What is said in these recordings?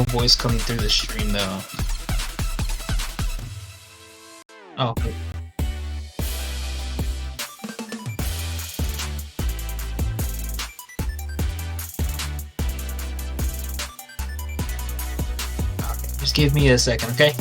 voice coming through the stream though. Oh, okay. Just give me a second, okay?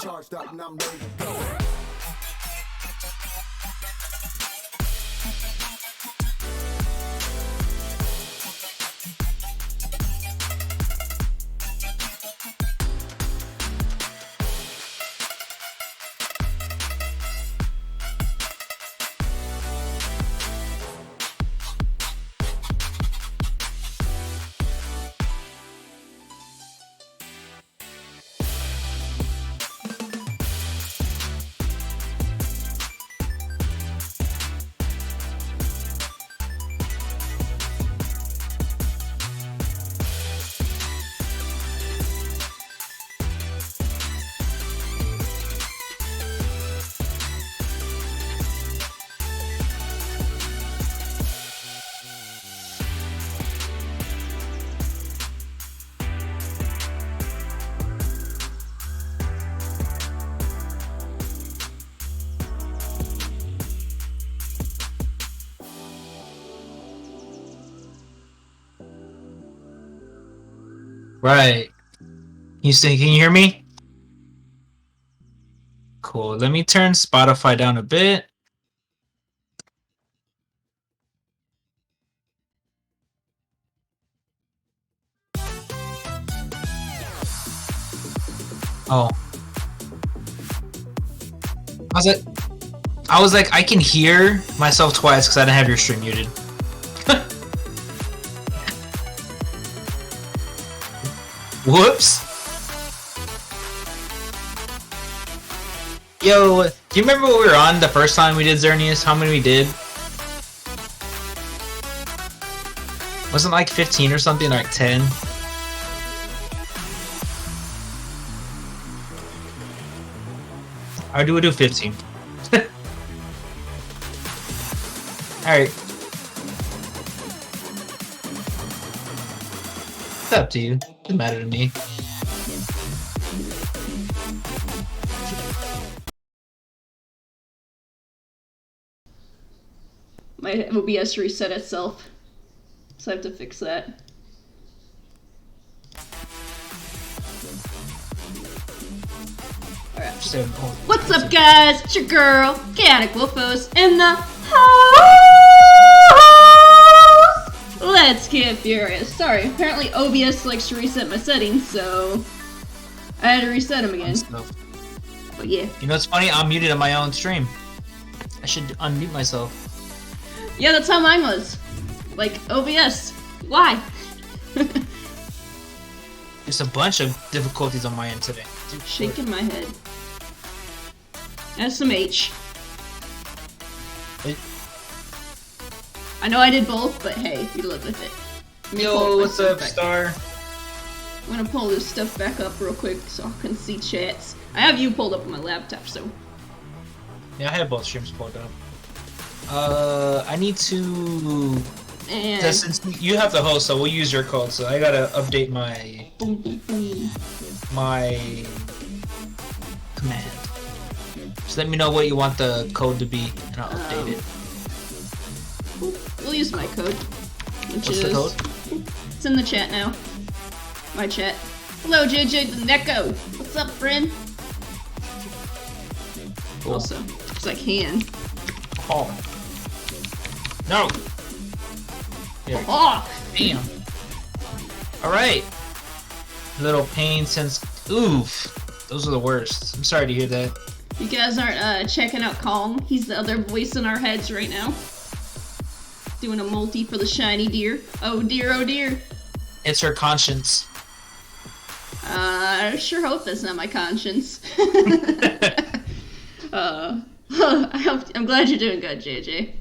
Charged up and I'm ready to go. Right. Can you hear me? Cool. Let me turn Spotify down a bit. Oh. I was like, I can hear myself twice because I didn't have your stream muted. Whoops. Yo, do you remember what we were on the first time we did Xerneas? How many we did? Wasn't it like 15 or something, like 10? Or do we do 15? Alright. It's up to you. Doesn't matter to me. My OBS reset itself, so I have to fix that. Alright. What's up, guys? It's your girl, Chaotic Wolfos, in the house! Let's get furious. Sorry, apparently OBS likes to reset my settings, so I had to reset them again. But yeah. You know what's funny? I'm muted on my own stream. I should unmute myself. Yeah, that's how mine was. Like, OBS. Why? There's a bunch of difficulties on my end today. Dude, shaking my head. SMH. I know I did both, but hey, you live with it. Let me pull Yo, my what's stuff up, back. Star? I'm gonna pull this stuff back up real quick so I can see chats. I have you pulled up on my laptop, so. Yeah, I have both streams pulled up. I need to. And Since you have the host, so we'll use your code. So I gotta update my command. Just let me know what you want the code to be, and I'll update it. We'll use my code, which What's is the code? It's in the chat now. My chat. Hello, JJ the Neko. What's up, friend? Cool. Also, because I can. Oh. No. There. Oh, Damn. All right. Little pain since. Oof. Those are the worst. I'm sorry to hear that. you guys aren't checking out Kong. He's the other voice in our heads right now. Doing a multi for the shiny deer. Oh dear, oh dear. It's her conscience. I sure hope that's not my conscience. I'm glad you're doing good, JJ.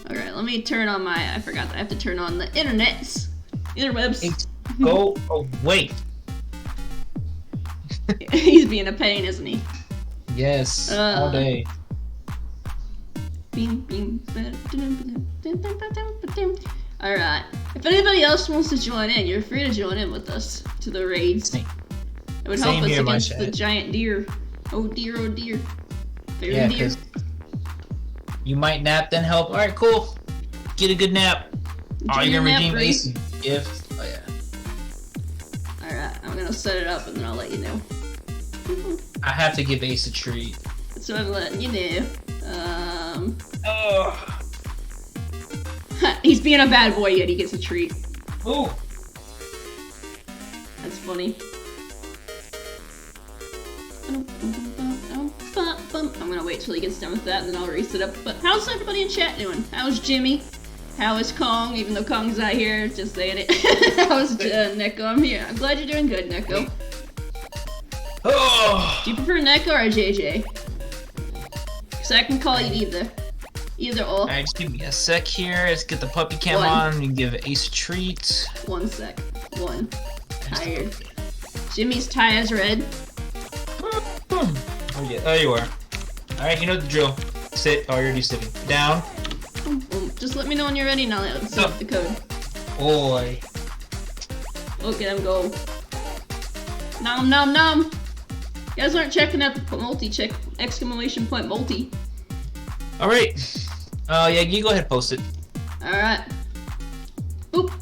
Alright, let me turn on my, I forgot that I have to turn on the interwebs. Go away. He's being a pain, isn't he? Yes, all day. Alright. If anybody else wants to join in, you're free to join in with us to the raids. Same. It would Same help us here, my against the chat. giant deer. Oh dear, oh dear. Very Yeah, dear. because you might nap, then help. All right, cool. Get a good nap. Oh, Enjoy you're gonna your nap, redeem Bree. Ace gift. Oh yeah. Alright, I'm gonna set it up and then I'll let you know. I have to give Ace a treat. That's what I'm letting you know. Oh. He's being a bad boy yet he gets a treat. Ooh. That's funny. I'm gonna wait till he gets done with that and then I'll reset up. But how's everybody in chat doing? How's Jimmy? How is Kong? Even though Kong's not here, just saying it. How's Neko? I'm here. I'm glad you're doing good, Neko. Oh. Do you prefer Neko or JJ? So I can call you either. Either or. Alright, just give me a sec here. Let's get the puppy cam One. on and give Ace a treat. 1 sec. One. Tired. Jimmy's tie is red. Oh yeah, there you are. Alright, you know the drill. Sit. Oh, you're already sitting. Down. Just let me know when you're ready and I'll set up the code. Boy. Look at him go. Nom nom nom! You guys aren't checking out the multi, check exclamation point multi. Alright. Yeah, you go ahead and post it. Alright. Boop.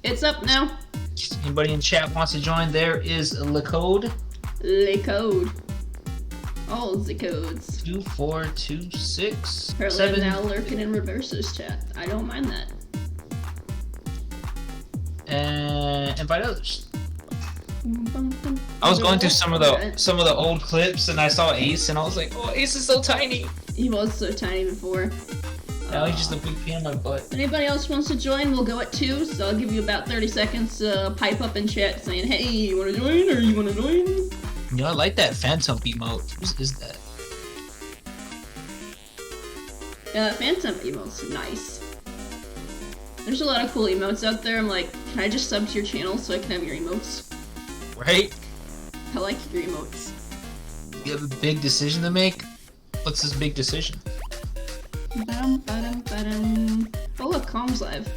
It's up now. Anybody in chat wants to join, there is the code. Le code. All the codes. 2426 Apparently I'm now lurking in reverses chat. I don't mind that. And invite others. I was going through some of the old clips and I saw Ace and I was like, oh, Ace is so tiny. He was so tiny before. Now he's just a big pain in my butt. If anybody else wants to join, we'll go at 2, so I'll give you about 30 seconds to pipe up in chat saying, hey, you wanna join or you wanna join? You know, I like that Phantom emote. Whose is that? Phantom emote's nice. There's a lot of cool emotes out there. I'm like, can I just sub to your channel so I can have your emotes? Right? I like your emotes. You have a big decision to make? What's this big decision? Oh look, Kong's live.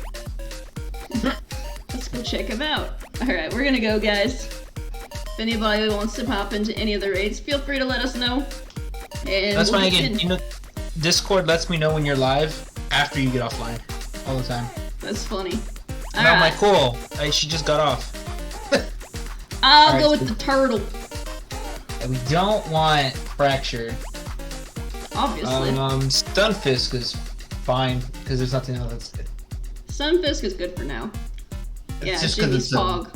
Let's go check him out. Alright, we're gonna go, guys. If anybody wants to pop into any of the raids, feel free to let us know. And That's we'll why I get get, in. you know, Discord lets me know when you're live after you get offline. All the time. That's funny. And I'm like, Alright, cool. She just got off. I'll Alright, go with so- the turtle. And we don't want Fracture. Obviously. Stunfisk is fine, because there's nothing else that's good. Sunfisk is good for now. Yeah, just 'cause Jimmy's it's, Pog.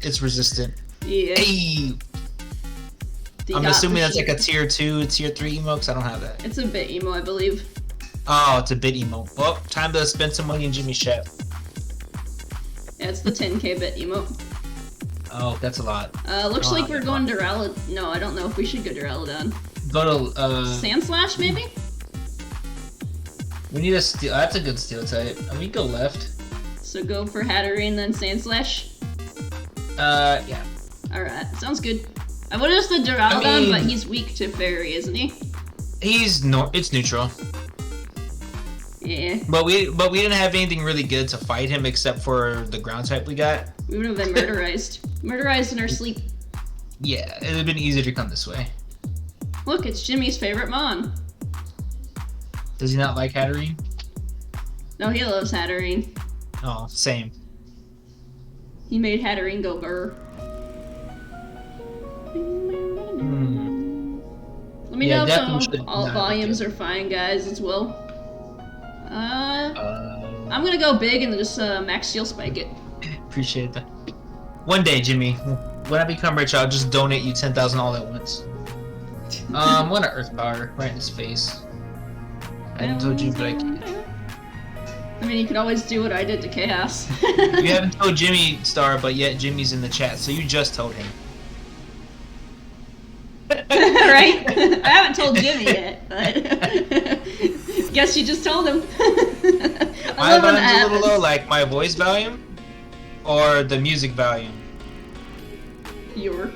It's resistant. Yeah. Hey! The I'm dot assuming that's like a machine. tier 2, tier 3 emo, because I don't have that. It's a bit emo, I believe. Oh, it's a bit emo. Well, time to spend some money in Jimmy's chat. Yeah, it's the 10k bit emo. Oh, that's a lot. Looks Oh, like we're going Duraludon. No, I don't know if we should go Duraludon. Go to, Sand Slash, maybe? We need a steel. That's a good steel type. We go left. So go for Hatterene, then Sandslash. Yeah. Alright, sounds good. I would have said Duraludon, but he's weak to Fairy, isn't he? It's neutral. Yeah. But we didn't have anything really good to fight him except for the ground type we got. We would have been murderized. Murderized in our sleep. Yeah, it would have been easier to come this way. Look, it's Jimmy's favorite Mon. Does he not like Hatterene? No, he loves Hatterene. Oh, same. He made Hatterene go burr. Let me know if all volumes are fine, guys, as well. I'm gonna go big and just max steel spike it. Appreciate that. One day, Jimmy, when I become rich, I'll just donate you 10,000 all at once. What an Earth Power right in his face. I haven't told you, but I can't. I mean, you could always do what I did to Chaos. You haven't told Jimmy, Star, but yet Jimmy's in the chat, so you just told him. Right? I haven't told Jimmy yet, but guess you just told him. My volume's a little low, like my voice volume or the music volume. Your.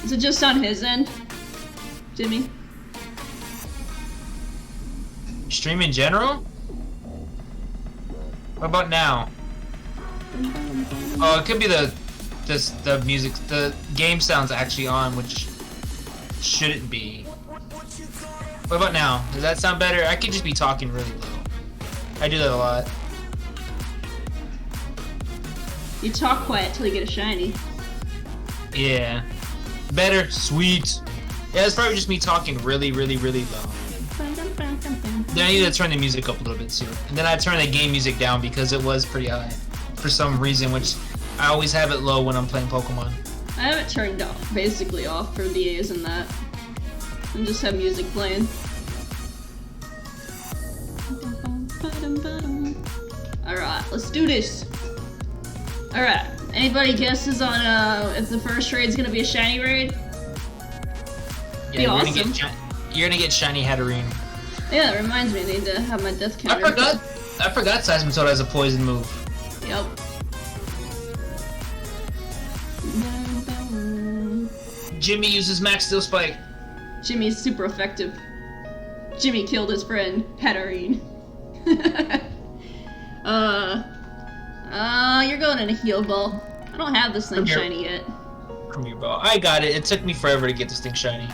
Is it just on his end, Jimmy? Stream in general? What about now? Oh, it could be the music. The game sound's actually on, which shouldn't be. What about now? Does that sound better? I could just be talking really low. I do that a lot. You talk quiet till you get a shiny. Yeah. Better. Sweet. Yeah, it's probably just me talking really, really, really low. Then I need to turn the music up a little bit too. And then I turn the game music down because it was pretty high for some reason, which I always have it low when I'm playing Pokemon. I have it turned off, basically off for VAs and that. And just have music playing. Alright, let's do this. Alright, anybody guesses on if the first raid's gonna be a shiny raid? Yeah, be awesome. You're gonna get shiny Hatterene. Yeah, that reminds me, I need to have my death counter. I forgot Seismitoad has a poison move. Yep. Jimmy uses Max Steel Spike. Jimmy's super effective. Jimmy killed his friend, Hatterene. You're going in a heal ball. I don't have this thing shiny yet. Come here, bro. I got it. It took me forever to get this thing shiny.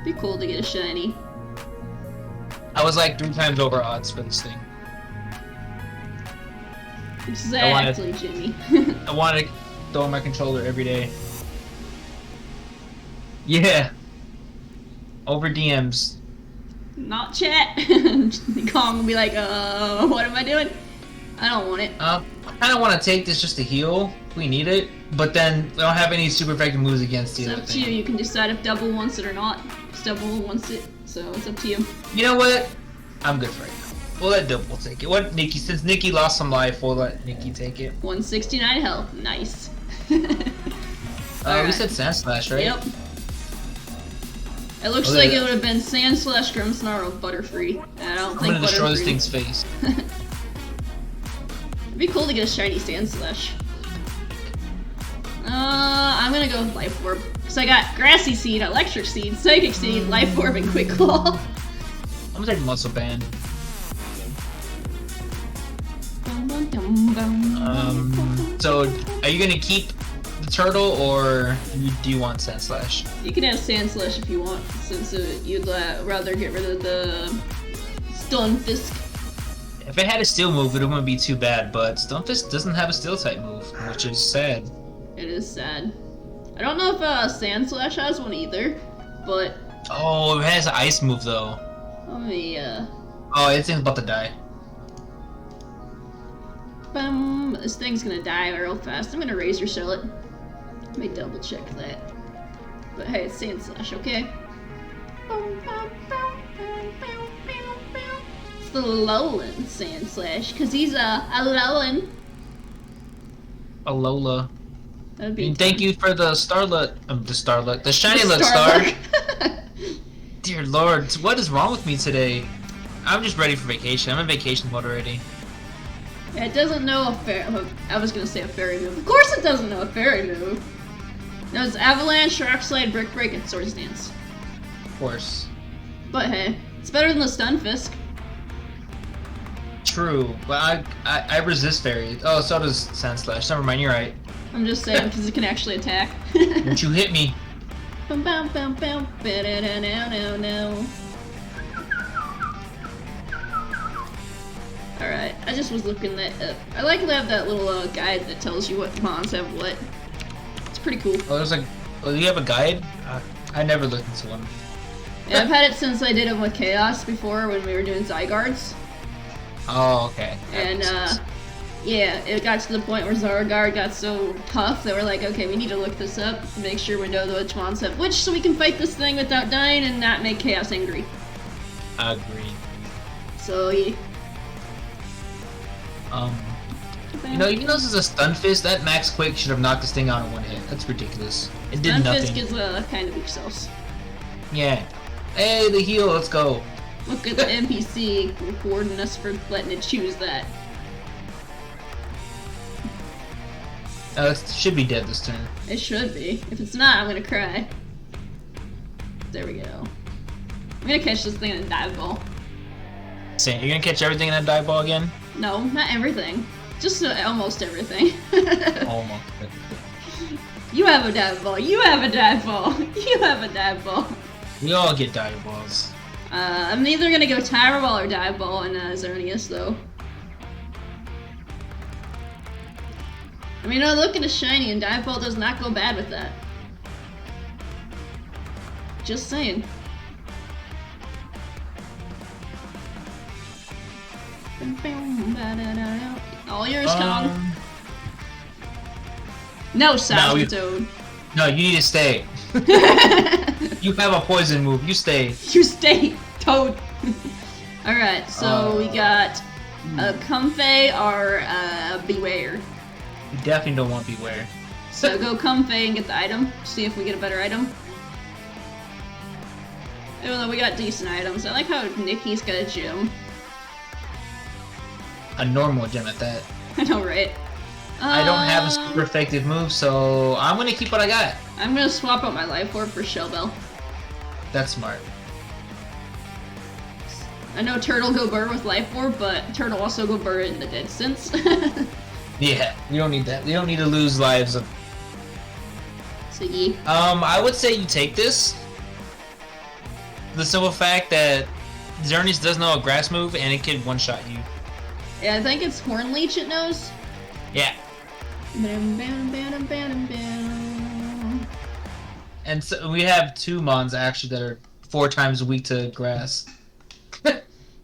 Be cool to get a shiny. I was like 3 times over odds for this thing. Exactly, Jimmy. I want to throw my controller every day. Yeah. Over DMs. Not chat. Kong will be like, what am I doing? I don't want it. I kind of want to take this just to heal. We need it. But then we don't have any super effective moves against It's the other up to thing. you. You can decide if Double wants it or not. If Double wants it, so it's up to you. You know what? I'm good for right now. We'll let Double take it. Since Nikki lost some life, we'll let Nikki take it. 169 health. Nice. We Alright. said Sandslash, right? Yep. It looks like it would have been Sandslash, Grimmsnarl, or Butterfree. And I don't I'm think gonna destroy this Butterfree- thing's face. It'd be cool to get a shiny Sandslash. I'm gonna go with Life Orb. So I got Grassy Seed, Electric Seed, Psychic Seed, Life Orb, and Quick Claw. I'm gonna take Muscle Band. So are you gonna keep the turtle or do you want Sandslash? You can have Sandslash if you want, since you'd rather get rid of the Stunfisk. If it had a steel move, it wouldn't be too bad, but Stunfisk doesn't have a steel type move, which is sad. It is sad. I don't know if Sandslash has one either, but Oh, it has an ice move though. let me Oh, this thing's about to die. this thing's gonna die real fast. I'm gonna razor shell it. Let me double check that. But hey, it's Sandslash, okay? It's the Alolan Sandslash, because he's a Alolan. Alola. That'd be And thank you for the Starlet. The shiny Look Star. Dear Lord, what is wrong with me today? I'm just ready for vacation. I'm in vacation mode already. It doesn't know a I was gonna say a fairy move. Of course it doesn't know a fairy move. No, it's Avalanche, Rock Slide, Brick Break, and Swords Dance. Of course. But hey, it's better than the Stunfisk. True, but I resist fairies. Oh, so does Sandslash. Never mind, you're right. I'm just saying because it can actually attack. Don't you hit me. Bum, bum, bum, bum, ba-da-da-no. Alright, I just was looking that up. I like to have that little guide that tells you what mons have what. It's pretty cool. Oh, there's like, oh, do you have a guide? I never looked into one. Yeah, I've had it since I did it with Chaos before when we were doing Zygardes. Oh, okay. That And makes sense. yeah, it got to the point where Zygarde got so tough that we're like, okay, we need to look this up to make sure we know which mons have which so we can fight this thing without dying and not make Chaos angry. Agreed. So yeah. You know, even though this is a Stunfisk, that Max Quake should have knocked this thing out in one hit. That's ridiculous. It did nothing. Stunfisk is kind of weak sauce. Yeah. Hey, the heal, let's go. Look at the NPC rewarding us for letting it choose that. It should be dead this turn. It should be. If it's not, I'm gonna cry. There we go. I'm gonna catch this thing in a dive ball. Saying, you're gonna catch everything in that dive ball again? No, not everything. Just almost everything. Almost. You have a dive ball. You have a dive ball. You have a dive ball. We all get dive balls. I'm either gonna go Tire Ball or Dive Ball in Xerneas, though. I mean, I look at a shiny, and Dive Ball does not go bad with that. Just saying. All yours, Kong. No, Toad. No, you need to stay. You have a poison move. You stay. You stay, Toad. Alright, so we got Comfey or Beware. You definitely don't want Beware. So go Comfey and get the item. See if we get a better item. Even though we got decent items. I like how Nikki's got a gym. A normal gem at that. I know, right? I don't have a super effective move, so I'm gonna keep what I got. I'm gonna swap out my Life Orb for Shell Bell. That's smart. I know Turtle go Burr with Life Orb, but Turtle also go Burr in the Dead Sense. Yeah, we don't need that. We don't need to lose lives of. So yeah. I would say you take this. The simple fact that Xerneas does know a grass move and it can one-shot you. Yeah, I think it's Horn Leech it knows. Yeah. And so we have two mons actually that are 4 times weak to grass.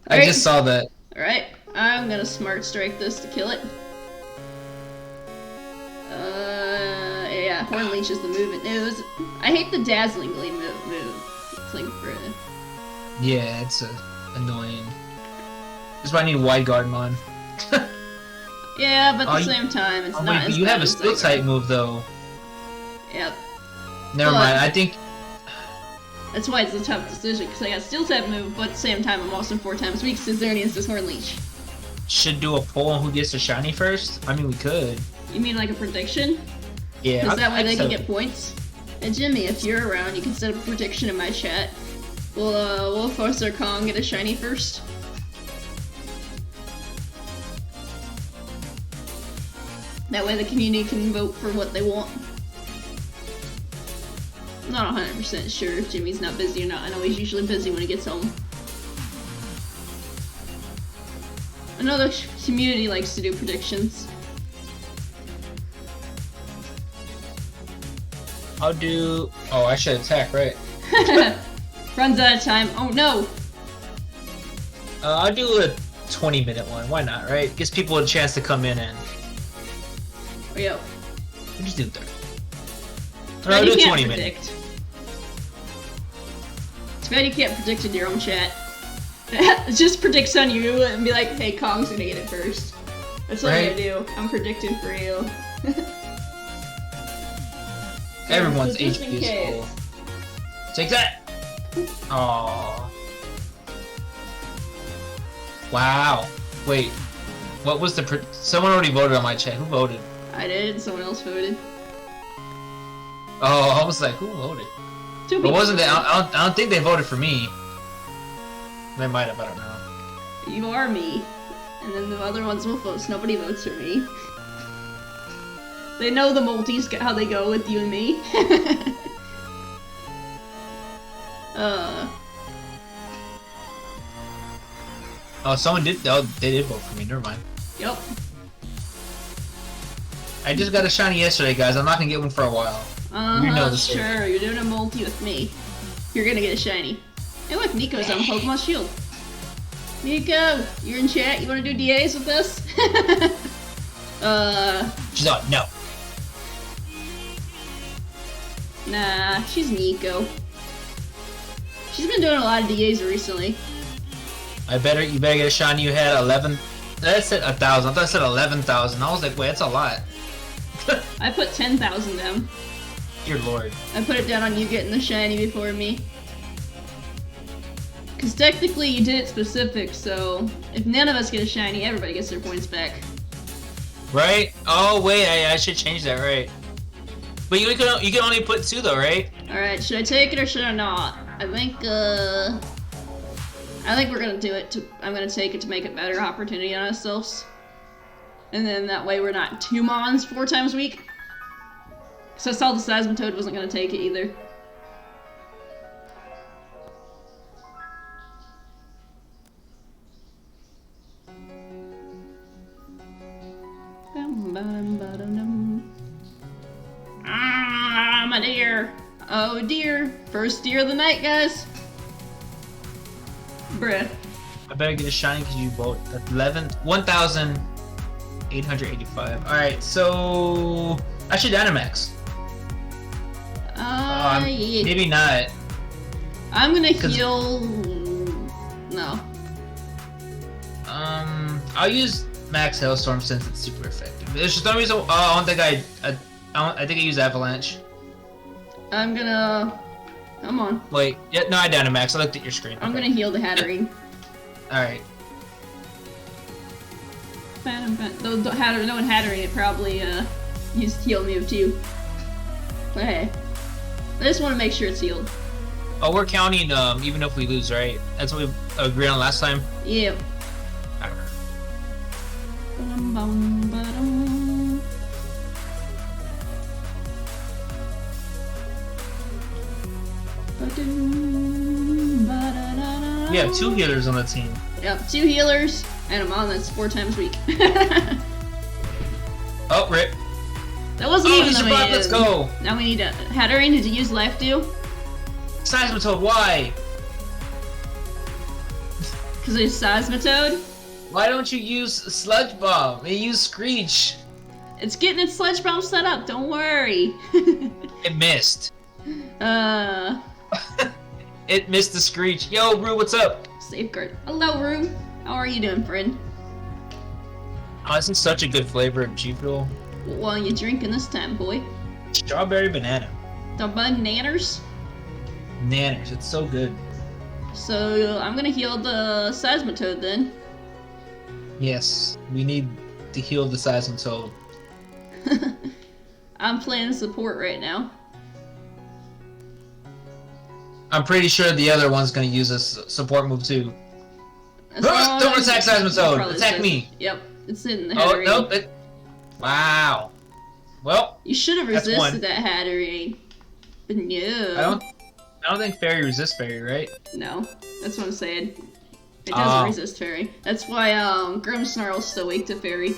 I just saw that. Alright, I'm gonna Smart Strike this to kill it. Yeah, Horn Leech is the move it knows. I hate the Dazzling Gleam move. Klinkbra. Yeah, it's annoying. That's why I need Wide Guard mon. Yeah, but at the same time, it's not as you bad have a as Steel type move though. Yep. Never mind. I think that's why it's a tough decision, because I got Steel type move, but at the same time, I'm also 4 times weak, so Xerneas does Horn Leech. should do a poll on who gets the shiny first. I mean, we could. You mean like a prediction? Yeah. Because that way they can get points. And Jimmy, if you're around, you can set up a prediction in my chat. We'll force our Kong get a shiny first. That way the community can vote for what they want. I'm not 100% sure if Jimmy's not busy or not. I know he's usually busy when he gets home. I know the community likes to do predictions. I'll do. Oh, I should attack, right? Runs out of time. Oh no! I'll do a 20-minute one. Why not, right? Gives people a chance to come in and. Oh, yo. We'll just do 30. It's No, bad I'll you do can't 20 predict. minutes. It's bad you can't predict in your own chat. It just predicts on you and be like, hey, Kong's gonna get it first. That's what I'm gonna do. I'm predicting for you. Everyone's So just HP in is case. full. Take that! Aww. Wow. Wait. What was the? Someone already voted on my chat. Who voted? I did. Someone else voted. Oh, I was like, who voted? Two But people wasn't they? voted. I don't think they voted for me. They might have. I don't know. You are me. And then the other ones will vote. So nobody votes for me. They know the multis, how they go with you and me. Oh, someone did. Oh, they did vote for me. Never mind. Yep. I just got a shiny yesterday, guys. I'm not gonna get one for a while. You know the story. Sure. You're doing a multi with me. You're gonna get a shiny. Hey, look, Nico's on Pokemon Shield. Nico, you're in chat. You wanna do DAs with us? She's on. No. Nah, she's Nico. She's been doing a lot of DAs recently. You better get a shiny. You had 11. That said 1,000. I thought I said 11,000. I was like, wait, that's a lot. I put 10,000 down. Dear Lord. I put it down on you getting the shiny before me. Because technically you did it specific, so if none of us get a shiny, everybody gets their points back. Right? Oh wait, I should change that. Right. But you can only put 2 though, right? All right, should I take it or should I not? I think we're gonna do it. I'm gonna take it to make a better opportunity on ourselves, and then that way we're not 2 mons 4 times a week. So I saw the Seismitoad wasn't gonna take it either. Ah, my deer. Oh dear. First deer of the night, guys. Bruh. I better get a shiny because you vote 1,885. All right, so I should Dynamax. Yeah. Maybe not. I'm gonna heal. No. I'll use Max Hailstorm since it's super effective. There's just no reason. I don't think I think I use Avalanche. I'm gonna. Come on. Wait, yeah, no, I Dynamax. I looked at your screen. I'm gonna heal the Hatterene. All right. Though knowing Hatterene, it probably used heal move too. But hey, I just want to make sure it's healed. Oh, we're counting even if we lose, right? That's what we agreed on last time. Yep. We have 2 healers on the team. Yep, 2 healers and a mon that's 4 times a week. Oh, rip. That wasn't even the way. Let's go. Now we need a Hatterene. Did you use Life Dew? Seismitoad, why? Because it's Seismitoad? Why don't you use Sludge Bomb? You use Screech. It's getting its Sludge Bomb set up, don't worry. It missed. It missed the Screech. Yo, Rue, what's up? Safeguard. Hello, Rue. How are you doing, friend? Oh, this is such a good flavor of G Fuel. What are you drinking this time, boy? Strawberry banana. The bananas? Nanners, it's so good. So, I'm gonna heal the Seismitoad then. Yes, we need to heal the Seismitoad. I'm playing support right now. I'm pretty sure the other one's gonna use a support move too. As long Don't as- attack Seismitoad! Probably Attack says- me! Yep, it's in the Oh, Hatterene. nope. Wow. Well, You should have That's one. resisted that Hatterene. But no. I don't think Fairy resists Fairy, right? No, that's what I'm saying. It doesn't Oh. resist Fairy. That's why Grimmsnarl's so weak to Fairy.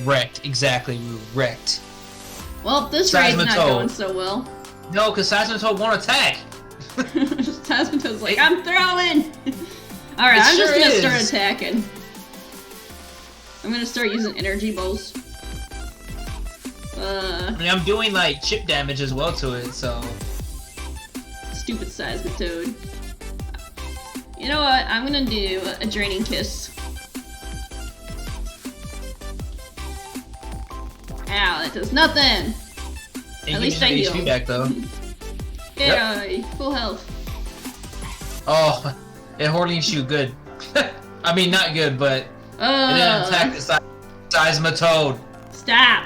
Wrecked, exactly, Rue. Wrecked. Well, this raid's not Seismitoad. going so well. No, because Seismitoad won't attack! Seismitoad's like, I'm throwing! Alright, It I'm just sure gonna is. start attacking. I'm gonna start using energy balls. I mean, I'm doing, like, chip damage as well to it, so... Stupid Seismitoad. You know what? I'm gonna do a Draining Kiss. Ow, that does nothing! It At gives least you I HP healed. back, though. Yeah, full health. Oh, it Horlean shoot good. I mean, not good, but it didn't attack the Seismitoad. Stop.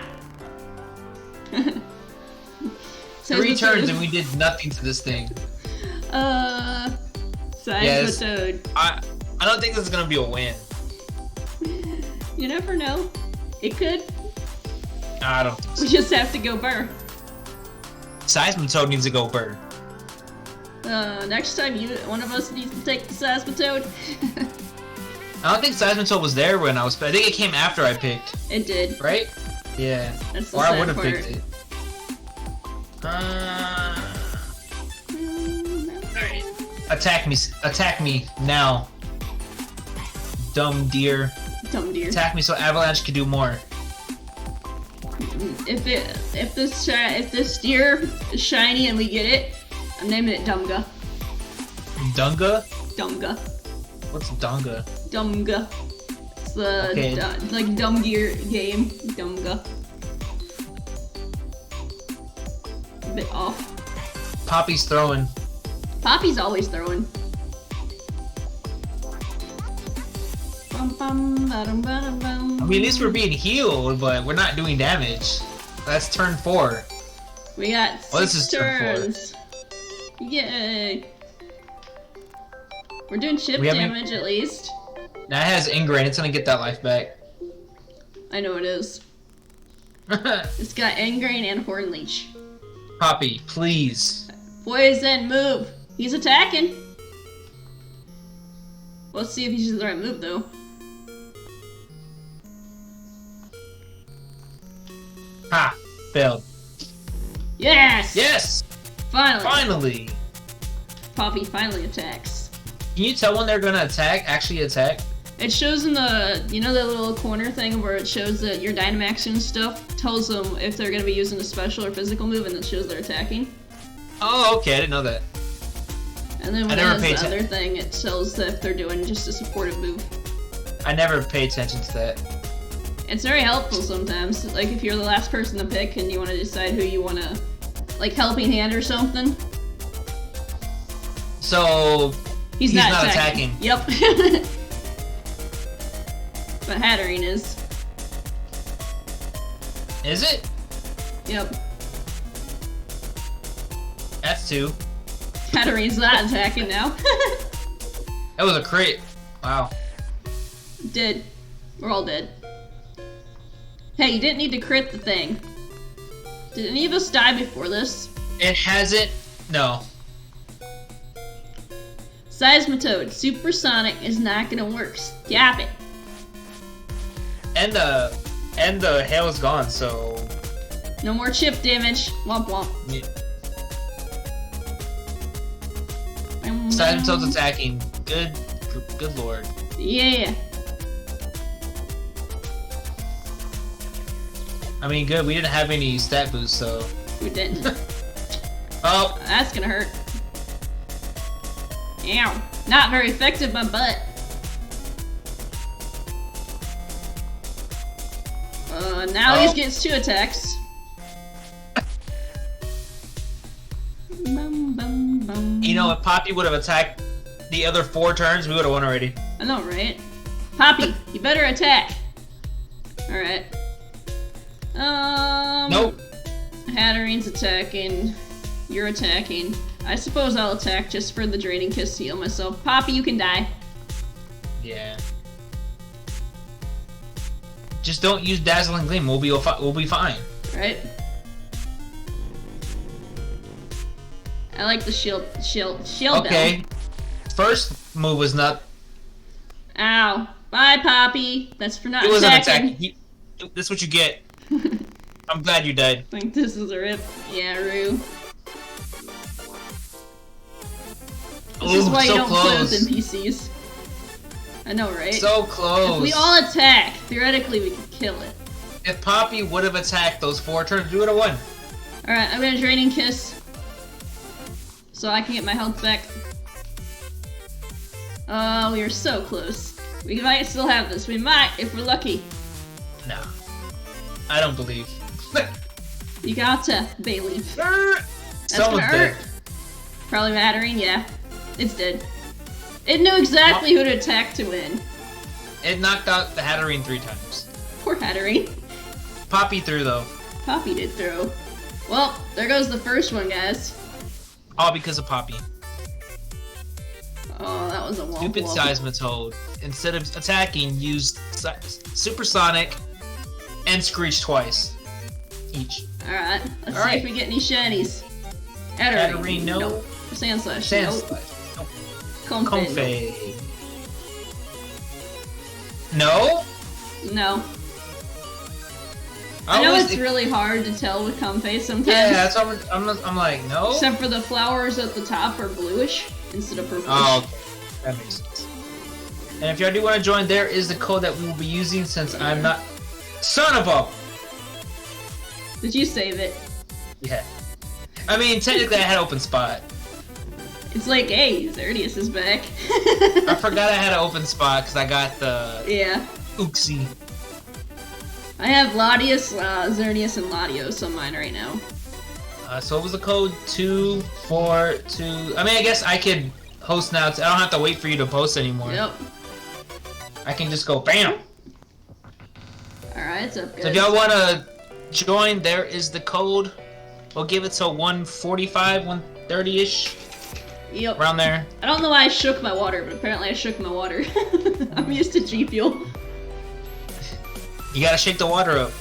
3 turns and we did nothing to this thing. Seismitoad. I don't think this is gonna be a win. You never know. It could. I don't think so. We just have to go burr. Seismitoad needs to go burr. Next time one of us needs to take the Seismitoad. I don't think Seismitoad was there when I was. I think it came after I picked. It did. Right? Yeah. That's the Or I sad would have part. picked it. Alright. Attack me now. Dumb deer. Dumb deer. Attack me so Avalanche can do more. If this deer is shiny and we get it, I'm naming it Dumga. Dunga? Dumga. What's Dunga? Dumga. It's the Okay. like dumb gear game. Dumga. A bit off. Poppy's throwing. Poppy's always throwing. I mean, at least we're being healed, but we're not doing damage. That's turn 4. We got Well, this 6 is turn 4. turns. Yay! We're doing chip We haven't- damage at least. Now it has Ingrain. It's gonna get that life back. I know it is. It's got Engrain and Horn Leech. Poppy, please. Poison, move! He's attacking! Let's see if he's using the right move though. Ha! Failed. Yes! Yes! Finally! Finally! Poppy finally attacks. Can you tell when they're gonna actually attack? It shows in the, you know that little corner thing where it shows that your Dynamax and stuff tells them if they're going to be using a special or physical move, and it shows they're attacking. Oh, okay, I didn't know that. And then when I it never has paid the other thing, it tells that if they're doing just a supportive move. I never pay attention to that. It's very helpful sometimes. Like if you're the last person to pick and you want to decide who you want to, like helping hand or something. So He's not attacking. Yep. But Hatterene is. Is it? Yep. That's 2. Hatterene's not attacking now. That was a crit. Wow. Dead. We're all dead. Hey, you didn't need to crit the thing. Did any of us die before this? It hasn't. No. Seismitoad, Supersonic is not gonna work. Stop it. And the hail is gone, so. No more chip damage. Womp womp. Yeah. Seismitoad's attacking. Good lord. Yeah. I mean, good. We didn't have any stat boosts, so. We didn't. Oh, That's gonna hurt. Ow. Not very effective, my butt. Now he gets 2 attacks. Bum, bum, bum. you know, if Poppy would have attacked the other 4 turns, we would have won already. I know, right? Poppy, you better attack. Alright. Nope. Hatterene's attacking. You're attacking. I suppose I'll attack just for the Draining Kiss to heal myself. Poppy, you can die. Yeah. Just don't use Dazzling Gleam. We'll be fine. Right? I like the shield Okay. bell. First move was not. Ow. Bye, Poppy. That's for not It was an attacking. attack. This is what you get. I'm glad you died. I think this is a rip. Yeah, Rue. This is Ooh, why you so don't play with close. NPCs. I know, right? So close. If we all attack, theoretically we could kill it. If Poppy would have attacked those 4 turns, we would have won. Alright, I'm gonna Draining Kiss. So I can get my health back. Oh, we are so close. We might still have this. We might, if we're lucky. No. I don't believe. You got to, Bailey. That's Someone's gonna hurt. dead. Probably Hatterene, yeah. It's dead. It knew exactly who to attack to win. It knocked out the Hatterene 3 times. Poor Hattery. Poppy threw though. Poppy did throw. Well, there goes the first one, guys. All because of Poppy. Oh, that was a womp Stupid womp. Seismitoad. Instead of attacking, used Supersonic and Screech twice. Each. Alright, let's see Alright. if we get any shinies. Hatterene, no. Nope. Sandslash, Sand nope. Slash. Nope. Comfey. Comfey. No? No. I know was it's really hard to tell with Comfey sometimes. Yeah, that's what I'm like, no? Except for the flowers at the top are bluish instead of purplish. Oh, okay. That makes sense. And if y'all do want to join, there is the code that we will be using since I'm not... Son of a... Did you save it? Yeah. I mean, technically I had open spot. It's like, hey, Xerneas is back. I forgot I had an open spot because I got the Yeah. Uxie. I have Latios, Xerneas, and Latios on mine right now. So what was the code? 242... I mean, I guess I could host now. I don't have to wait for you to post anymore. Yep. I can just go BAM! Alright, so So if y'all want to join, there is the code. We'll give it to 145, 130-ish. Yep. Around there. I don't know why I shook my water, but apparently I shook my water. I'm used to G Fuel. You gotta shake the water up.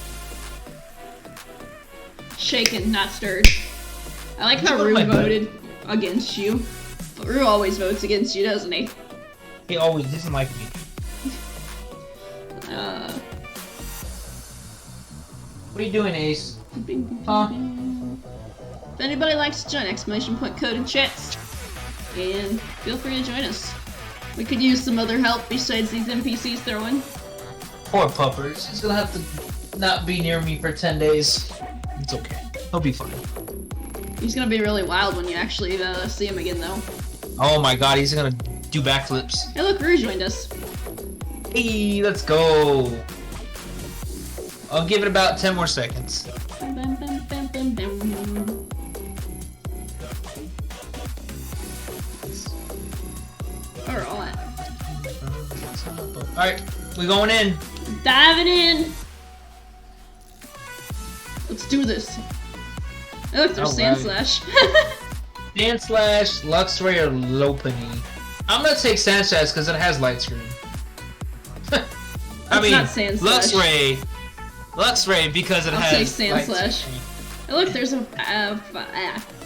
Shaken, not stirred. I like how Look at Rue my butt. voted against you. But Rue always votes against you, doesn't he? He always doesn't like me. What are you doing, Ace? Huh? If anybody likes to join, exclamation point code in chats. And feel free to join us. We could use some other help besides these NPCs throwing. Poor Puppers. He's gonna have to not be near me for 10 days. It's okay. He'll be fine. He's gonna be really wild when you actually see him again, though. Oh my god, he's gonna do backflips. Hey, look, Rue joined us. Hey, let's go. I'll give it about 10 more seconds. Bum, bum, bum, bum, bum, bum. Alright. Alright, we going in. Diving in! Let's do this. Hey, look, there's Alright. Sandslash. Sandslash, Luxray, or Lopunny. I'm gonna take Sandslash because it has light screen. I It's mean, not Sandslash. Luxray because it I'll has take light Sandslash. screen. Hey, look, there's a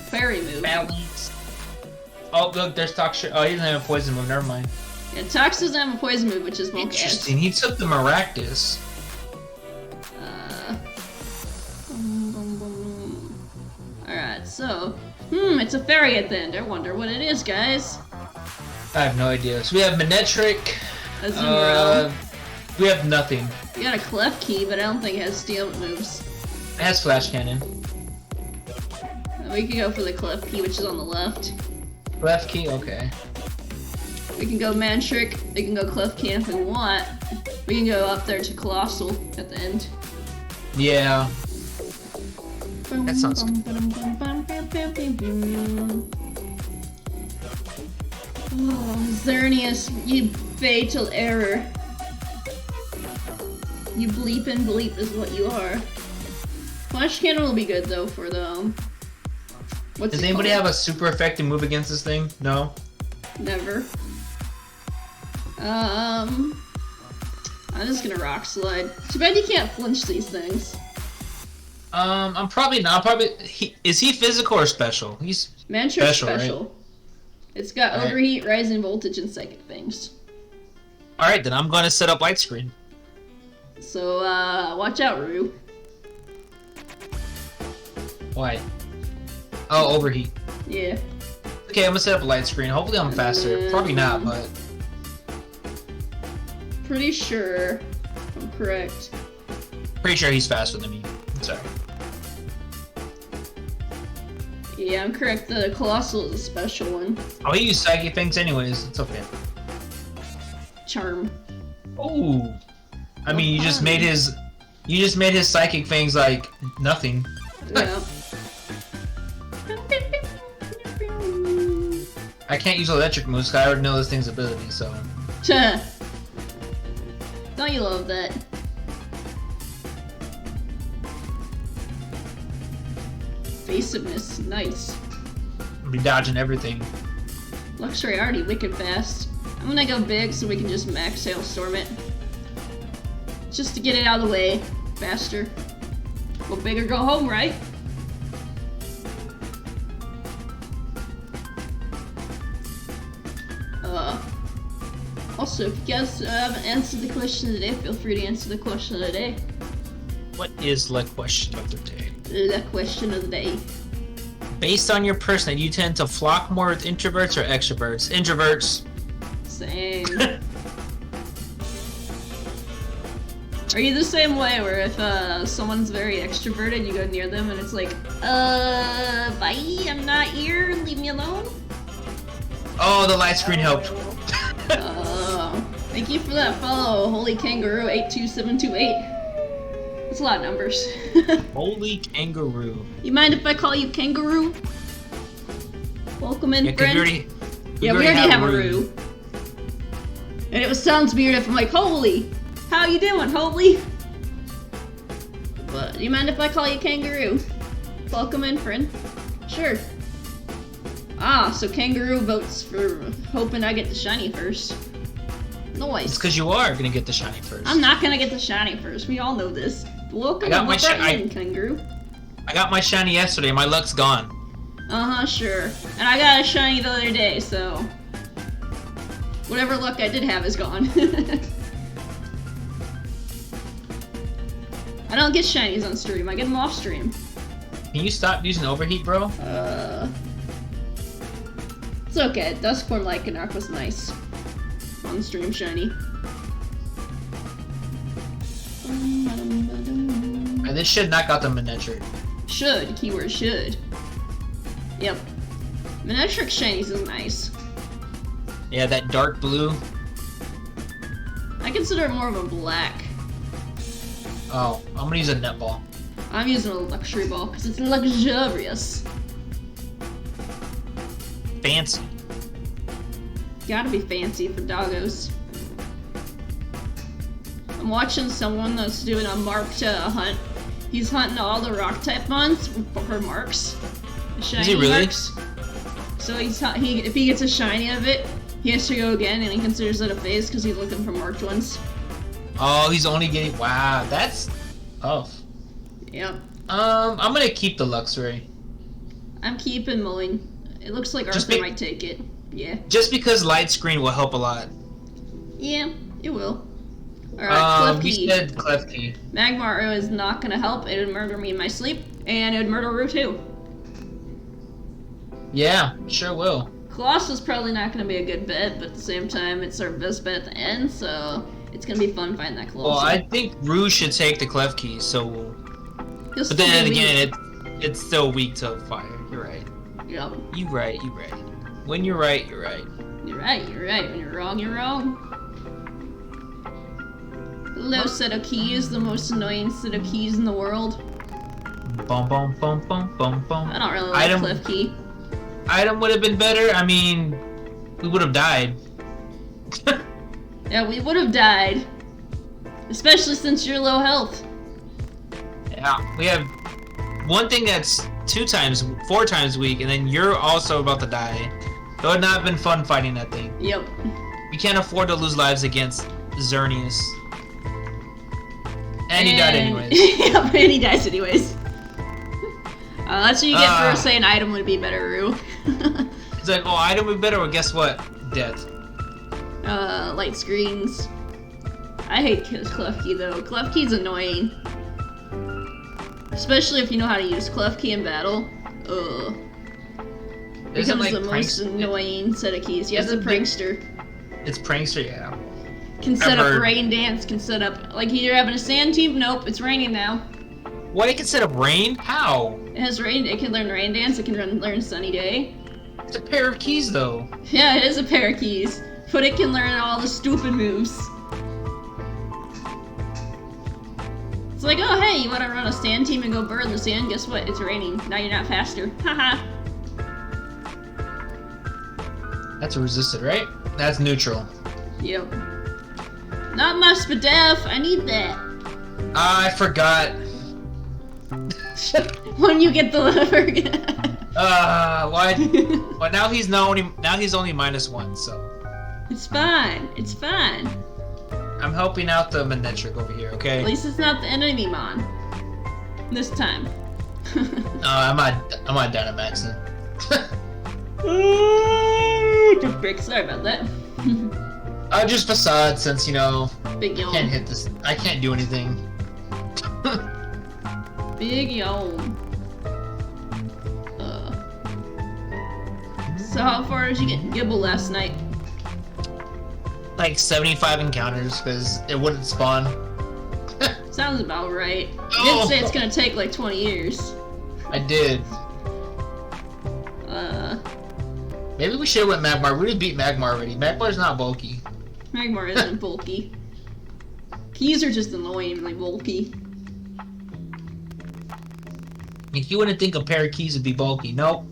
fairy move. Balance. Oh, look, there's Toxic. Oh, he doesn't have a poison move. Never mind. Yeah, Tox doesn't have a poison move, which is Volcast. Interesting. He took the Maractus. Alright, so... it's a fairy at the end. I wonder what it is, guys. I have no idea. So we have Manectric. Azumarill. We have nothing. You got a Clef Key, but I don't think it has steel moves. It has Flash Cannon. We can go for the Clef Key, which is on the left. Left key, okay. We can go Mantrick, we can go Clef Key if we want. We can go up there to Colossal at the end. Yeah. That sounds Oh, Xerneas, you fatal error. You bleep and bleep is what you are. Flash Cannon will be good though for the what's Does it anybody called? have a super effective move against this thing? No? Never. I'm just gonna Rock Slide. Too bad you can't flinch these things. I'm probably not. Is he physical or special? He's Mantrick's special, special. right? It's got Alright. Overheat, Rising Voltage, and Psychic things. Alright, then I'm gonna set up light screen. So, watch out, Rue. Why? Oh, overheat. Yeah. Okay, I'm gonna set up a light screen. Hopefully I'm faster. Probably not, but... Pretty sure I'm correct. Pretty sure he's faster than me. Sorry. Yeah, I'm correct. The Colossal is a special one. Oh, he used Psychic things anyways. It's okay. Charm. Oh. I mean, you just made his... You just made his Psychic things, like, nothing. Yeah. I can't use electric moves 'cause I already know this thing's ability, so. Don't you love that? Evasiveness, nice. I'll be dodging everything. Luxury already wicked fast. I'm gonna go big so we can just max Hailstorm it. Just to get it out of the way faster. Go big or go home, right? Also, if you guys haven't answered the question of the day, feel free to answer the question of the day. What is the question of the day? The question of the day. Based on your personality, you tend to flock more with introverts or extroverts? Introverts. Same. Are you the same way where if someone's very extroverted, you go near them and it's like, bye, I'm not here, leave me alone? Oh, the light screen helped. Thank you for that follow, Holy Kangaroo 82728. That's a lot of numbers. Holy kangaroo. You mind if I call you Kangaroo? Welcome in, Yeah, 'cause friend. we already have a Roo. Roo. And it sounds weird if I'm like, Holy, how you doing, Holy? But you mind if I call you Kangaroo? Welcome in, friend. Sure. Ah, so Kangaroo votes for hoping I get the shiny first. Nice. It's because you are gonna get the shiny first. I'm not gonna get the shiny first. We all know this. Welcome I got my in, Kangaroo. I got my shiny yesterday. My luck's gone. Uh-huh, sure. And I got a shiny the other day, so... whatever luck I did have is gone. I don't get shinies on stream. I get them off stream. Can you stop using overheat, bro? It's okay. Duskborn Lycanarch was nice. On stream shiny. This should knock out the Manectric. Should. Keyword should. Yep. Manectric shinies is nice. Yeah, that dark blue. I consider it more of a black. Oh, I'm gonna use a netball. I'm using a luxury ball because it's luxurious. Fancy. Gotta be fancy for doggos. I'm watching someone that's doing a marked hunt. He's hunting all the rock type mons for marks. Shiny Is he really? marks. So if he gets a shiny of it, he has to go again and he considers it a phase because he's looking for marked ones. Oh, he's only getting. Wow, that's tough. Yep. I'm gonna keep the Luxury. I'm keeping mine. It looks like Just Arthur might take it. Yeah. Just because light screen will help a lot. Yeah, it will. Alright, You Klefki. said Klefki. Magmar is not gonna help. It would murder me in my sleep, and it would murder Roo too. Yeah, sure will. Colossus probably not gonna be a good bet, but at the same time, it's our best bet at the end, so it's gonna be fun finding that Colossus. Well, I think Rue should take the Klefki, so. He'll But still then be again, weak. it's still weak to fire. You're right. Yep. You right. When you're right, you're right. You're right. When you're wrong, you're wrong. Hello, set of keys, the most annoying set of keys in the world. Bum bum bum bum bum bum. I don't really like Item- Klefki. Item would have been better. I mean, we would have died. Yeah, we would have died. Especially since you're low health. Yeah, we have one thing that's 4 times weak, and then you're also about to die. It would not have been fun fighting that thing. Yep. We can't afford to lose lives against Xerneas. And he died anyways. Yep, and he dies anyways. That's what you get for saying item would be better, Rue. It's like, oh, item would be better, well, guess what? Death. Light screens. I hate Klefki though. Klefki's annoying. Especially if you know how to use Klefki in battle. Ugh. Isn't, Becomes like, the most pranks- annoying set of keys. Yes, a Isn't the- prankster. It's Prankster, yeah. Can set I've up heard- rain dance, can set up, like you're having a sand team, nope, it's raining now. What, it can set up rain? How? It has rain, it can learn rain dance, it can learn sunny day. It's a pair of keys, though. Yeah, it is a pair of keys, but it can learn all the stupid moves. It's like, oh hey, you wanna run a sand team and go burn the sand? Guess what? It's raining. Now you're not faster. Haha. That's resisted, right? That's neutral. Yep. Not much but def. I need that. I forgot. When you get the lever. Why? Well, now he's only -1, so It's fine. It's fine. I'm helping out the Manectric over here. Okay. At least it's not the enemy mon. This time. I'm not Dynamaxing. Just break. Sorry about that. Just facade, since Big I yawn. can't hit this. I can't do anything. Big yawn. So how far did you get in Gibble last night? Like 75 encounters, because it wouldn't spawn. Sounds about right. You Oh. did say it's gonna take like 20 years. I did. Maybe we should have went Magmar. We would beat Magmar already. Magmar's not bulky. Magmar isn't bulky. Keys are just annoyingly bulky. If you wouldn't think a pair of keys would be bulky. Nope.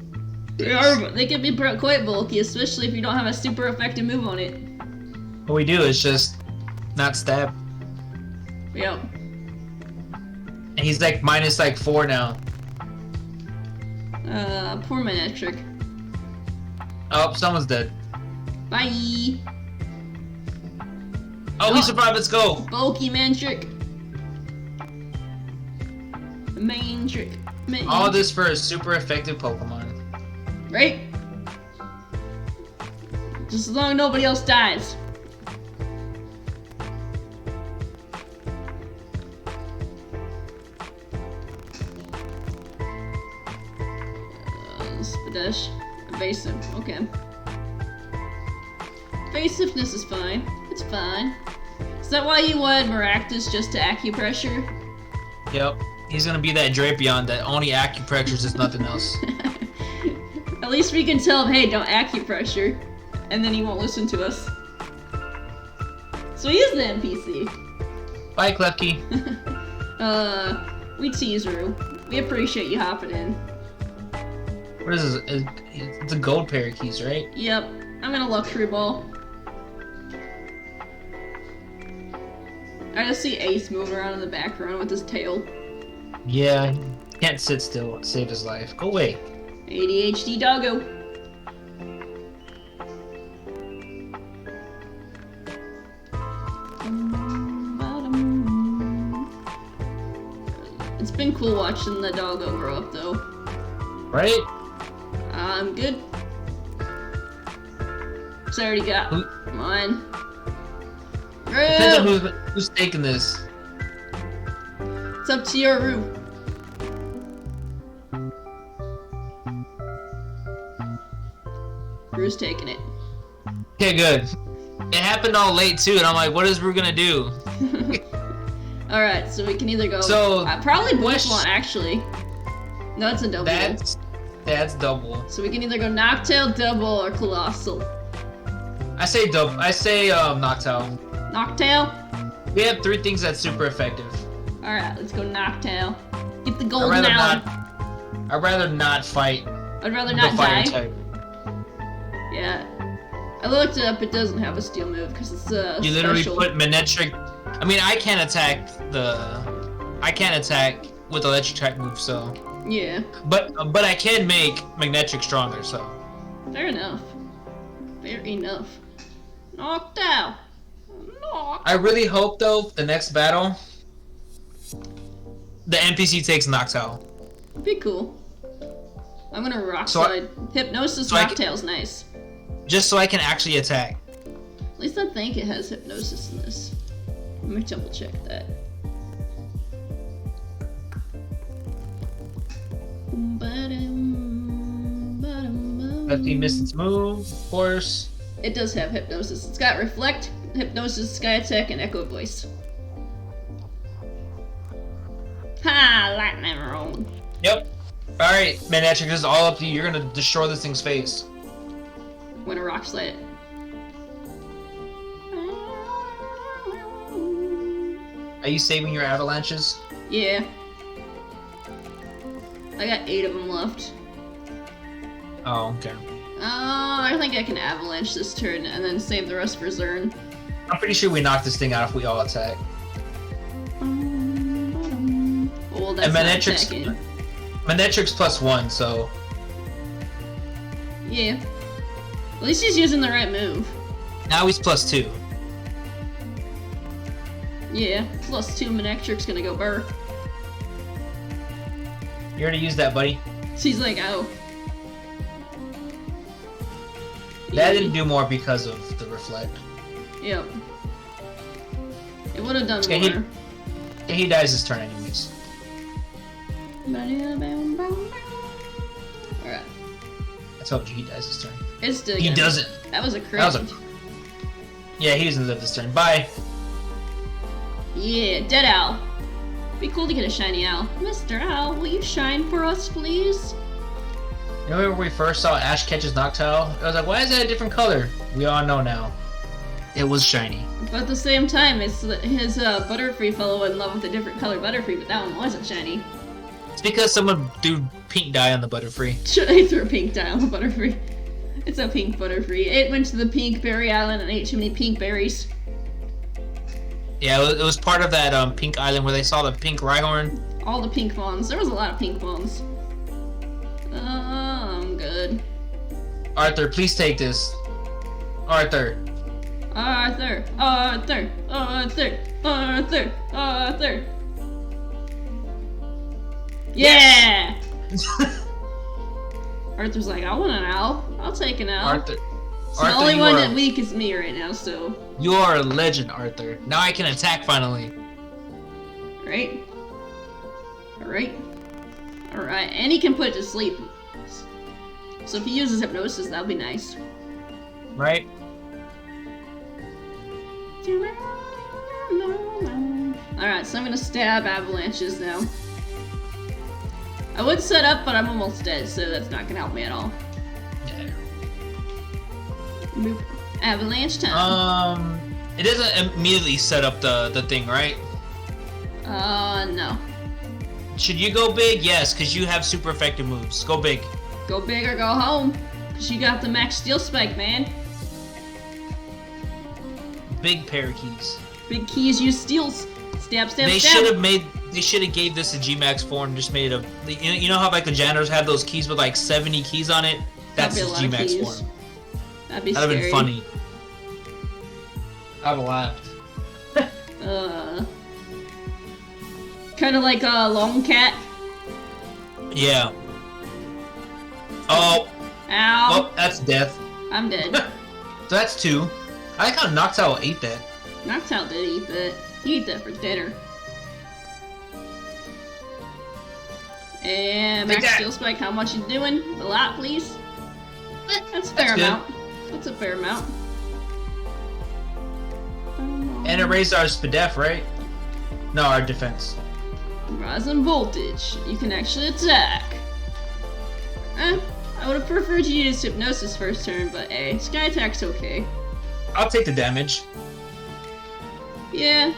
They can be quite bulky, especially if you don't have a super effective move on it. What we do is just not stab. Yep. And he's like -4 now. Poor Manectric. Oh, someone's dead. Bye! Oh, we survived. Let's go. Bulky Mantrick. Mantrick. All this for a super effective Pokemon. Right? Just as long as nobody else dies. Spadesh. Evasive. Okay. Evasiveness is fine. It's fine. Is that why you wanted Maractus just to acupressure? Yep. He's gonna be that Drapion that only acupressures is nothing else. At least we can tell him, hey, don't acupressure. And then he won't listen to us. So he is the NPC. Bye, Klefki. We tease you. We appreciate you hopping in. What is this? It's a gold pair of keys, right? Yep, I'm gonna luxury ball. I just see Ace moving around in the background with his tail. Yeah, he can't sit still to save his life. Go away. ADHD doggo. It's been cool watching the doggo grow up though. Right? I'm good. It's already got mine. Depends on who's taking this. It's up to your room. Rue's taking it. Okay, good. It happened all late too, and I'm like, what is Rue gonna do? Alright, so we can either go. So, probably both one actually. No, it's a double. That's double. So we can either go Noctail, double, or Colossal. I say double. I say Noctowl. Noctail? We have 3 things that's super effective. Alright, let's go Noctail. Get the golden Allen. I'd rather not fight. I'd rather the not fire die. type. Yeah. I looked it up, it doesn't have a steel move because it's You literally special. put Manectric. I mean, I can't attack with electric type moves, so. Yeah. But I can make Magnetric stronger, so. Fair enough. Fair enough. Noctowl. I really hope though the next battle, the NPC takes Noctowl. Be cool. I'm gonna rock So slide. Hypnosis Noctail's nice. Just so I can actually attack. At least I think it has hypnosis in this. Let me double check that. If he missed its move, of course. It does have hypnosis. It's got reflect, hypnosis, sky attack, and echo voice. Ha! Lightning roll. Yep. Alright, Manectric, this is all up to you. You're gonna destroy this thing's face. I'm gonna rock slide it. Are you saving your avalanches? Yeah. I got 8 of them left. Oh, okay. I think I can avalanche this turn and then save the rest for Zern. I'm pretty sure we knock this thing out if we all attack. Well, that's And not Manetrix, attacking. Manetrix +1, so Yeah. At least he's using the right move. now he's +2. Yeah, +2 Manetrix gonna go burr. You already used that, buddy. So he's like, oh. That didn't do more because of the reflect. Yep. It would have done Okay, more. He dies this turn anyways. Alright. I told you he dies this turn. It's still He gonna- doesn't. That was a crit. That was a... Yeah, he doesn't live this turn. Bye. Yeah, dead owl. Be cool to get a shiny owl. Mr. Owl, will you shine for us, please? You know when we first saw Ash catches Noctowl? I was like, why is that a different color? We all know now. It was shiny. But at the same time, it's his Butterfree fellow in love with a different color Butterfree, but that one wasn't shiny. It's because someone threw pink dye on the Butterfree. I threw a pink dye on the Butterfree. It's a pink Butterfree. It went to the pink berry island and ate too many pink berries. Yeah, it was part of that pink island where they saw the pink Rhyhorn. All the pink ones. There was a lot of pink ones. I'm good. Arthur, please take this. Arthur. Arthur, Arthur, Arthur, Arthur, Arthur. Yeah! Arthur's like, I want an owl. I'll take an owl. Arthur. It's the only one that weak is me right now, so. You are a legend, Arthur. Now I can attack finally. Right? Alright. Alright, and he can put it to sleep. So if he uses hypnosis, that'll be nice. Right? Alright, so I'm gonna stab avalanches now. I would set up, but I'm almost dead, so that's not gonna help me at all. Yeah. Boop. Avalanche time. It doesn't immediately set up the thing, right? No. Should you go big? Yes, because you have super effective moves. Go big. Go big or go home. Cause you got the max steel spike, man. Big pair of keys. Big keys use steals. Stab, stab, They stab. should have gave this a G-Max 4 and just made it a... You know how like the janitors have those keys with like 70 keys on it? That's That'd the be a lot of G-Max keys. form. That'd be That'd have scary. been funny. I'd have laughed. Kind of like a long cat. Yeah. Oh. Ow. Oh, that's death. I'm dead. So that's 2. I like how Noctowl ate that. Noctowl did eat that. He ate that for dinner. And Take max that. steel spike, how much you doing? A lot, please. That's a fair That's good. amount. That's a fair amount. And it raised our SPDEF, right? No, our defense. Rise in voltage. You can actually attack. I would have preferred you to use hypnosis first turn, but hey, sky attack's okay. I'll take the damage. Yeah.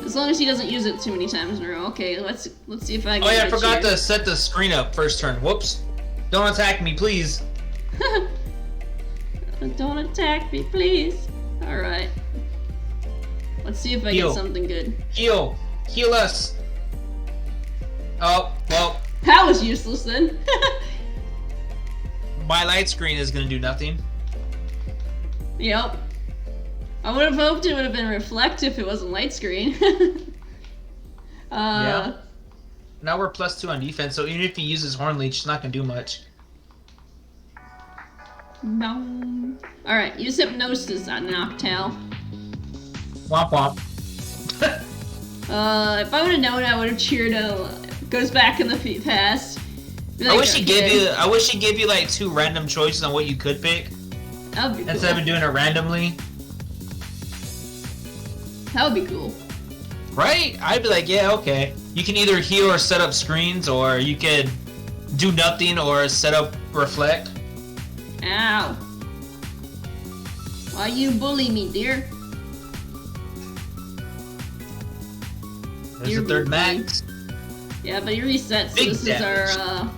As long as he doesn't use it too many times in a row. Okay, let's see if I can Oh yeah, I get forgot you. to set the screen up first turn. Whoops. Don't attack me, please. Don't attack me, please. Alright. Let's see if I Heal. get something good. Heal. Heal us. Oh, well, That was useless then. my light screen is gonna do nothing. Yep. I would have hoped it would have been reflect if it wasn't light screen. Yeah. Now we're +2 on defense, so even if he uses Horn Leech, it's not gonna do much. Boom. Alright, use hypnosis on Noctowl. Womp womp. If I would have known, I would have cheered goes back in the past. Be I like, wish he gave you like 2 random choices on what you could pick That would be cool. instead of doing it randomly. That would be cool. Right? I'd be like, yeah, okay. You can either heal or set up screens, or you could do nothing or set up reflect. Ow. Why you bully me, dear? There's You're the third rude, max. Yeah, but you reset, so Big this damage. is our,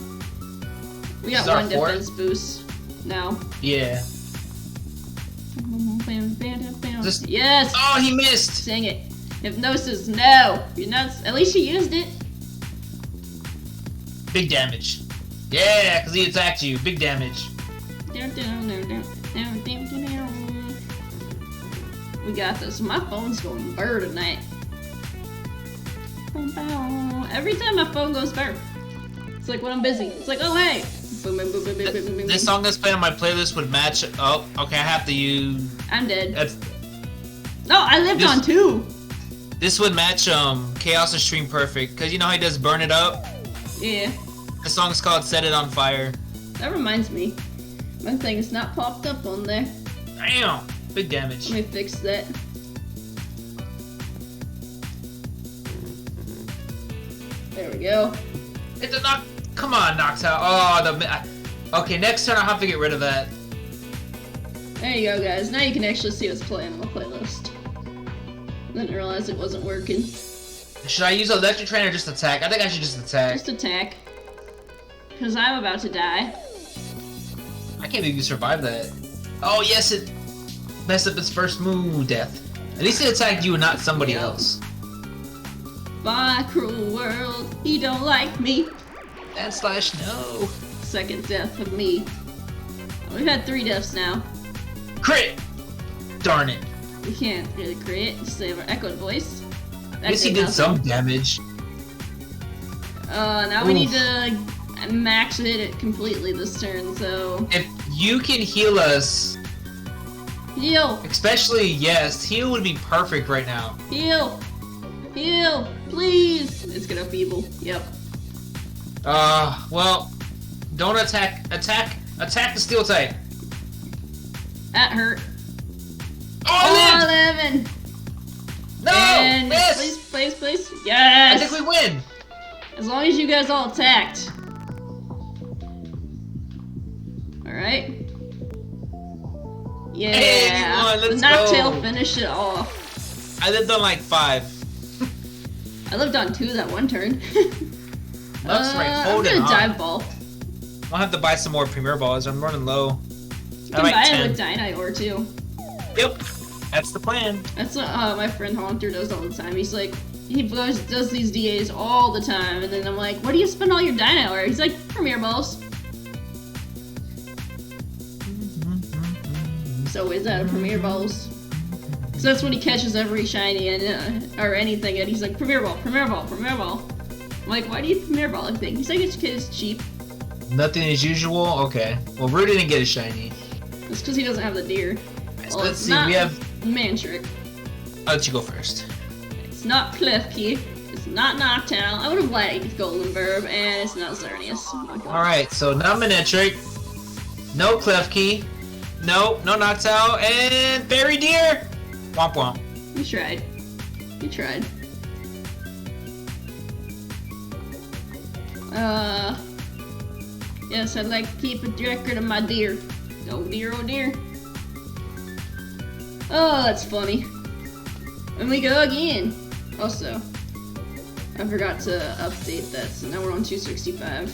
we This got is our one fourth? defense boost. now. Yeah. Just- Yes! Oh, he missed! Dang it. Hypnosis, no! You're nuts. At least you used it. Big damage. Yeah, because he attacked you. Big damage. We got this. My phone's going burr tonight. Every time my phone goes burr, it's like when I'm busy. It's like, oh hey! This song that's playing on my playlist would match. Oh, okay, I have to use. I'm dead. That's, No, I lived on 2. this would match Chaos Extreme Perfect, because you know how he does Burn It Up? Yeah. The song's called Set It On Fire. That reminds me. My thing's not popped up on there. Damn! Big damage. Let me fix that. There we go. It's a knock. Come on, Noctowl. Oh, okay, next turn I'll have to get rid of that. There you go, guys. Now you can actually see what's playing on the playlist. Didn't realize it wasn't working. Should I use Electric Train or just attack? I think I should just attack. Just attack. Because I'm about to die. I can't believe you survived that. Oh, yes, it messed up its first move, death. At least it attacked you and not somebody Yep. else. Bye, cruel world. He don't like me. /no. Second death of me. We've had 3 deaths now. Crit! Darn it. We can't really create. Just save our echoed voice. At least he did some damage. Now we need to max hit it completely this turn, so... If you can heal us, Heal! especially, yes, heal would be perfect right now. Heal! Heal! Please! It's gonna feeble. Yep. Well, don't attack. Attack the steel type. That hurt. Oh, I lived! 11! No! And Miss! please. Yes! I think we win. As long as you guys all attacked. Alright. Yeah! Hey, we won, The let's Noctail go. finished it off. I lived on like 5. I lived on 2 that one turn. That's right, I'm hold it gonna on. dive ball. I'll have to buy some more Premier Balls. I'm running low. You can buy it with Dynite Ore too. Yep, that's the plan. That's what my friend Haunter does all the time. He's like, he does these DAs all the time, and then I'm like, where do you spend all your Dynite Ore? He's like, Premier Balls. So is that a Premier Balls? So that's when he catches every shiny and or anything, and he's like, Premier Ball, Premier Ball, Premier Ball. I'm like, why do you Premier Ball everything? He's like, it's cheap. Nothing as usual? Okay. Well, Rue didn't get a shiny. It's because he doesn't have the deer. Well, Let's it's see, not we have... Mantric. I'll let you go first. It's not Klefki. It's not Noctowl. I would have liked Golden Verb, and it's not Xerneas. Alright, so no Manectric, no Klefki, no Noctowl, and Fairy Deer! Womp womp. You tried. You tried. Yes, I'd like to keep a record of my deer. Oh dear, oh dear. Oh, that's funny. And we go again. Also, I forgot to update that, so now we're on 265.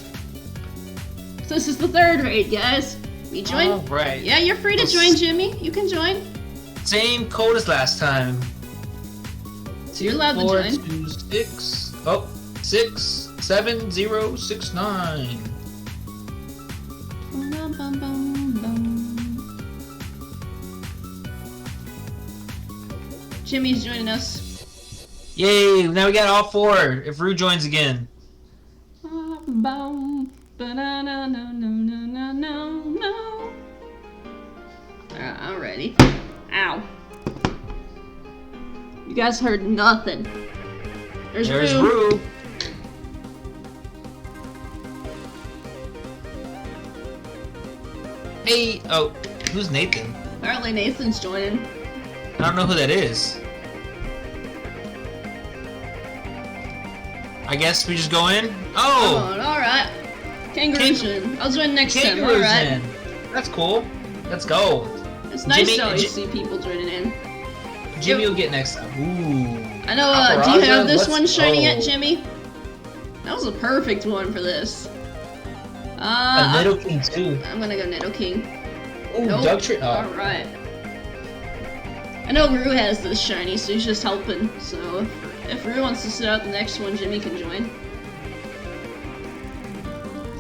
So this is the 3rd raid, guys. We join? Alright. Yeah, you're free to join, Jimmy. You can join. Same code as last time. So you're allowed to 4, join. 2, 6. Oh, 6, 7, 0, 6, 9. Bum, bum, bum, bum. Jimmy's joining us. Yay! Now we got all 4. If Rue joins again. Alright, I'm ready. Ow. You guys heard nothing. There's Rue. Rue. Hey, oh, who's Nathan? Apparently Nathan's joining. I don't know who that is. I guess we just go in? Oh! Alright. Kangaroo. I'll join next time, Kangaroo's alright. in. That's cool. Let's go. It's nice Jimmy- to always see people joining in. Jimmy will get next time. Ooh. I know, do you have this Let's one shiny go. yet, Jimmy? That was a perfect one for this. A Nidoking too. I'm gonna go Nidoking. Oh, Nope. Doug Tree. Oh. Alright. I know Rue has this shiny, so he's just helping. So if Rue wants to sit out the next one, Jimmy can join.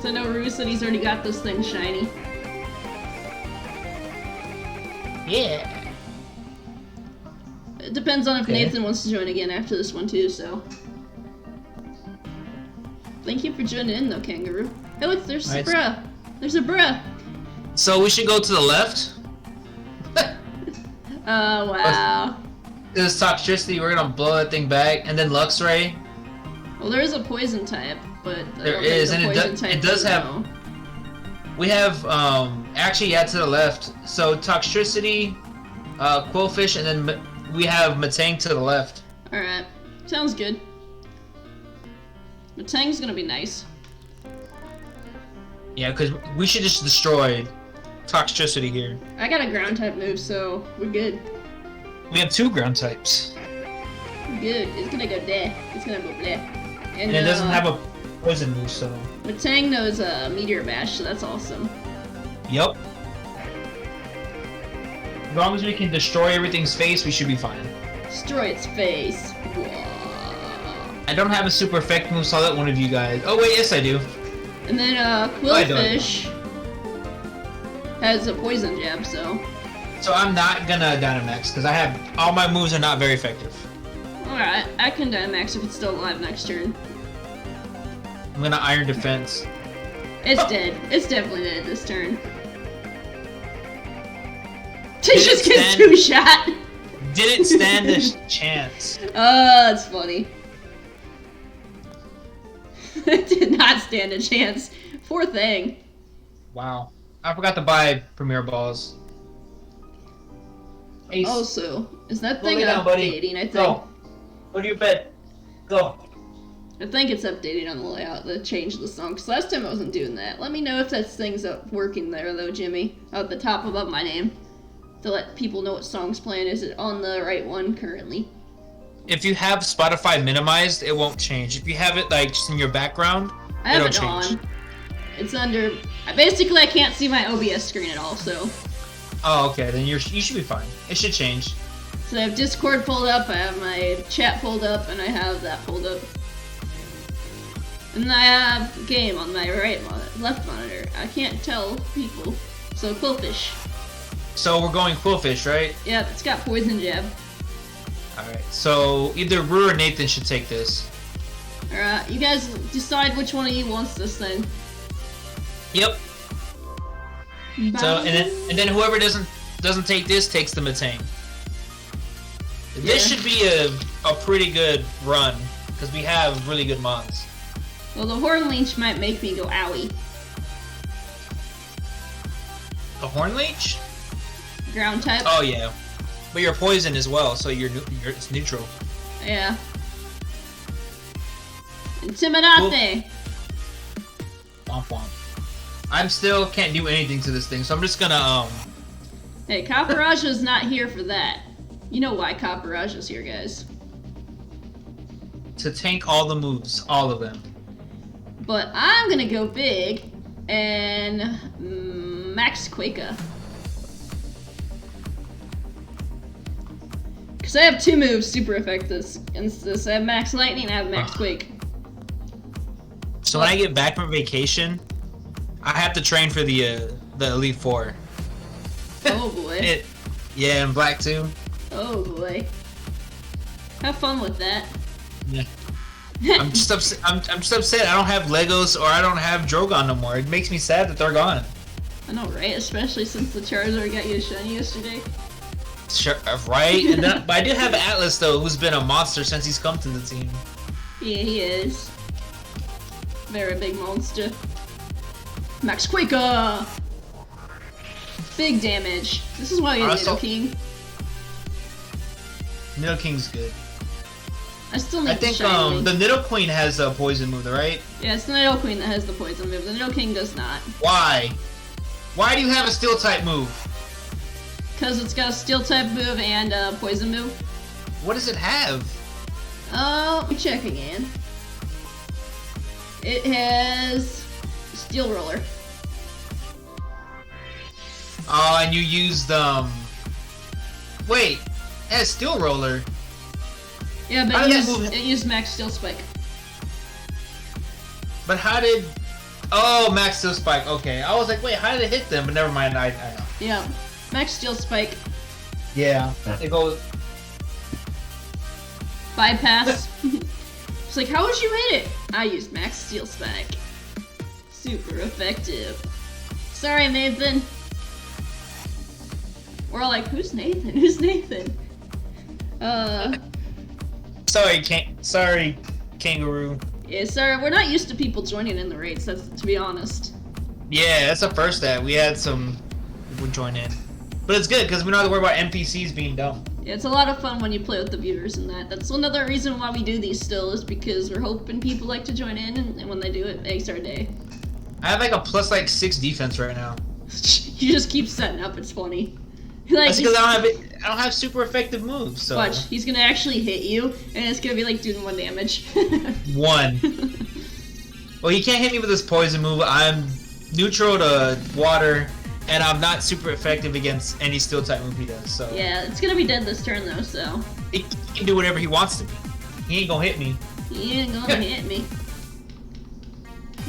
So I know Rue said he's already got this thing shiny. Yeah. It depends on if Okay. Nathan wants to join again after this one too, so. Thank you for joining in though, Kangaroo. Hey look, there's a Alright. bruh. There's a bruh. So we should go to the left. Oh wow. This Toxtricity, we're gonna blow that thing back, and then Luxray. Well, there is a poison type, but I There don't think is, the and poison it type does will have- know. We have actually to the left. So Toxtricity, Quillfish, and then we have Matang to the left. Alright, sounds good. Matang's gonna be nice. Yeah, because we should just destroy Toxtricity here. I got a ground type move, so we're good. We have 2 ground types, We're good. It's gonna go there. It's gonna go there. and it doesn't have a poison move, so. Matang knows Meteor Bash, so that's awesome. Yep. As long as we can destroy everything's face, we should be fine. Destroy its face. Whoa. I don't have a super effect move, so I'll let one of you guys. Oh wait, yes I do. And then I don't. Quillfish has a poison jab, so. So I'm not gonna Dynamax because I have all my moves are not very effective. Alright, I can Dynamax if it's still alive next turn. I'm gonna Iron Defense. It's Oh. dead. It's definitely dead this turn. Did He just it gets stand- 2-shot. Didn't stand a chance. Oh, that's funny. It did not stand a chance. Poor thing. Wow. I forgot to buy Premier Balls. Ace. Also, is that Go thing lay down, buddy. updating? I think. Go. Go to your bed. Go. I think it's updating on the layout, the change of the song. Cause last time I wasn't doing that. Let me know if that thing's up working there though, Jimmy. At the top above my name, to let people know what song's playing. Is it on the right one currently? If you have Spotify minimized, it won't change. If you have it like just in your background, I have it'll it change. on. It's under. Basically, I can't see my OBS screen at all. So, Oh, okay. Then you should be fine. It should change. so I have Discord pulled up. I have my chat pulled up, and I have that pulled up. And I have game on my left monitor. I can't tell people. So Quillfish. So we're going Quillfish, right? Yep, it's got poison jab. Alright. So either Rue or Nathan should take this. Alright, you guys decide which one of you wants this thing. Yep. So and then whoever doesn't take this takes the Matang. This Yeah. should be a pretty good run because we have really good mons. Well, the Horn Leech might make me go owie. The Horn Leech? Ground type. Oh yeah. But you're poison as well, so you're it's neutral. Yeah. Intimidate. Womp womp. I'm still can't do anything to this thing, so I'm just gonna Hey, Kaparaja's not here for that. You know why Kaparaja's here, guys. to tank all the moves, all of them. But I'm gonna go big and Max Quaka. Because I have 2 moves super effective against this. I have Max Lightning and I have Max Quake. So when I get back from vacation, I have to train for the Elite Four. Oh boy. Yeah, and Black too. Oh boy. Have fun with that. Yeah. I'm just upset. I'm just upset. I don't have Legos or I don't have Drogon no more. It makes me sad that they're gone. I know, right? Especially since the Charizard got you a shiny yesterday. Sure, right? And then, but I do have Atlas though, who's been a monster since he's come to the team. Yeah, he is. Very big monster. Max Quaker! Big damage. This is why we have Also- Nidoking. Nidoking's good. I still need I think the shiny. the Nidoqueen has a poison move, right? Yeah, it's the Nidoqueen that has the poison move. The Nidoking does not. Why? Why do you have a Steel type move? Because it's got a Steel type move and a poison move. What does it have? Oh, let me check again. It has Steel Roller. Oh, and you used Wait, that's Steel Roller. Yeah, How but did that move? it used Max Steel Spike. But how did? Oh, Max Steel Spike. Okay, I was like, wait, how did it hit them? But never mind. I know. Yeah, Max Steel Spike. Yeah, it goes. Bypass. It's like, how would you hit it? I used Max Steel Spike. Super effective. Sorry, Nathan. We're all like, who's Nathan? Who's Nathan? Sorry, Kangaroo. Yeah, sorry, we're not used to people joining in the raids, that's to be honest. Yeah, that's the first that we had some people join in. But it's good because we don't have to worry about NPCs being dumb. Yeah, it's a lot of fun when you play with the viewers and that. That's another reason why we do these still, is because we're hoping people like to join in, and when they do, it makes our day. I have like a plus 6 defense right now. You just keep setting up, it's funny. Like, That's because I don't have super effective moves. So watch, he's gonna actually hit you, and it's gonna be like doing 1 damage. 1. Well, he can't hit me with his poison move. I'm neutral to water, and I'm not super effective against any steel type move he does. So Yeah, it's gonna be dead this turn though, so. he can do whatever he wants to be. He ain't gonna hit me. He ain't gonna hit me.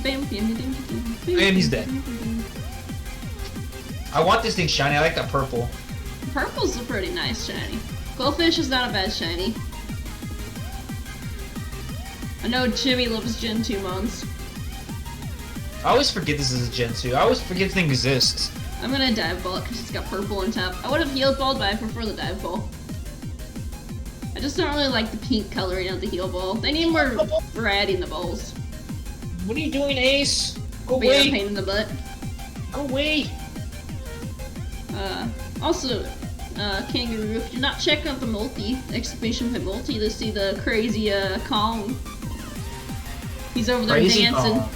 And he's dead. I want this thing shiny. I like that purple. Purple's a pretty nice shiny. Goldfish is not a bad shiny. I know Jimmy loves Gen 2 mons. I always forget this is a Gen 2. I always forget this thing exists. I'm gonna dive ball because it's got purple on top. I would have healed ball, but I prefer the dive ball. I just don't really like the pink coloring of the heal ball. They need more variety in the balls. What are you doing, Ace? Go But yeah, away. pain in the butt. Go away. Also, Kangaroo, if you're not checking out the multi, exclamation point multi, to see the crazy Kong. He's over there Crazy dancing. Kong.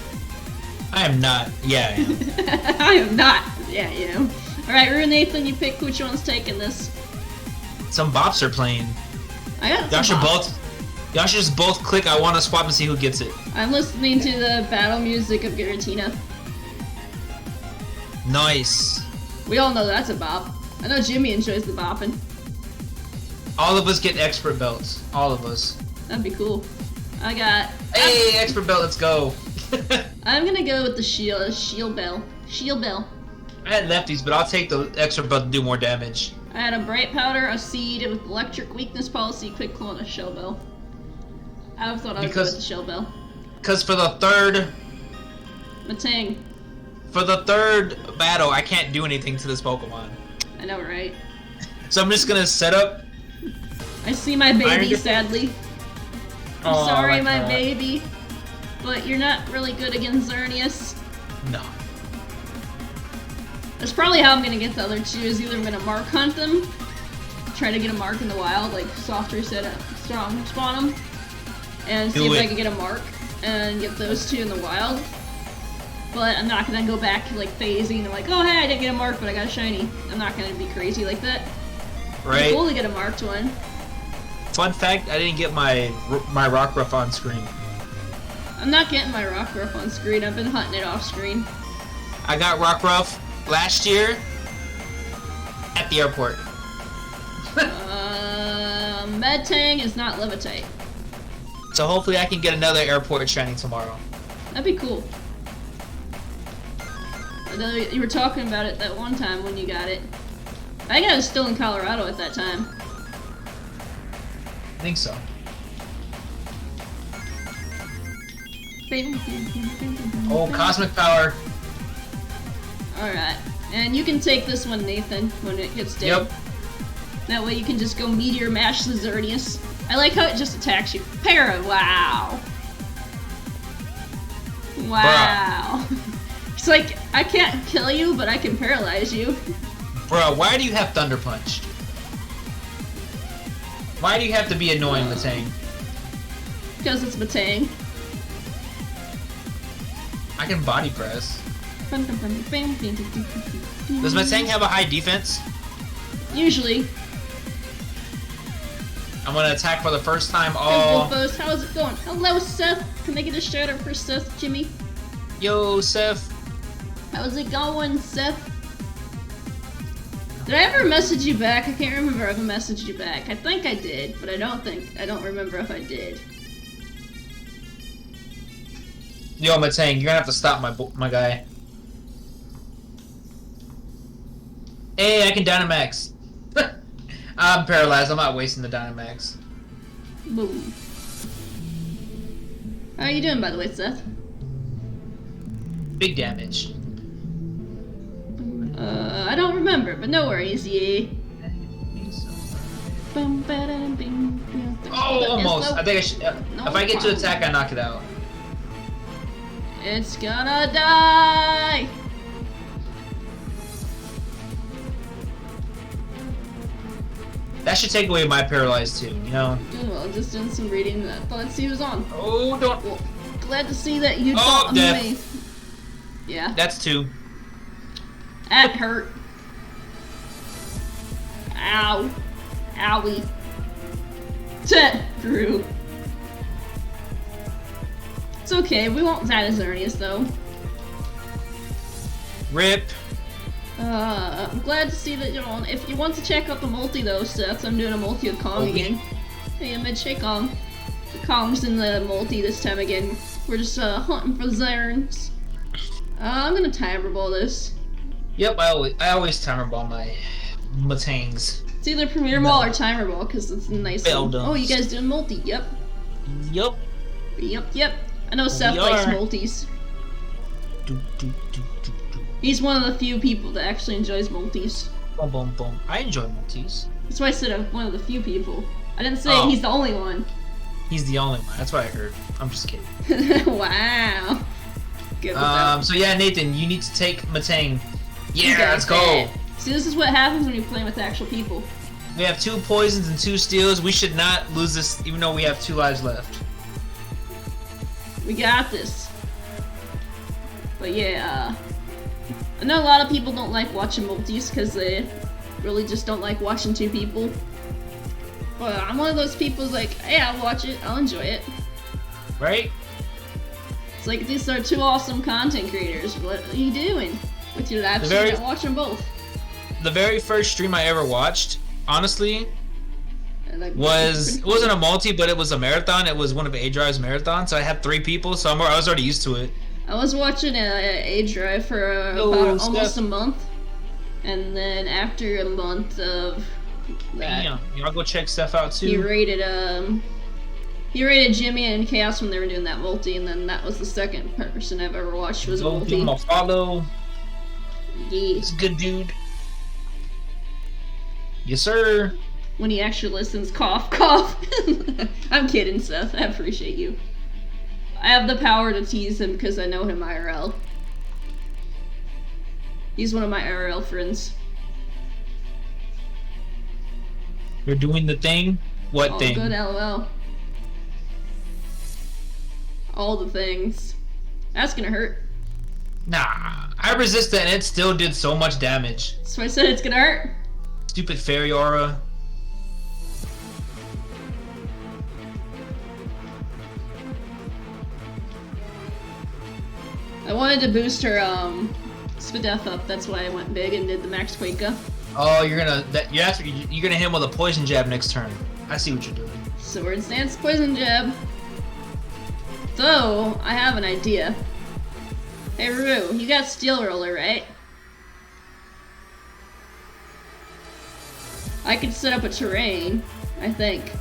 I am not. Yeah, I am. I am not. Yeah, you know. Alright, Rue Nathan, you pick which one's taking this. Some bops are playing. I got Y'all some should bops. Y'all should just both click. I want to swap and see who gets it. I'm listening to the battle music of Giratina. Nice. We all know that's a bop. I know Jimmy enjoys the bopping. All of us get expert belts. All of us. That'd be cool. I got. Hey, expert belt. Let's go. I'm gonna go with the shield bell. Shield bell. I had lefties, but I'll take the expert belt to do more damage. I had a bright powder, a seed with electric weakness policy, quick claw, and a shell bell. I thought I would go with the shell bell. Because for the third battle, I can't do anything to this Pokemon. I know, right? So I'm just gonna set up. I see my baby, sadly. I'm Oh, sorry, my God. baby. But you're not really good against Xerneas. No. That's probably how I'm gonna get the other two, is either I'm gonna mark hunt them, try to get a mark in the wild, like soft reset up, strong spawn them, and see Do if I it. can get a mark and get those two in the wild. But I'm not gonna go back to like phasing and like, oh hey, I didn't get a mark, but I got a shiny. I'm not gonna be crazy like that. Right? It's cool to get a marked one. Fun fact, I didn't get my Rockruff on screen. I'm not getting my Rockruff on screen, I've been hunting it off screen. I got Rockruff last year at the airport. Medtang is not Levitate. So hopefully I can get another airport shiny tomorrow. That'd be cool. I know you were talking about it that one time when you got it. I think I was still in Colorado at that time. I think so. Oh, Cosmic Power. Alright. And you can take this one, Nathan, when it gets dead. Yep. That way you can just go Meteor Mash the Xerneas. I like how it just attacks you. Para, wow. Wow. It's like, I can't kill you, but I can paralyze you. Bro, why do you have Thunder Punch? Why do you have to be annoying, Matang? Because it's Matang. I can body press. Does Matang have a high defense? Usually. I'm gonna attack for the first time. Hey, Oh, Wolfos, how's it going? Hello, Seth. Can I get a shout out for Seth, Jimmy? yo, Seth. How's it going, Seth? Did I ever message you back? I can't remember if I messaged you back. I think I did, but I don't remember if I did. Yo, Matang, you're gonna have to stop my guy. Hey, I can Dynamax. I'm paralyzed. I'm not wasting the Dynamax. Boom. How are you doing, by the way, Seth? Big damage. I don't remember, but no worries, yeah. Oh, almost. I think I should. If I get to attack, I knock it out. It's gonna die! That should take away my paralyzed too, you know? Well, just doing some reading. I thought he was on. Oh, don't. Well, glad to see that you Oh, thought death. me. Yeah. That's 2. That hurt. Ow. Owie. Drew. It's okay, we won't die as Xerneas though. Rip. I'm glad to see that you're on. If you want to check out the multi though, Seth, I'm doing a multi with Kong Okay. again. Hey, I'm Whytekong. Kong's in the multi this time again. We're just hunting for Zerns. I'm gonna timer ball this. Yep, I always timer ball my Matangs. It's either Premier Ball or Timer Ball because it's a nice. Well one. done. Oh, you guys doing multi? Yep. Yup. Yep. I know Seth We likes are. multis. Do, do, do, do, do. He's one of the few people that actually enjoys multis. Boom, boom, boom. I enjoy multis. That's why I said I'm one of the few people. I didn't say Oh. he's the only one. He's the only one. That's what I heard. I'm just kidding. Wow. Good with that. So yeah, Nathan, you need to take Matang. You Yeah, got let's go. that. See, this is what happens when you're playing with actual people. We have 2 poisons and 2 steals. We should not lose this, even though we have 2 lives left. We got this. But yeah, I know a lot of people don't like watching multis because they really just don't like watching 2 people. But I'm one of those people who's like, hey, I'll watch it, I'll enjoy it. Right? It's like, these are 2 awesome content creators. What are you doing with your live very- stream? Watch them both. The very first stream I ever watched, honestly, And, like, it wasn't a multi, but it was a marathon. It was one of A-Drive's marathons, so I had 3 people, so I was already used to it. I was watching A-Drive for Yo, about Steph. almost a month. And then after a month of that, Damn, y'all go check stuff out he too. rated Jimmy and Chaos when they were doing that multi, and then that was the second person I've ever watched was a Go give him multi. a follow. Yeah. He's a good dude. Yes, sir. When he actually listens, cough, cough. I'm kidding, Seth. I appreciate you. I have the power to tease him because I know him IRL. He's one of my IRL friends. You're doing the thing. What Oh, thing? good, LOL. All the things. That's gonna hurt. Nah, I resisted and it still did so much damage. So I said it's gonna hurt. Stupid fairy aura. I wanted to boost her Spadef up. That's why I went big and did the Max Quaker. Oh, you're gonna hit him with a poison jab next turn. I see what you're doing. Sword Stance Poison Jab. So, I have an idea. Hey Rue, you got Steel Roller, right? I could set up a terrain, I think.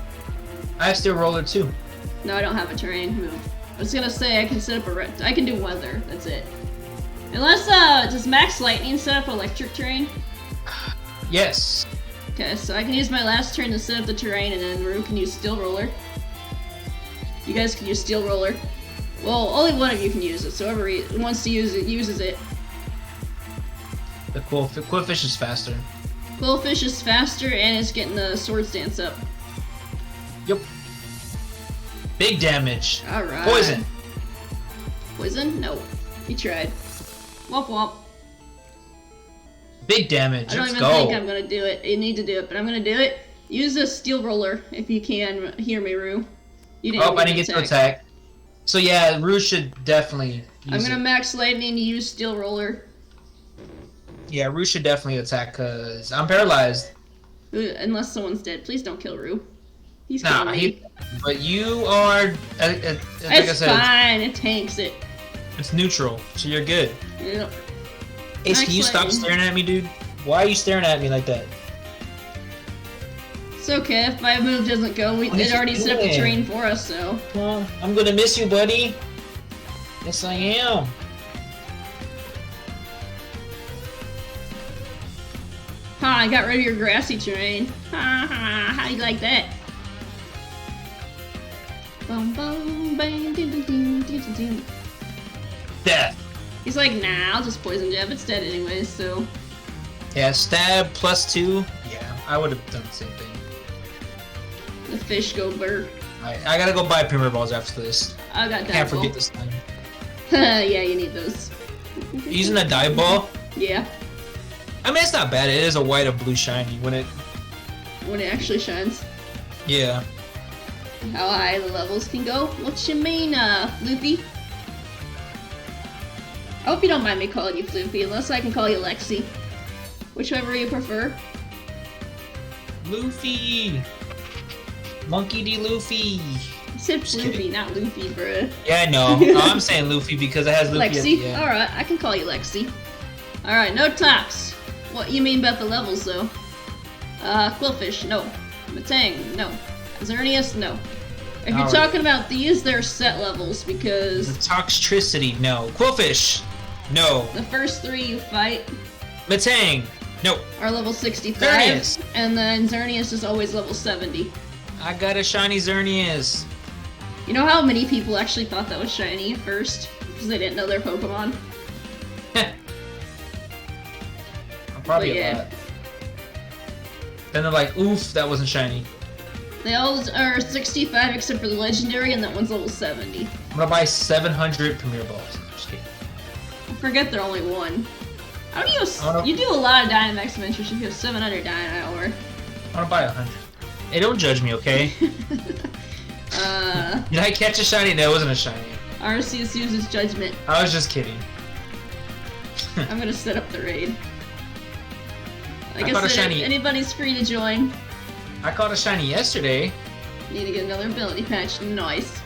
I have steel roller too. No, I don't have a terrain move. I was gonna say I can set up I can do weather, that's it. Unless, does Max Lightning set up electric terrain? Yes. Okay, so I can use my last turn to set up the terrain, and then Rue can use Steel Roller. You guys can use Steel Roller. Well, only one of you can use it, so whoever wants to use it, uses it. The Quillfish is faster. Quillfish is faster, and it's getting the Sword Stance up. Yep. Big damage. Alright. Poison. Poison? No. He tried. Womp womp. Big damage. I don't Let's even go. think I'm gonna do it. You need to do it, but I'm gonna do it. Use a Steel Roller if you can hear me, Rue. You didn't Oh, I didn't get to attack. So yeah, Rue should definitely use I'm gonna it. Max Lightning, use Steel Roller. Yeah, Rue should definitely attack because I'm paralyzed. Unless someone's dead. Please don't kill Rue. He's Nah, killing me. but you are, like I It's said, fine. It tanks it. it's neutral, so you're good. Yep. Ace, can you stop Excellent. staring at me, dude? Why are you staring at me like that? It's okay. If my move doesn't go, What is it already he set up the doing? terrain for us, so. Well, I'm gonna miss you, buddy. Yes, I am. Ha, I got rid of your grassy terrain. Ha ha, how you like that? Boom, boom, bang, doo, doo, doo, doo, doo, doo. Death. He's like, nah, I'll just poison jab. It's dead anyways, so. Yeah, stab +2. Yeah, I would have done the same thing. The fish go burr. Alright, I gotta go buy Premier Balls after this. I got I that. can't forget this time. Yeah, you need those. Using a dive ball? Yeah, I mean, it's not bad. It is a white or blue shiny when it. when it actually shines. Yeah. How high the levels can go. What you mean, Floopy? I hope you don't mind me calling you Floopy, unless I can call you Lexi. Whichever you prefer. Luffy! Monkey D. Luffy! I said Just Floopy, kidding. not Luffy, bruh. Yeah, I know. No, I'm saying Luffy because it has Luffy at Lexi? the end. Alright, I can call you Lexi. Alright, no talks. What you mean about the levels, though? Quillfish, no. Matang, no. Xerneas, no. If you're Alright. talking about these, they're set levels, because The Toxtricity, no. Quillfish, no. the first three you fight Matang, no. are level 65, Xerneas. and then Xerneas is always level 70. I got a shiny Xerneas. You know how many people actually thought that was shiny at first? Because they didn't know their Pokemon? Probably But a yeah. lot. Then they're like, oof, that wasn't shiny. They all are 65 except for the legendary, and that one's level 70. I'm gonna buy 700 Premier Balls. Just kidding. I forget they're only one. How do you? I don't know. You do a lot of Dynamax adventures. You have 700 Dynamax. I'm gonna buy 100. Hey, don't judge me, okay? Did I catch a shiny? No, it wasn't a shiny. Arceus uses judgment. I was just kidding. I'm gonna set up the raid. Like I I caught a said, shiny. if anybody's free to join. I caught a shiny yesterday. Need to get another ability patch. Nice.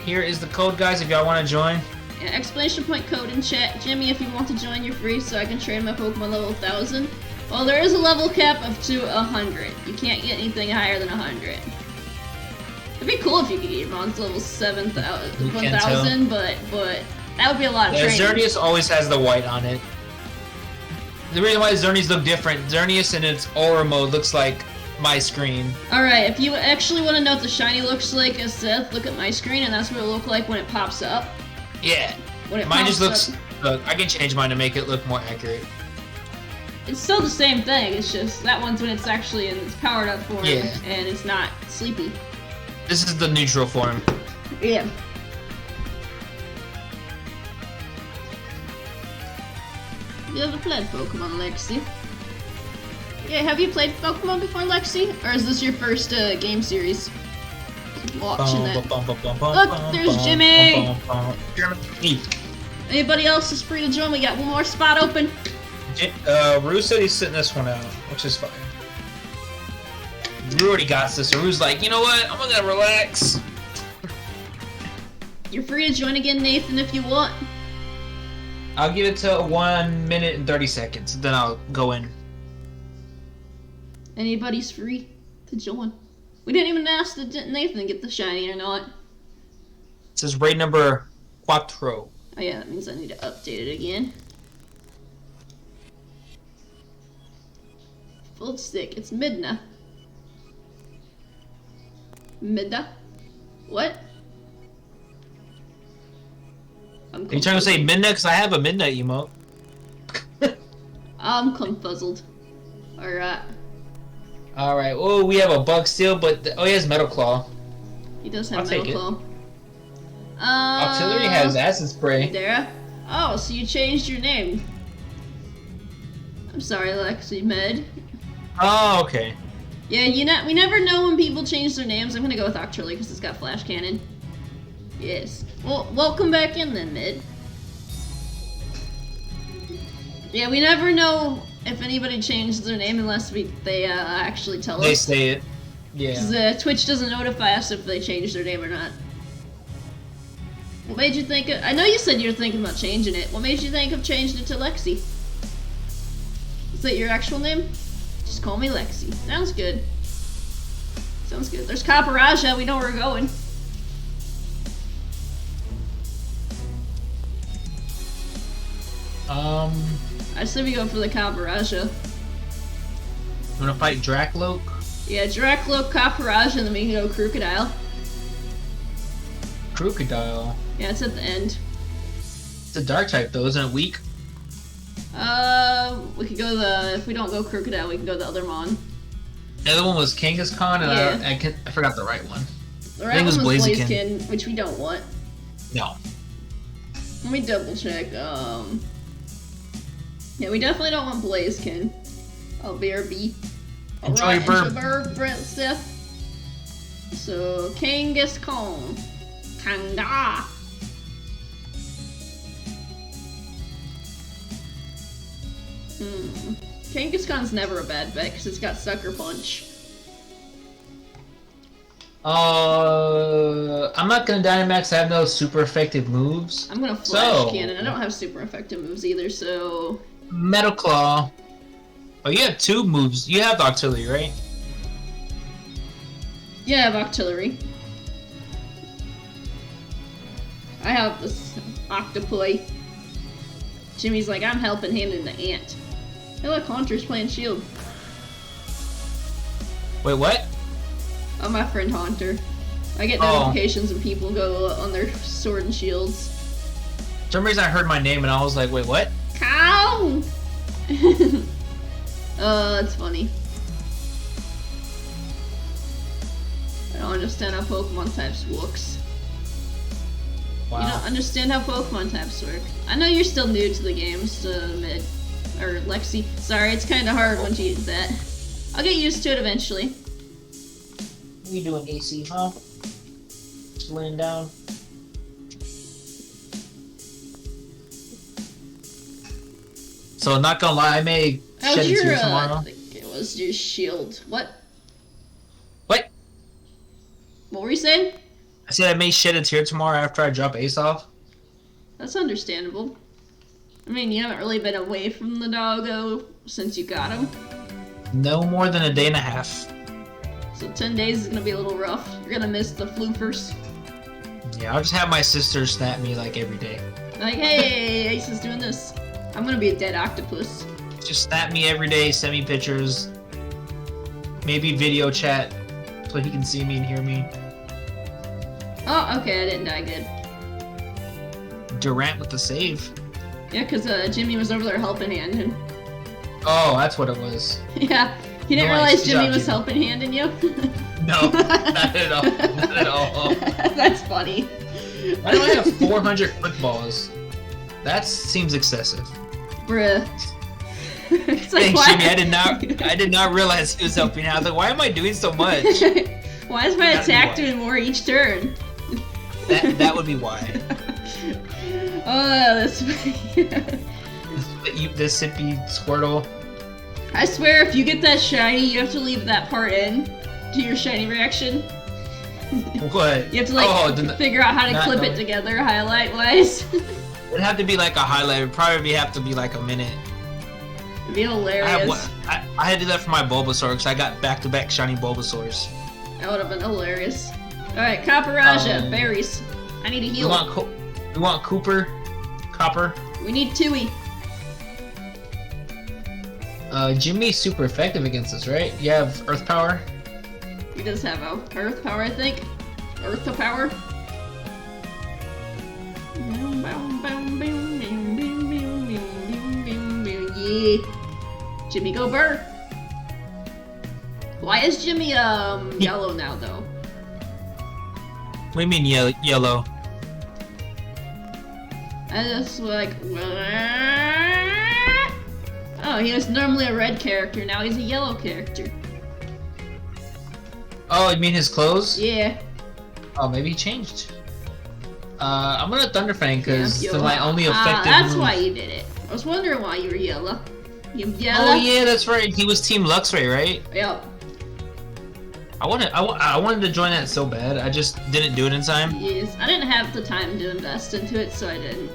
Here is the code, guys, if y'all want to join. Yeah, exclamation point code in chat. Jimmy, if you want to join, you're free, so I can train my Pokemon level 1000. Well, there is a level cap up to 100. You can't get anything higher than 100. It'd be cool if you could get your mons level 7,000, You can 1,000, but that would be a lot of Yeah, training. Xerneas always has the white on it. The reason why Xerneas look different, Xerneas in its aura mode looks like my screen. Alright, if you actually want to know what the shiny looks like as Seth, look at my screen, and that's what it'll look like when it pops up. Yeah. When it Mine pops just looks. up, Look, I can change mine to make it look more accurate. it's still the same thing, it's just that one's when it's actually in its powered up form, Yeah. and it's not sleepy. This is the neutral form. Yeah. You ever played Pokemon, Lexi? Yeah, have you played Pokemon before, Lexi? Or is this your first game series? Watching that. Look, there's Jimmy! Jimmy! Anybody else is free to join? We got one more spot open. Rue said he's sitting this one out, which is fine. Rue already got this, so Rue's like, you know what? I'm gonna relax. You're free to join again, Nathan, if you want. I'll give it to 1 minute and 30 seconds, then I'll go in. Anybody's free to join. We didn't even ask Nathan to get the shiny or not. It says raid number 4. Oh yeah, that means I need to update it again. Full stick, it's Midna. Midna? What? I'm Are you trying to say midnight? Because I have a midnight emote. I'm confuzzled. Alright. Alright, oh, we have a bug steel, but oh, he has Metal Claw. He does have I'll take Metal it. Claw. Artillery has Acid Spray. Dara? Oh, so you changed your name. I'm sorry, Lexi Med. Oh, okay. Yeah, we never know when people change their names. I'm gonna go with Octoly because it's got Flash Cannon. Yes. Well, welcome back in then, Mid. Yeah, we never know if anybody changes their name unless they actually tell They us. say it. Yeah. 'Cause, Twitch doesn't notify us if they change their name or not. What made you think I know you said you were thinking about changing it. What made you think of changing it to Lexi? Is that your actual name? Just call me Lexi. Sounds good. Sounds good. There's Caparaja. We know where we're going. I said we go for the Caparaja. I'm gonna fight Dracloak. Yeah, Draclo, Caparaja, and then we can go Crocodile. Crocodile. Yeah, it's at the end. It's a dark type though, isn't it weak? We could go if we don't go Crocodile, we can go the other Mon. The other one was Kangaskhan, and Yeah. I forgot the right one. The I right think it one was was Blaziken. Blaziken, which we don't want. No. Let me double check. Yeah, we definitely don't want Blaziken. Oh, BRB. Enjoy your burp. Steph. So, Kangaskhan. Kanga. Kangaskhan's never a bad bet because it's got Sucker Punch. I'm not gonna Dynamax. I have no super effective moves. I'm gonna Flash So- Cannon. I don't have super effective moves either, so... Metal Claw. Oh, you have 2 moves. You have Octillery, right? Yeah, I have Octillery. I have this Octopuy. Jimmy's like, I'm helping him in the ant. Hey look, Haunter's playing Shield. Wait, what? Oh, my friend Haunter. I get Oh. notifications when people go on their Sword and Shields. For some reason I heard my name and I was like, wait, what? Cow! That's funny. I don't understand how Pokemon types works. Wow. You don't understand how Pokemon types work. I know you're still new to the games, Mid. Or Lexi. Sorry, it's kind of hard once you use that. I'll get used to it eventually. What are you doing, AC, huh? Just laying down. So, not gonna lie, I may How's shed a your, tear I tomorrow. think it was your shield. What? What? What were you saying? I said I may shed a tear tomorrow after I drop Ace off. That's understandable. I mean, you haven't really been away from the doggo since you got him. No more than a day and a half. So 10 days is gonna be a little rough. You're gonna miss the floofers. Yeah, I'll just have my sister snap me like every day. Like, hey, Ace is doing this. I'm gonna be a dead octopus. Just snap me every day, send me pictures. Maybe video chat so he can see me and hear me. Oh, okay, I didn't die good. Durant with the save. Yeah, because Jimmy was over there helping handing. Oh, that's what it was. Yeah, he didn't Nice. realize Good Jimmy job, was Jimmy. helping handing you. No, not at all. Not at all. That's funny. Why do I have 400 footballs? That seems excessive. Bruh. It's like, Thanks, why- Jimmy. I did not realize he was helping out. I was like, why am I doing so much? Why is my Gotta be attack why. doing more each turn? That would be why. Oh, that's funny. This sippy Squirtle. I swear, if you get that shiny, you have to leave that part in to your shiny reaction. What? You have to like Oh, figure out how to not clip knowing. it together, highlight wise. It'd have to be like a highlight. It'd probably have to be like a minute. It'd be I hilarious. had to do that for my Bulbasaur because I got back-to-back shiny Bulbasaurs. That would have been hilarious. Alright, Caparaja, berries. I need a We heal. want Cooper, Copper. We need Tui. Jimmy's super effective against us, right? You have Earth Power. He does have Earth Power, I think. Earth to Power. Yeah. Jimmy go Burr. Why is Jimmy yellow now though? What do you mean yellow? I just like oh, he was normally a red character, now he's a yellow character. Oh, you mean his clothes? Yeah. Oh, maybe he changed. I'm gonna Thunderfang because Yeah, my only effective that's move. why you did it. I was wondering why you were yellow. Yeah. Oh yeah, that's right. He was Team Luxray, right? Yep. I wanted to join that so bad. I just didn't do it in time. Yes. I didn't have the time to invest into it, so I didn't.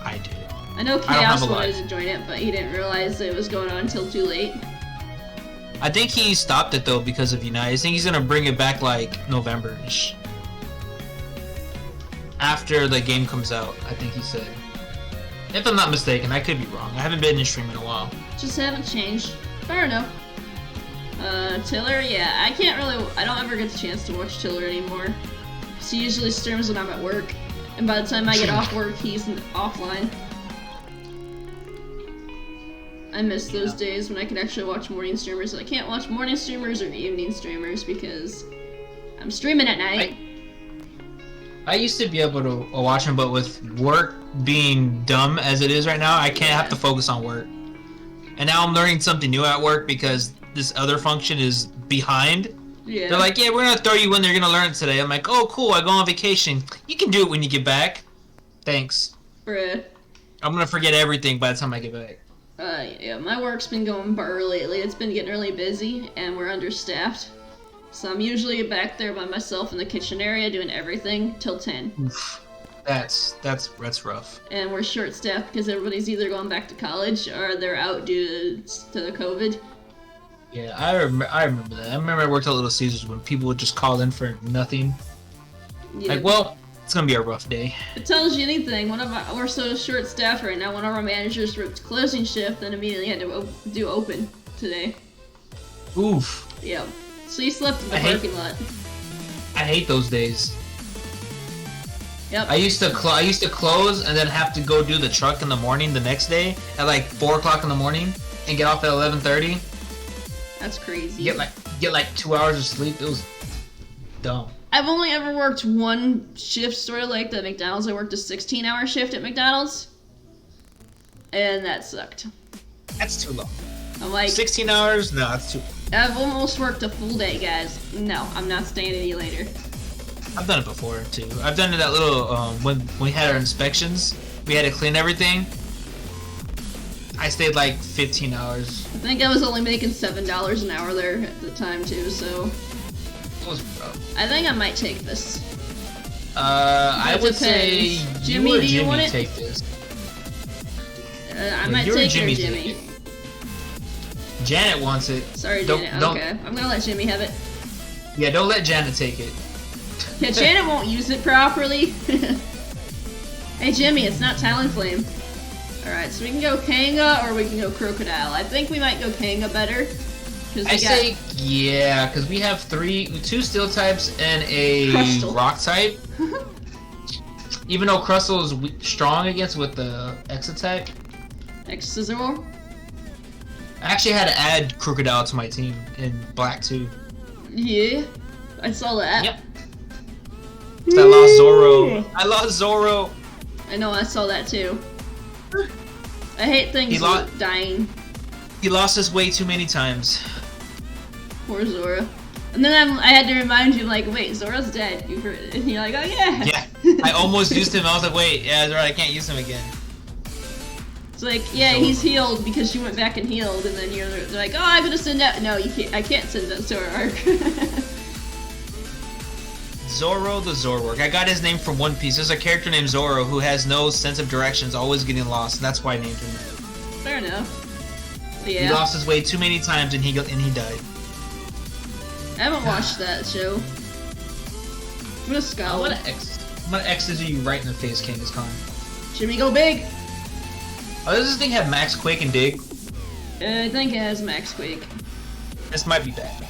I did. I know I don't Chaos have a wanted life. to join it, but he didn't realize it was going on until too late. I think he stopped it though because of Unite. I think he's gonna bring it back like November-ish. After the game comes out, I think he said. If I'm not mistaken, I could be wrong. I haven't been in stream in a while. Just haven't changed. Fair enough. Tiller, yeah, I don't ever get the chance to watch Tiller anymore. He usually streams when I'm at work, and by the time I get off work, he's offline. I miss those days when I could actually watch morning streamers. I can't watch morning streamers or evening streamers because I'm streaming at night. I used to be able to watch him, but with work being dumb as it is right now, I can't have to focus on work. And now I'm learning something new at work because this other function is behind. Yeah. They're like, yeah, we're gonna throw you in there, you're gonna learn it today. I'm like, oh cool, I go on vacation. You can do it when you get back. Thanks. Bruh. I'm gonna forget everything by the time I get back. Yeah, my work's been going burr lately. It's been getting really busy, and we're understaffed. So I'm usually back there by myself in the kitchen area doing everything till 10. Oof. That's rough. And we're short-staffed because everybody's either going back to college or they're out due to the COVID. Yeah, I remember that. I remember I worked at Little Caesars when people would just call in for nothing. Yeah. Like, well, it's gonna be a rough day. It tells you anything. We're so short-staffed right now. One of our managers worked closing shift, then immediately had to do open today. Oof. Yeah. So you slept in the parking lot. I hate those days. Yep. I used to close and then have to go do the truck in the morning the next day at like 4 o'clock in the morning and get off at 11:30. That's crazy. Get like 2 hours of sleep. It was dumb. I've only ever worked one shift sort of like that at McDonald's. I worked a 16-hour shift at McDonald's, and that sucked. That's too long. I'm like, 16 hours? No, that's too. I've almost worked a full day, guys. No, I'm not staying any later. I've done it before too. I've done it that little when we had our inspections. We had to clean everything. I stayed like 15 hours. I think I was only making $7 an hour there at the time too, so It was rough. I think I might take this. I would depends. say Jimmy, you or do you Jimmy want it? take this. I might you or take Jimmy it or take Jimmy. it. Janet wants it. Sorry, Don't- Janet. don't- Okay, I'm gonna let Jimmy have it. Yeah, don't let Janet take it. Yeah, Janet won't use it properly. Hey, Jimmy, it's not Talonflame. Alright, so we can go Kanga or we can go Crocodile. I think we might go Kanga better. I say yeah, because we have two steel types and a Crustle. rock type. Even though Crustle is strong against with the X attack, X Scizor. I actually had to add Crocodile to my team in black too. Yeah, I saw that. Yep. I lost Zoro. I lost Zoro. I know, I saw that too. I hate things dying. He lost us way too many times. Poor Zora. And then I had to remind you, like, wait, Zora's dead. You've heard it. And you're like, oh yeah. Yeah. I almost used him. I was like, wait, yeah, that's right. I can't use him again. It's like, yeah, he's healed because you went back and healed, and then they're like, oh, I'm gonna send out. No, you can't. I can't send out Zora arc. Zoro the Zorwork. I got his name from One Piece. There's a character named Zoro who has no sense of directions, always getting lost, and that's why I named him that. Fair enough. But yeah. He lost his way too many times and he died. I haven't watched that show. I'm gonna scowl. I'm gonna X you right in the face, Kangaskhan. Jimmy, go big! Oh, does this thing have Max Quake and Dig? I think it has Max Quake. This might be bad.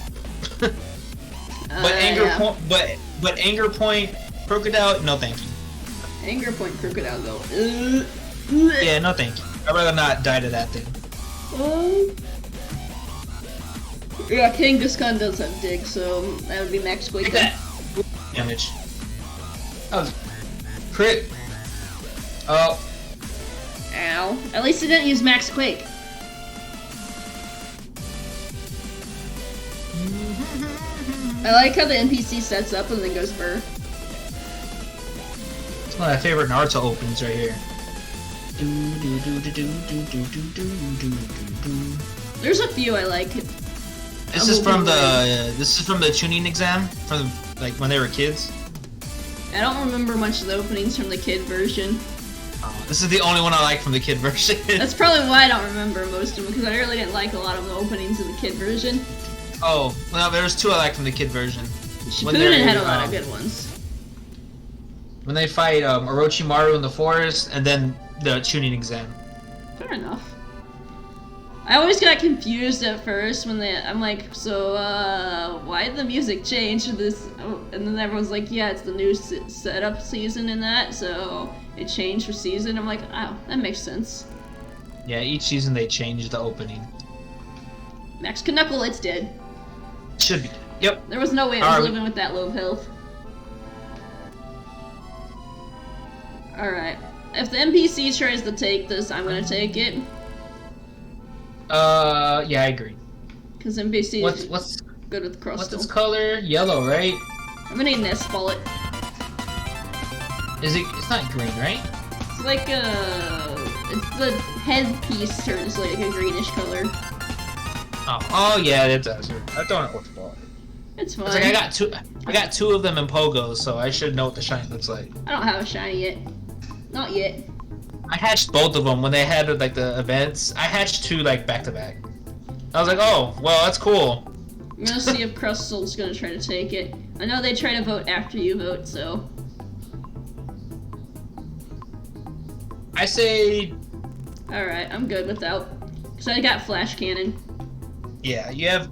But Anger Point, Crocodile, no thank you. Anger Point Crocodile go. Yeah, no thank you. I'd rather not die to that thing. Yeah, Kangaskhan does have Dig, so that would be Max Quake. Take that. Damage. That was crit. Oh. Ow. At least it didn't use Max Quake. I like how the NPC sets up and then goes burr. It's one of my favorite Naruto opens right here. There's a few I like. This is from the tuning exam from like when they were kids. I don't remember much of the openings from the kid version. This is the only one I like from the kid version. That's probably why I don't remember most of them, because I really didn't like a lot of the openings in the kid version. Oh, well, there's two I like from the kid version. Shippuden had a lot of good ones. When they fight Orochimaru in the forest, and then the tuning exam. Fair enough. I always got confused at first when I'm like, so, why did the music change to this? Oh, and then everyone's like, yeah, it's the new setup season in that, so it changed for season. I'm like, oh, that makes sense. Yeah, each season they change the opening. Max Knuckle, it's dead. Should be. Yep. There was no way I was living with that low of health. Alright. If the NPC tries to take this, I'm gonna take it. Yeah, I agree. Because NPC what's good with crystal. What's its color? Yellow, right? I'm gonna nest ball it. Is it? It's not green, right? It's like it's the headpiece turns like a greenish color. Oh yeah, it does. I don't know what the ball. It's fine. It's like I got two of them in Pogo, so I should know what the shiny looks like. I don't have a shiny yet. Not yet. I hatched both of them when they had like the events. I hatched two like back to back. I was like, oh, well, that's cool. I'm gonna see if Crustal's gonna try to take it. I know they try to vote after you vote, so. I say. Alright, I'm good without. So I got Flash Cannon. Yeah, you have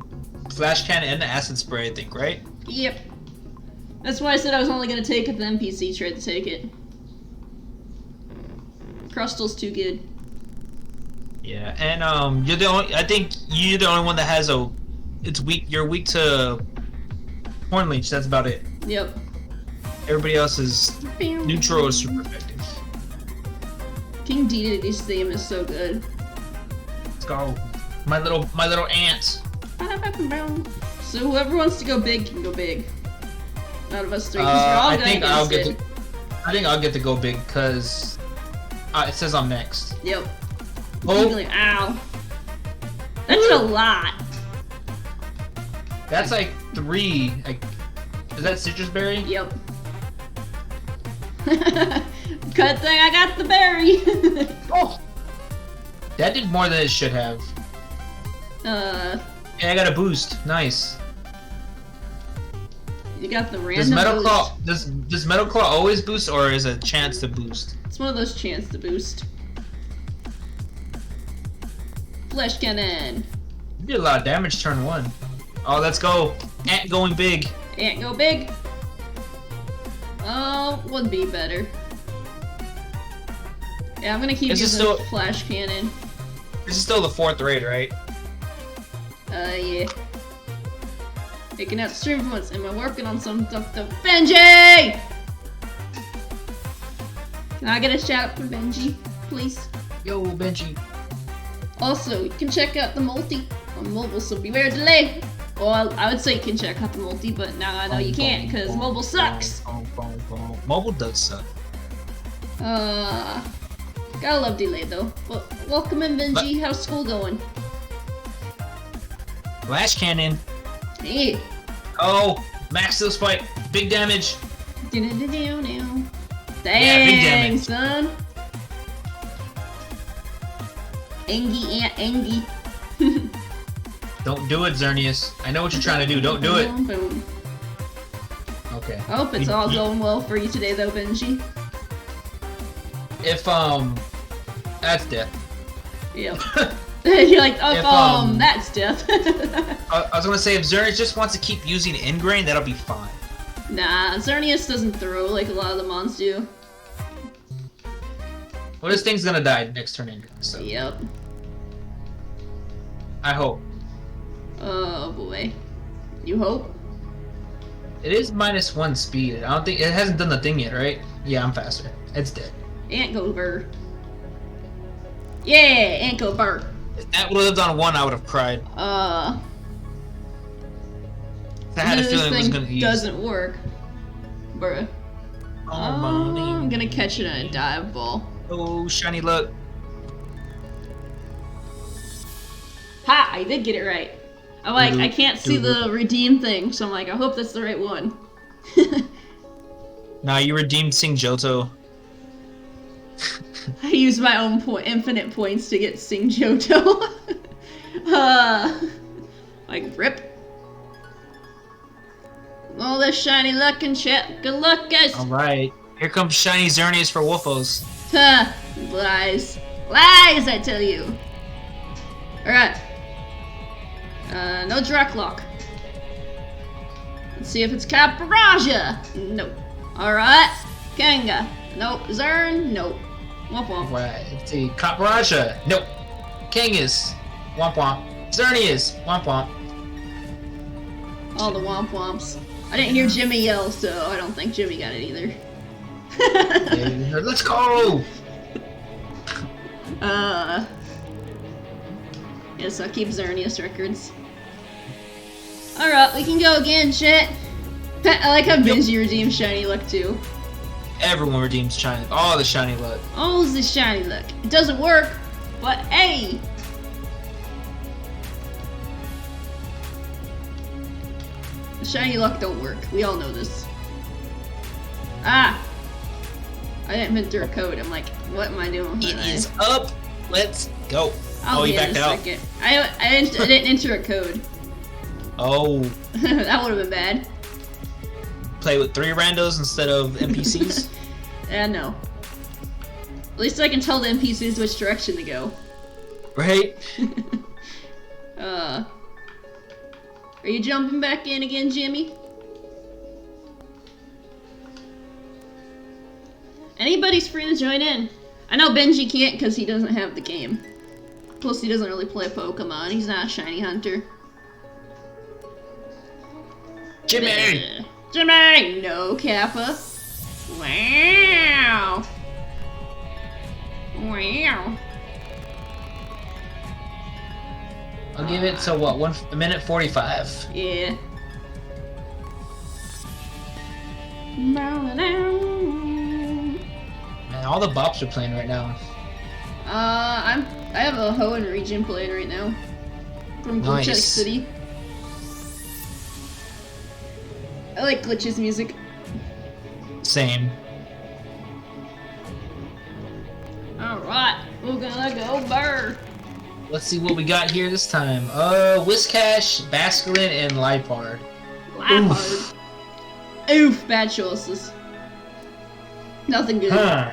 Flash Cannon and the Acid Spray, I think, right? Yep. That's why I said I was only gonna take it, the NPC tried to take it. Crustal's too good. Yeah, and you're the only. I think you're the only one that has a. It's weak. You're weak to Horn Leech. That's about it. Yep. Everybody else is neutral or super effective. King Dedede's theme is so good. Let's go, my little ants. So whoever wants to go big can go big. Out of us three, 'cause we're all I good think I'll against get. I think I'll get to go big because it says I'm next. Yep. Oh. Ow. That's a lot. That's like 3. Like, is that citrus berry? Yep. Good thing I got the berry. Oh. That did more than it should have. Yeah, I got a boost. Nice. You got the Does random Metal boost. Claw does Metal Claw always boost, or is it a chance to boost? It's one of those chance to boost. Flesh Cannon. You did a lot of damage turn 1. Oh, let's go. Ant going big. Ant go big. Oh, would be better. Yeah, I'm gonna keep Is it using still- Flash Cannon. This is still the 4th raid, right? Yeah. Picking out stream points. Am I working on some stuff though? Benji! Can I get a shout out for Benji, please? Yo, Benji. Also, you can check out the multi on mobile, so beware delay. Well, I would say you can check out the multi, but now I know you can't, because mobile sucks. Mobile does suck. Gotta love delay though. Well, welcome in, Benji. How's school going? Flash Cannon. Hey. Oh, Max Steel Spike. Big damage. Dang, big damage. son. Angie, Aunt Angie. Don't do it, Xerneas. I know what you're trying to do. Don't do it. Boom. Okay. I hope it's all going well for you today, though, Benji. If that's death. Yep. You're like, oh, If, that's death. I was gonna say if Xerneas just wants to keep using Ingrain, that'll be fine. Nah, Xerneas doesn't throw like a lot of the mons do. Well, this thing's gonna die next turn anyway, so. Yep. I hope. Oh boy. You hope? It is -1 speed. I don't think it hasn't done the thing yet, right? Yeah, I'm faster. It's dead. Ant go burr. Yeah, Ant go burr. If that would have lived on 1, I would have cried. I I had a this feeling it was thing gonna use. doesn't work. Bruh. Oh, I'm gonna catch it in a dive ball. Oh, shiny luck. Ha! I did get it right. I'm like, I can't see the redeem thing, so I'm like, I hope that's the right one. Nah, you redeemed Sing Johto. I used my own infinite points to get Sing Johto. Like, rip. All this shiny luck and shit. Good luck, guys. Alright. Here comes Shiny Xerneas for Woofos. Huh. Lies. Lies, I tell you. Alright. No Draklock. Let's see if it's Caparaja. Nope. Alright. Kanga. Nope. Zern. Nope. Womp womp. Right. Let's see. Caparaja. Nope. Kangas. Womp womp. Xerneas. Womp womp. All the womp womps. I didn't hear Jimmy yell, so I don't think Jimmy got it either. Let's go! Yes, I'll keep Xerneas records. Alright, we can go again, shit. I like how Benji redeemed Shiny Luck too. Everyone redeems Shiny. All the Shiny Luck. All the Shiny Luck. It doesn't work, but hey! The Shiny Luck don't work. We all know this. Ah! I didn't enter a code. I'm like, what am I doing with It my is life? up. Let's go. I'll you be in backed a out. second. I didn't enter a code. Oh, That would have been bad. play with 3 randos instead of NPCs? No. At least I can tell the NPCs which direction to go. Right? Are you jumping back in again, Jimmy? Anybody's free to join in. I know Benji can't because he doesn't have the game. Plus, he doesn't really play Pokemon. He's not a shiny hunter. Jimmy! Jimmy! No, Kappa. Wow! Wow. I'll give it to what? 1 minute 45. Yeah. Man, all the bops are playing right now. I have a Hoenn region playing right now. From Glitch Nice. City. I like Glitch's music. Same. Alright, we're gonna go burr. Let's see what we got here this time. Whiscash, Basculin, and Lipard. Lapard. Oof, bad choices. Nothing good. Huh.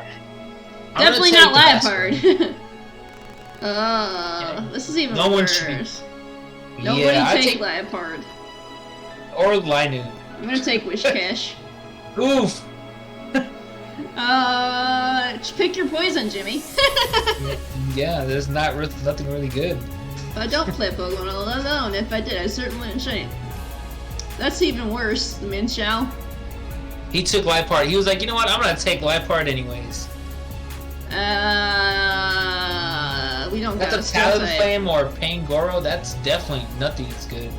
I'm Definitely gonna not take the Lapard. This is even No one worse. should Nobody Yeah, I take take Lapard. or Linu. I'm gonna take Wishcash. Oof. Pick your poison, Jimmy. Yeah, there's nothing really good. I don't play Pokemon alone. If I did, I certainly wouldn't shame. That's even worse, the Minchow. He took Lipard. He was like, you know what? I'm gonna take Lipard anyways. We don't got a That's a Steel type. Talonflame or Pangoro. That's definitely nothing is good.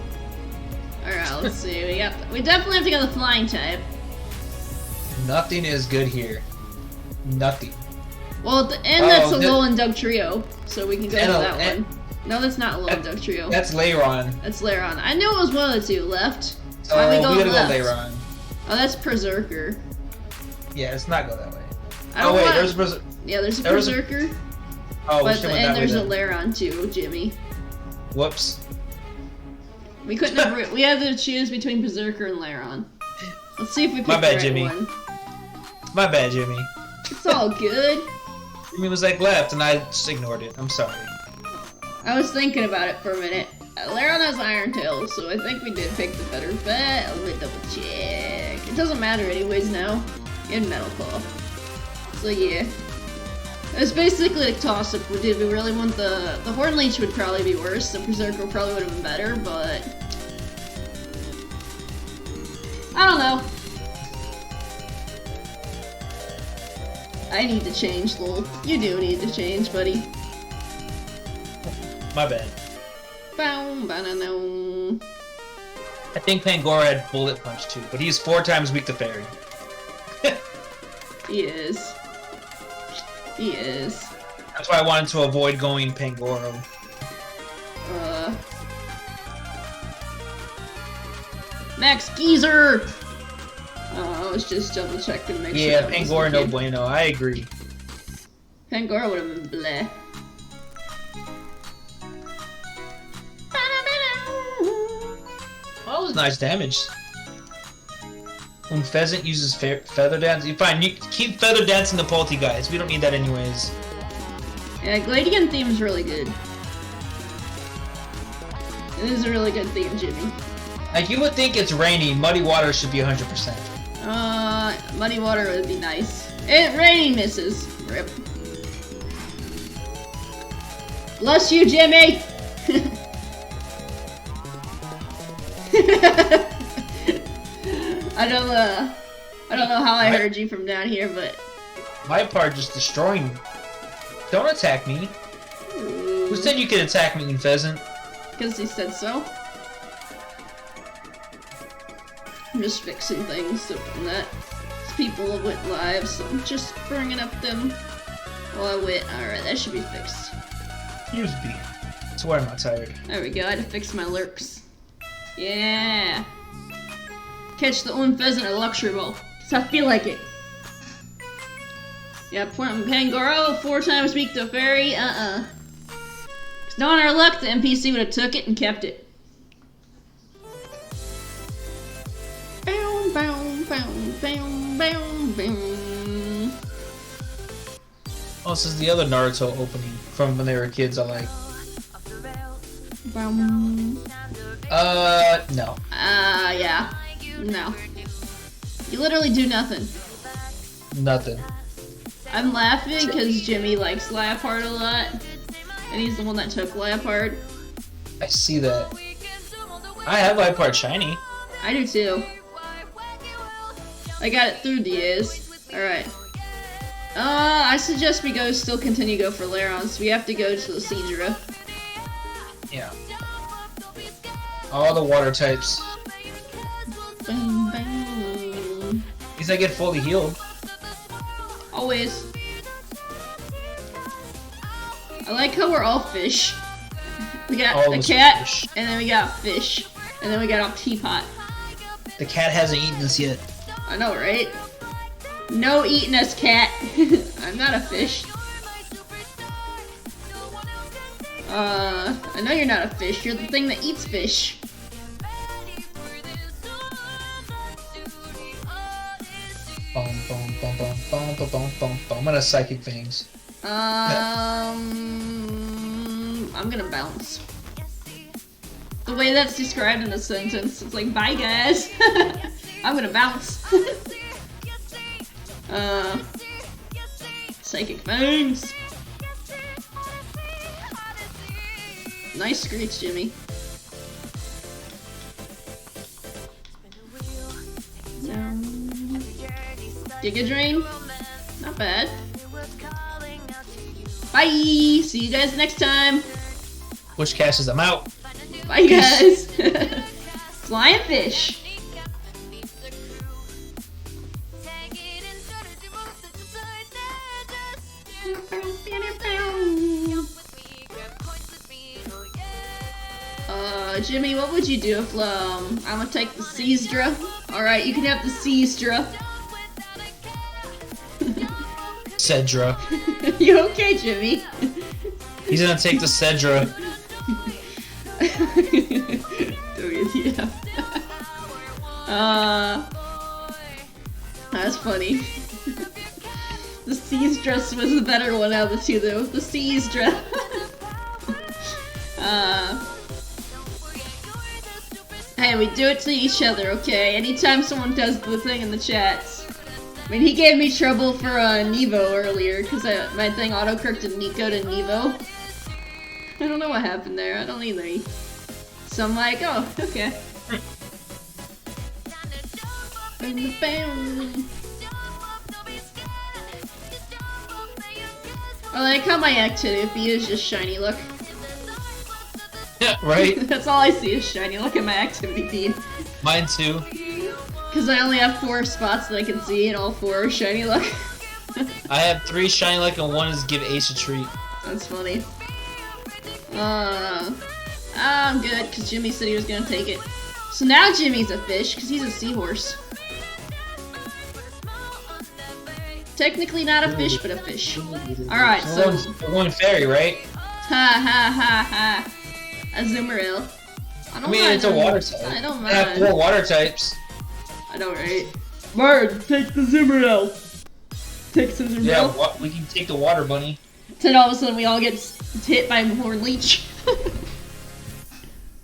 Alright, let's see. We definitely have to go the flying type. Nothing is good here. Nothing. Well, at the end, that's a that- Alolan Dugtrio, so we can go And to a- that and- one. No, that's not Alolan Dugtrio. That's Lairon. That's Lairon. I knew it was one of the two left. So Why we we go gotta left? go Lairon. Oh, that's Berserker. Yeah, let's not go that way. I don't Oh wait, want- there's Berserker. Yeah, there's a there was a- Berserker, Oh, we but at should the have went end that way there's a then. Lairon too, Jimmy. Whoops. We couldn't have. We had to choose between Berserker and Lairon. Let's see if we pick My bad, the right Jimmy. one. My bad, Jimmy. It's all good. Jimmy was like left, and I just ignored it. I'm sorry. I was thinking about it for a minute. Lairon has Iron Tail, so I think we did pick the better bet. Let me double check. It doesn't matter anyways now. In Metal Claw. So yeah. It's basically a toss-up. Did we really want the Horn Leech would probably be worse. The Berserker probably would have been better, but I don't know. I need to change, lol. You do need to change, buddy. My bad. Bow, ba-na-no. I think Pangoro had Bullet Punch too, but he's 4 times weak to Fairy. He is. He is. That's why I wanted to avoid going Pangoro. Max Geezer! Let's just double check and make sure. Yeah, that wasn't Pangora the no kid. bueno. I agree. Pangora would have been bleh. Well, that was nice damage. When Pheasant uses feather dance, fine. You keep feather dancing the Palti guys. We don't need that anyways. Yeah, Gladian theme is really good. It is a really good theme, Jimmy. Like you would think it's rainy, muddy water should be 100%. Muddy water would be nice. Raining misses. Rip. Bless you, Jimmy! I don't know how I heard you from down here, but... My part just destroying me. Don't attack me. Who said you could attack me, Pheasant? Because he said so. I'm just fixing things so that people with lives, so I'm just bringing up them while I wait. Alright, that should be fixed. Use B. I swear I'm not tired. There we go, I had to fix my lurks. Yeah! Catch the one pheasant at Luxury Ball. Cause I feel like it. Yeah, point on Pangoro 4 times weak to fairy, Cause knowing our luck, the NPC would have took it and kept it. Boom, boom, boom, boom, boom, boom. Oh, this is the other Naruto opening from when they were kids I like. Boom. No. Yeah. No. You literally do nothing. Nothing. I'm laughing because Jimmy likes Leopard a lot. And he's the one that took Leopard. I see that. I have Leopard shiny. I do too. I got it through the years. Alright. I suggest we still continue go for Larons. We have to go to the Seadra. Yeah. All the water types. Boom, boom. At least I get fully healed. Always. I like how we're all fish. We got All a the cat, fish. and then we got fish, and then we got a teapot. The cat hasn't eaten us yet. I know, right? No eating us, cat. I'm not a fish. I know you're not a fish. You're the thing that eats fish. Boom, boom, boom, boom, boom, boom, boom, boom, boom. I'm gonna psychic things. I'm gonna bounce. The way that's described in the sentence, it's like, bye guys. I'm gonna bounce. Psychic fangs. Nice screech, Jimmy. Giga Drain? Not bad. Bye! See you guys next time! Bush caches, I'm out. Bye guys! Flying fish! Jimmy, what would you do if, I'm gonna take the Seadra? Alright, you can have the Seadra. Cedra. You okay, Jimmy? He's gonna take the Cedra. Yeah. That's funny. The Seadra was the better one out of the two, though. The Seadra. Hey, we do it to each other, okay? Anytime someone does the thing in the chats. I mean, he gave me trouble for Nevo earlier, because my thing auto-corrected Nico to Nevo. I don't know what happened there, I don't either. So I'm like, oh, okay. I like how my activity is just shiny look. Yeah, right? That's all I see is shiny look at my activity feed. Mine too. Because I only have 4 spots that I can see, and all 4 are shiny look. I have 3 shiny luck and 1 is give Ace a treat. That's funny. I'm good, because Jimmy said he was gonna take it. So now Jimmy's a fish, because he's a seahorse. Technically not a fish, but a fish. Alright, so... We're going fairy, right? Ha ha ha ha. A Zoomeril. I don't mind. It's a water type. I don't I have mind. 4 water types. I know, right? Bird, take the Zoomeril. Take some Zoomeril. Yeah, we can take the water bunny. Then all of a sudden we all get hit by more leech.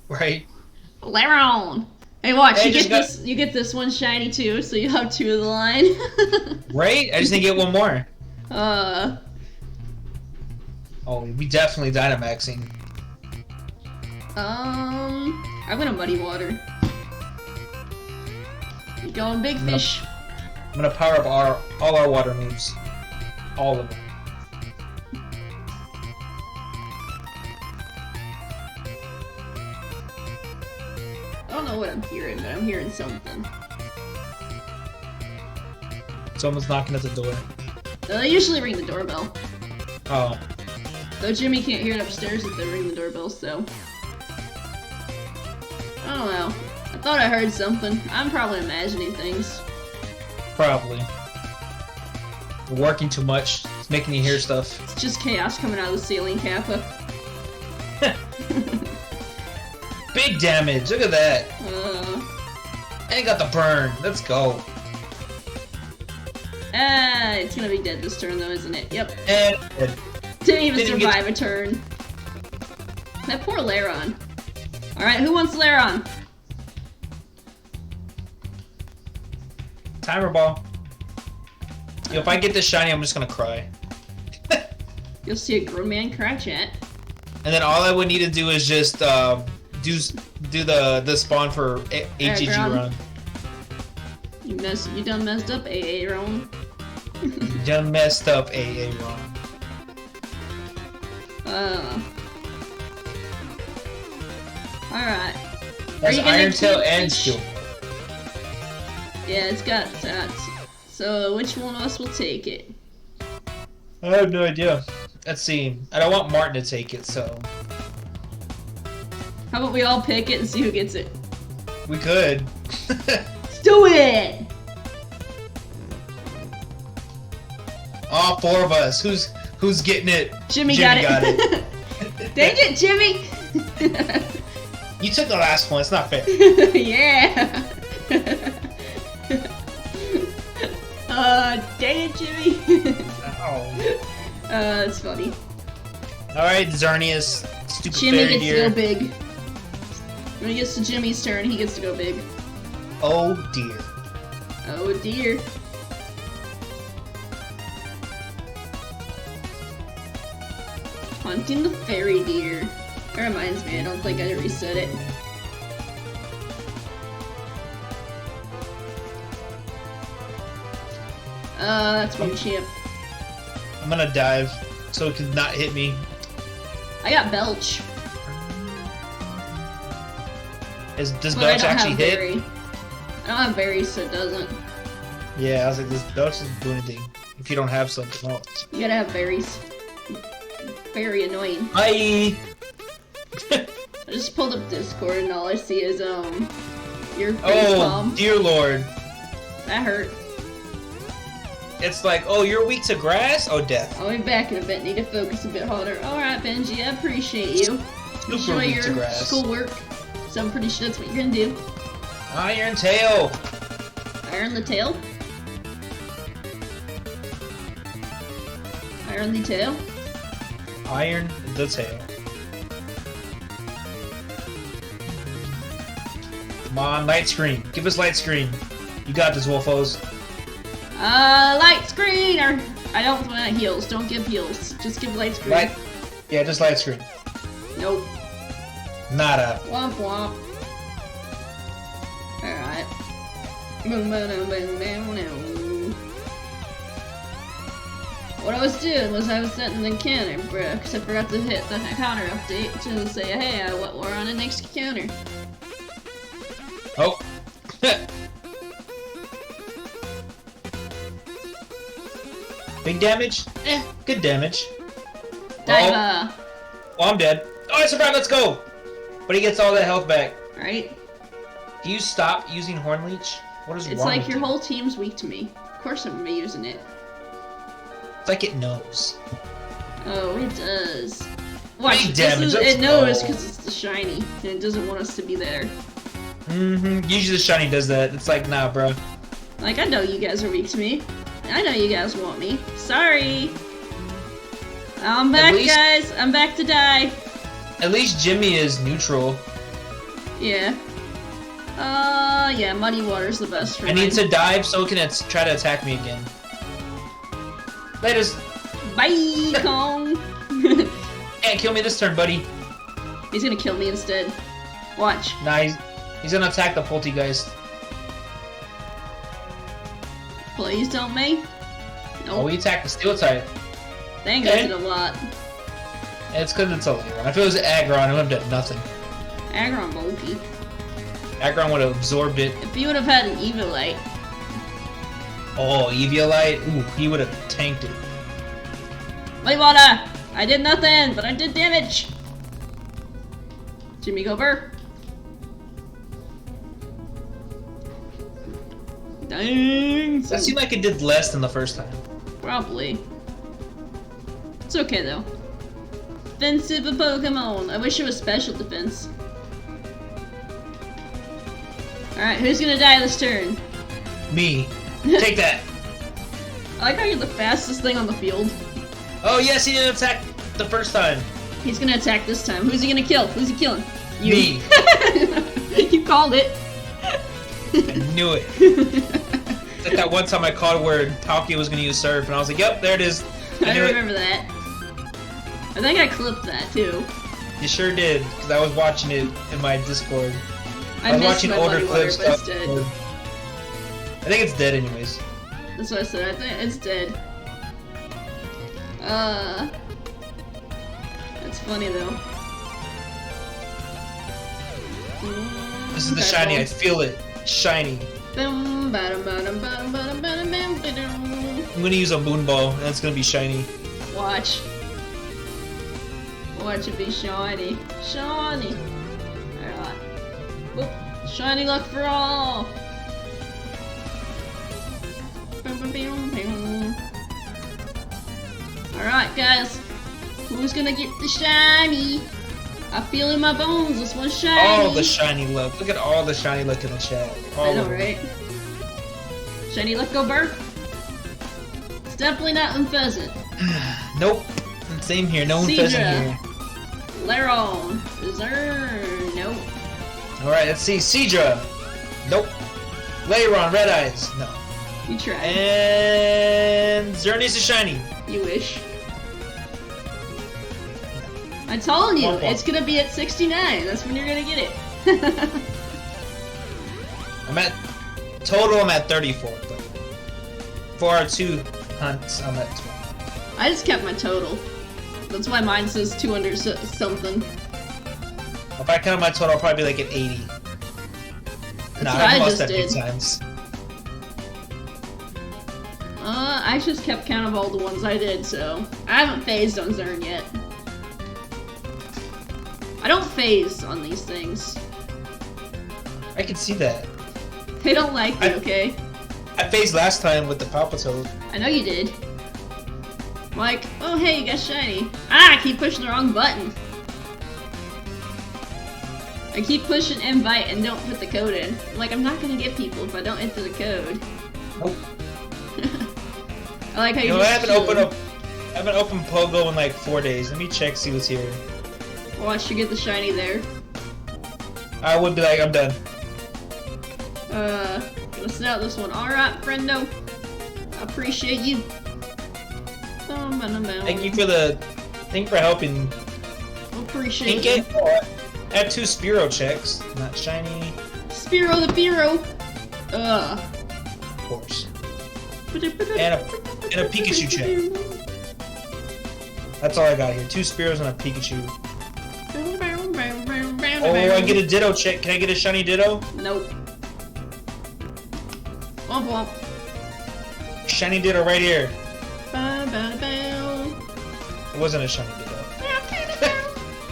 Right? Laron. Hey, watch, Hey, you get this one shiny too, so you have 2 of the line. Right? I just need to get 1 more. Oh, we definitely Dynamaxing. I'm gonna muddy water. You going big fish? I'm gonna power up all our water moves. All of them. I don't know what I'm hearing, but I'm hearing something. Someone's knocking at the door. They usually ring the doorbell. Oh. Though Jimmy can't hear it upstairs if they ring the doorbell, so... I don't know. I thought I heard something. I'm probably imagining things. Probably. We're working too much. It's making you hear stuff. It's just chaos coming out of the ceiling, Kappa. Big damage. Look at that. And got the burn. Let's go. It's gonna be dead this turn though, isn't it? Yep. And Didn't even Didn't survive a turn. That poor Laron. Alright, who wants Laron? timer ball. Yo, if I get this shiny, I'm just gonna cry. You'll see a grown man cry, chat. And then all I would need to do is just do the spawn for HEG run. You done messed up, AA Ron. Done messed up, AA run. Alright. That's you gonna Iron Tail keep and each- Steel. Yeah, it's got stats. So which one of us will take it? I have no idea. Let's see. I don't want Martin to take it, so How about we all pick it and see who gets it? we could. Let's do it! All 4 of us. Who's getting it? Jimmy got it. it. Dang it, Jimmy! You took the last one. It's not fair. Yeah! Dang it, Jimmy! Oh. That's funny. Alright, Xerneas. Stupid Jimmy fairy gets deer. to go big. When it gets to Jimmy's turn, he gets to go big. Oh dear. Oh dear. Hunting the fairy deer. That reminds me, I don't think I reset it. That's one champ. I'm gonna dive so it can not hit me. I got Belch. Does But I Belch don't actually have hit? berry. I don't have berries, so it doesn't. Yeah, I was like, this Belch doesn't do anything if you don't have something else. You gotta have berries. Very annoying. Hi. I just pulled up Discord and all I see is your face Oh, palm. dear lord. That hurt. It's like, oh, you're weak to grass? Oh, death. I'll be back in a bit. Need to focus a bit harder. Alright, Benji, I appreciate you. Super Enjoy weak to your grass. schoolwork. So I'm pretty sure that's what you're gonna do. Iron Tail. Iron the tail? Iron the tail? Iron the tail. Come on, light screen. Give us light screen. You got this, Wolfos. Light screen! Or, I don't want heals. Don't give heals. Just give light screen. Yeah, just light screen. Nope. Nada. Womp womp. Alright. What I was doing was I was setting the counter, bro, because I forgot to hit the counter update to say, hey, we're on the next counter. Oh. Big damage? Good damage. Diva! Oh, I'm dead. Oh, I survived, let's go! But he gets all that health back. Right? Do you stop using Horn Leech? What is It's wrong like with your you? whole team's weak to me. Of course I'm gonna be using it. It's like it knows. Oh, it does. Watch, Big damage, it let's knows go. because it's the shiny, and it doesn't want us to be there. Usually the shiny does that. It's like, nah, bro. Like, I know you guys are weak to me. I know you guys want me. Sorry. I'm back, least- guys. I'm back to die. At least Jimmy is neutral. Yeah. Yeah, Muddy Water's the best for I need to dive so it can try to attack me again. Laters. Bye, Kong. Can't kill me this turn, buddy. He's gonna kill me instead. Watch. Nah, he's gonna attack the Poltergeist. Please don't me. Oh, Nope. we attacked the Steel type. Dang, I okay. did a lot. It's because it's a Leron. If it was Aggron, it would have done nothing. Aggron bulky. Aggron would have absorbed it. If you would have had an Evilite. Oh, Eviolite? Ooh, he would have tanked it. Muddy Water! I did nothing, but I did damage. Jimmy Gober. Dang. That seemed like it did less than the first time. Probably. It's okay though. Defensive of Pokemon. I wish it was special defense. Alright, who's gonna die this turn? Me. Take that. I like how you're the fastest thing on the field. Oh, yes, he didn't attack the first time. He's gonna attack this time. Who's he gonna kill? Who's he killing? You. Me. You called it. I knew it. It's like that one time I called where Palkia was going to use Surf, and I was like, yep, there it is. I knew it. remember that. I think I clipped that too. You sure did, because I was watching it in my Discord. I was missed watching my older Muddy Water, clips. but it's dead. I think it's dead anyways. That's what I said. I think it's dead. That's funny though. This is the shiny, I feel it. Shiny. Boom, ba-dum, ba-dum, ba-dum, ba-dum, ba-dum, ba-dum, ba-dum. I'm going to use a Moon Ball, and it's going to be shiny. Watch. Watch it be shiny. Shiny. Alright. Boop. Shiny luck for all. Alright, guys. Who's gonna get the shiny? I feel in my bones this one's shiny. All the shiny luck. Look at all the shiny luck in the chat. All I know, of them. right? Shiny luck go burp. It's definitely not Unpheasant. Nope. Same here. No one Seadra. pheasant here. Laron. Zern. Nope. Alright, let's see. Seadra. Nope. Leiron, Red Eyes. No. You tried. And Xerneas is shiny. You wish. I told you, One. it's gonna be at 69. That's when you're gonna get it. I'm at total. I'm at 34. But for our 2 hunts, I'm at 20. I just kept my total. That's why mine says 200 something. If I count my total, I'll probably be like at 80. That's Nah, what I've I lost just that big did. times. I just kept count of all the ones I did, so I haven't phased on Zern yet. I don't phase on these things. I can see that. They don't like me, okay? I phased last time with the Palpitoad. I know you did. Like, oh hey, you got shiny. Ah, I keep pushing the wrong button. I keep pushing invite and don't put the code in. Like, I'm not gonna get people if I don't enter the code. Nope. I like how You you know, I just haven't opened Pogo in like 4 days. Let me check, see what's here. watch you get the shiny there. I would be like, I'm done. Gonna send out this one. Alright, friendo. I appreciate you. Thank you for helping. Appreciate Pink you. it. I have 2 Spearow checks. Not shiny, Spearow the Fearow. of course. And a Pikachu check. That's all I got here. 2 Spearows and a Pikachu. Oh, I get a Ditto check. Can I get a shiny Ditto? Nope. Womp womp. Shiny Ditto right here. Ba, ba, ba. It wasn't a shiny Ditto.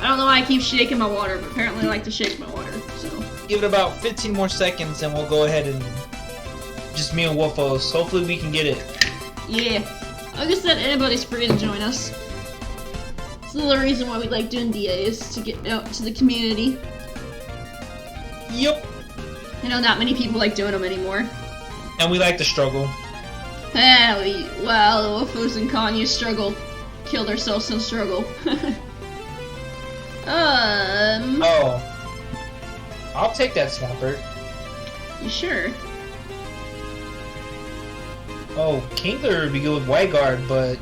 I don't know why I keep shaking my water, but apparently I like to shake my water, so. Give it about 15 more seconds and we'll go ahead and just me and Wolfos. Hopefully we can get it. Yeah. Like I said, anybody's free to join us. It's another reason why we like doing DAs, to get out to the community. Yep. I know not many people like doing them anymore. And we like to struggle. Well, Wolfos and Kanye struggle. Killed ourselves in struggle. Oh. I'll take that Swampert. You sure? Oh, Kingler would be good with Whiteguard, but...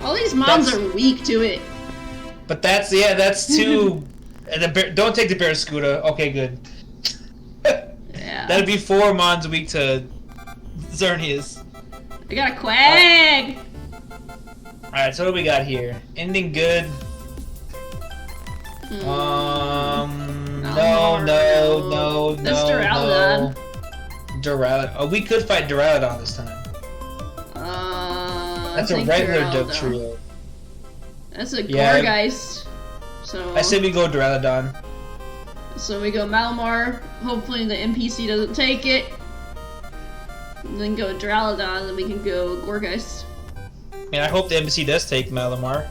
All these mons are weak to it. But that's too... And don't take the Barraskewda. Okay, good. Yeah. That'd be 4 mons weak to Xerneas. I got a Quag! Alright, so what do we got here? Ending good. No. That's Duraludon. Duraludon. Oh, we could fight Duraludon this time. That's a regular Duck Trio. That's a Gorgeist. So I say we go Duraludon. So we go Malamar. Hopefully the NPC doesn't take it. And then go Duraludon, then we can go Gorgeist. And I hope the NPC does take Malamar.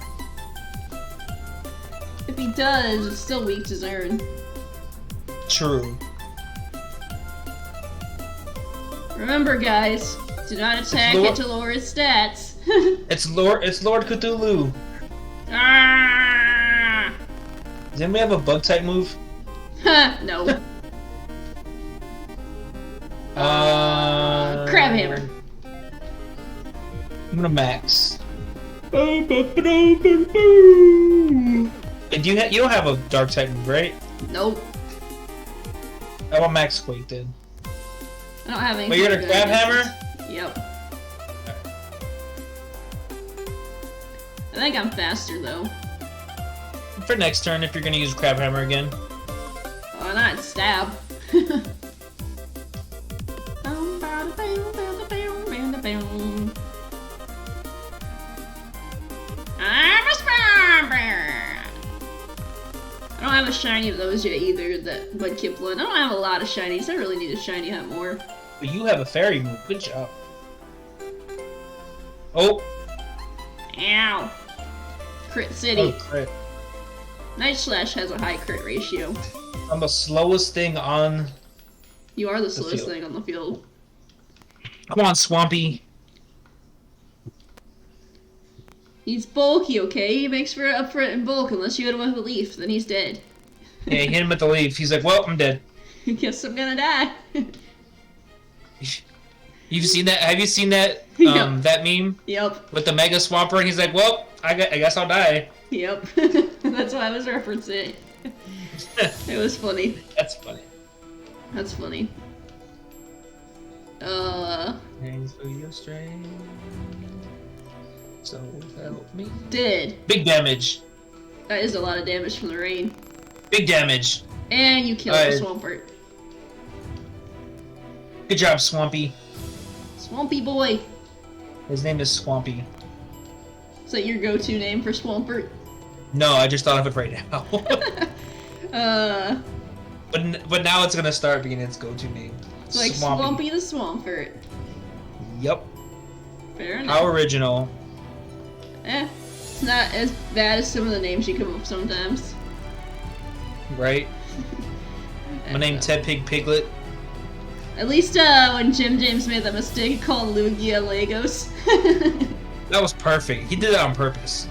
If he does, it's still weak to Zern. True. Remember, guys, do not attack it to lower its stats. It's Lord Cthulhu. Ah! Does anybody have a bug type move? No. Crab Hammer. I'm gonna max. And you don't have a dark type move, right? Nope. I want max Quake then. I don't have anything. But you're gonna Crab Hammer? Yep. I think I'm faster though. For next turn, if you're gonna use Crab Hammer again. Oh, not stab. I'm a Swampert! I don't have a shiny of those yet either, that Bud Kiplin. I don't have a lot of shinies. I really need a shiny hunt more. But you have a fairy move. Good job. Oh. Ow. Crit City. Oh, crit. Night Slash has a high crit ratio. I'm the slowest thing on. You are the slowest thing on the field. Come on, Swampy. He's bulky, okay? He makes for up for it in bulk unless you hit him with a leaf, then he's dead. Yeah, hit him with the leaf. He's like, well, I'm dead. Guess I'm gonna die. You've seen that? Have you seen that? Yep. That meme? Yep. With the Mega Swamper, and he's like, well, I guess I'll die. Yep. That's why I was referencing it. It was funny. That's funny. That's funny. Thanks for your strength. So help me. Did. Big damage. That is a lot of damage from the rain. Big damage. And you killed the Swampert. Good job, Swampy. Swampy boy. His name is Swampy. Is that your go-to name for Swampert? No, I just thought of it right now. But now it's gonna start being its go-to name. It's like Swampy the Swampert. Yep. Fair enough. How original. It's not as bad as some of the names you come up with sometimes. Right? My name Ted Pig Piglet. At least when Jim James made that mistake, he called Lugia Legos. That was perfect. He did that on purpose.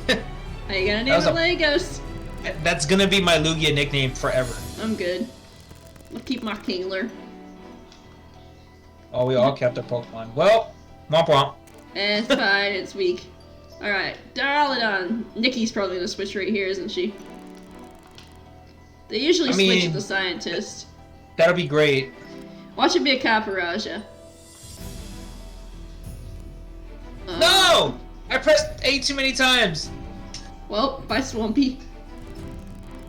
How you gonna name it Legos? That's gonna be my Lugia nickname forever. I'm good. I'll keep my Kingler. Oh, we all kept our Pokemon. Well, womp womp. It's fine, it's weak. Alright, Duraludon. Nikki's probably gonna switch right here, isn't she? They usually switch with the scientist. That'll be great. Watch it be a Caparaja. No! I pressed A too many times. Well, bye Swampy.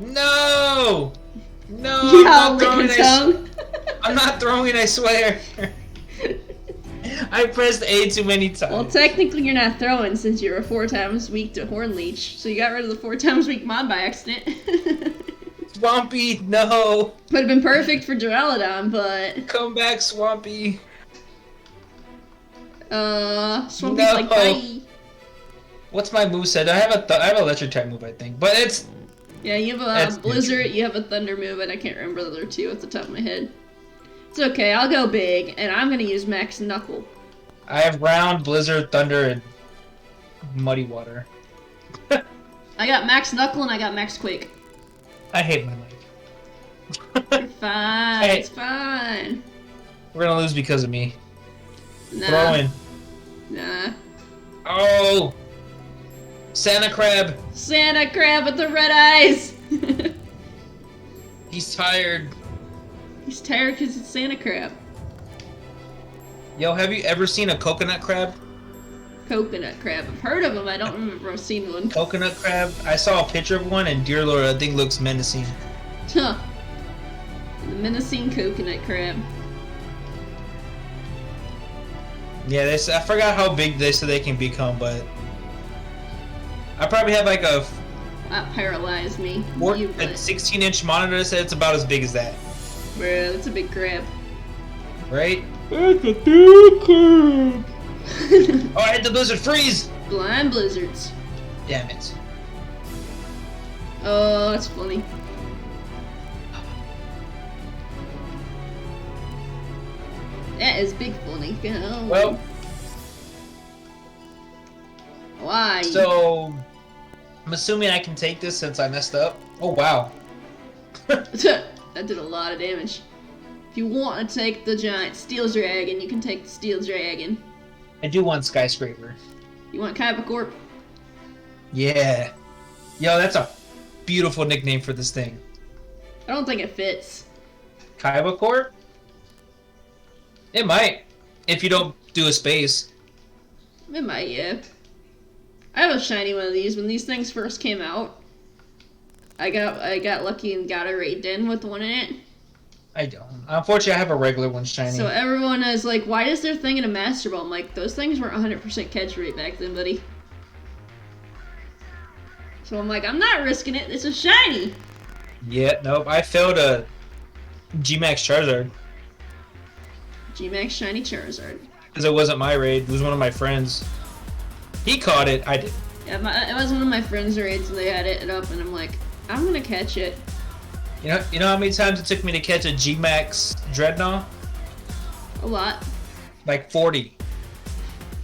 No! No, I'm not throwing it. I'm not throwing it, I swear. I pressed A too many times. Well, technically you're not throwing since you're a 4 times weak to Horn Leech, so you got rid of the 4 times weak mod by accident. Swampy, no. Would have been perfect for Duraludon, but Come back, Swampy. Swampy's No. like bye. What's my moveset? I have an electric type move, I think, but it's. Yeah, you have That's a Blizzard, you have a Thunder move, and I can't remember the other two at the top of my head. It's okay, I'll go big, and I'm gonna use Max Knuckle. I have Round, Blizzard, Thunder, and Muddy Water. I got Max Knuckle and I got Max Quake. I hate my life. You're fine, Hey. it's fine. We're gonna lose because of me. Nah, Throwing. nah. Oh! Santa Crab! Santa Crab with the red eyes! He's tired. He's tired because it's Santa Crab. Yo, have you ever seen a coconut crab? Coconut crab. I've heard of them, I don't remember I've seen one. Coconut crab? I saw a picture of one, and dear lord, that thing looks menacing. Huh. The menacing coconut crab. Yeah, I forgot how big they said they can become, but I probably have like a That paralyzed me. a You but 16-inch monitor that said it's about as big as that, bruh, that's a big crab. right? That's a big crab. Oh, I hit the blizzard freeze! Blind blizzards. Damn it. Oh, that's funny. That is big funny. Oh. Well, Why? so I'm assuming I can take this since I messed up. Oh wow. That did a lot of damage. If you want to take the giant steel dragon, you can take the steel dragon. I do want skyscraper. You want Kybercorp? Yeah. Yo, that's a beautiful nickname for this thing. I don't think it fits. Kaiba Corp? It might. If you don't do a space. It might, yeah. I have a shiny one of these. When these things first came out, I got lucky and got a raid den with one in it. I don't. Unfortunately, I have a regular one shiny. So everyone is like, why is there thing in a Master Ball? I'm like, those things weren't 100% catch rate back then, buddy. So I'm like, I'm not risking it. It's a shiny. Yeah, nope. I failed a G-Max Charizard. G-Max shiny Charizard. Because it wasn't my raid. It was one of my friends. He caught it. I did. Yeah, it was one of my friends' raids and they had it up and I'm like, I'm gonna catch it. You know how many times it took me to catch a G-Max Dreadnought? A lot. Like 40.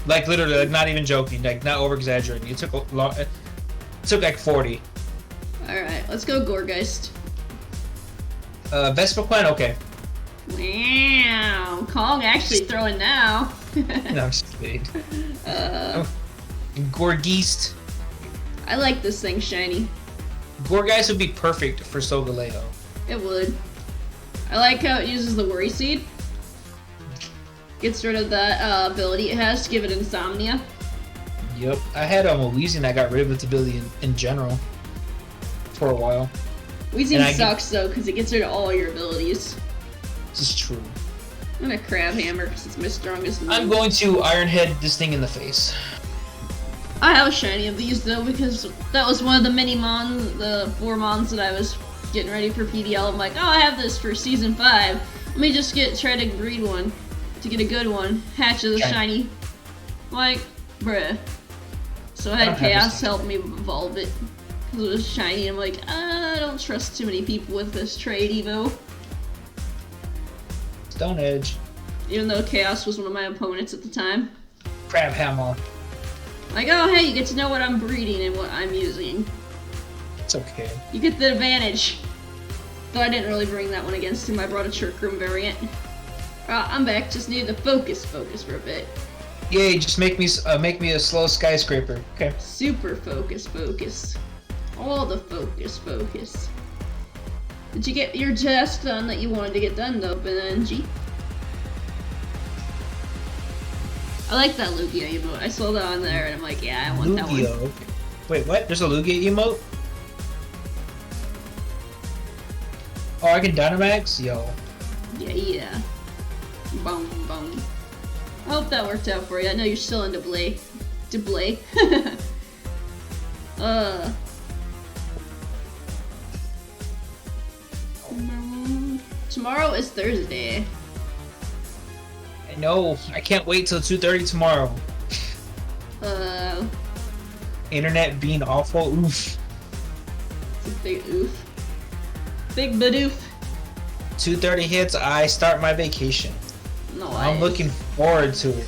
Like literally, like not even joking, like not over exaggerating. It took a long. It took like 40. Alright, let's go Gorgeist. Vespiquen, okay. Wow, Kong actually throwing now. No, I'm just kidding. Gorgeist. I like this thing shiny. Gorgeist would be perfect for Solgaleo. It would. I like how it uses the Worry Seed. Gets rid of that ability it has to give it Insomnia. Yep. I had a Weezing that got rid of its ability in general for a while. Weezing And sucks though because it gets rid of all your abilities. This is true. I'm gonna Crab Hammer because it's my strongest move. I'm going to Ironhead this thing in the face. I have a shiny of these though because that was one of the mini mons, the 4 mons that I was getting ready for PDL. I'm like, oh, I have this for season 5. Let me just try to breed one to get a good one. Hatch of the Okay. shiny. I'm like, bruh. So I I had don't have Chaos this help me evolve it because it was shiny. I'm like, I don't trust too many people with this trade Evo. Stone Edge. Even though Chaos was one of my opponents at the time. Crab Hammer. Like, oh hey, you get to know what I'm breeding and what I'm using. It's okay. You get the advantage. Though I didn't really bring that one against him, I brought a Trick Room variant. I'm back, just need to focus for a bit. Yay, just make me a slow skyscraper. Okay. Super focus. All the focus. Did you get your task done that you wanted to get done though, Benji? I like that Lugia emote. I saw that on there and I'm like, yeah, I want that one. Lugia. Wait, what? There's a Lugia emote? Oh, I can Dynamax? Yo. Yeah. Boom. I hope that worked out for you. I know you're still in Dublé. Dublé. Tomorrow is Thursday. I know. I can't wait till 2:30 tomorrow. Internet being awful. Oof. It's a big oof. Big badoof. 2:30 hits. I start my vacation. No, I'm looking forward to it.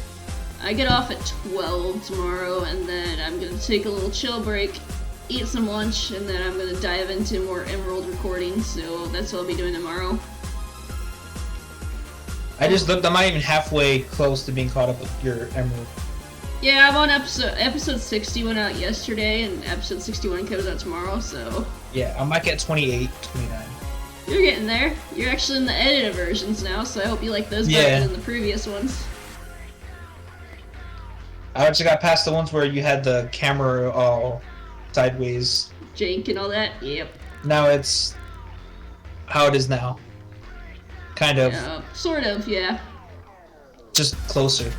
I get off at 12 tomorrow, and then I'm gonna take a little chill break, eat some lunch, and then I'm gonna dive into more Emerald recording. So that's what I'll be doing tomorrow. I just looked. I'm not even halfway close to being caught up with your Emerald. Yeah, I'm on episode 60 went out yesterday, and episode 61 comes out tomorrow, so... Yeah, I'm like at 28, 29. You're getting there. You're actually in the edited versions now, so I hope you like those better than the previous ones. I actually got past the ones where you had the camera all sideways. Jank and all that, yep. Now it's how it is now. Kind of. Yeah, sort of, yeah. Just closer.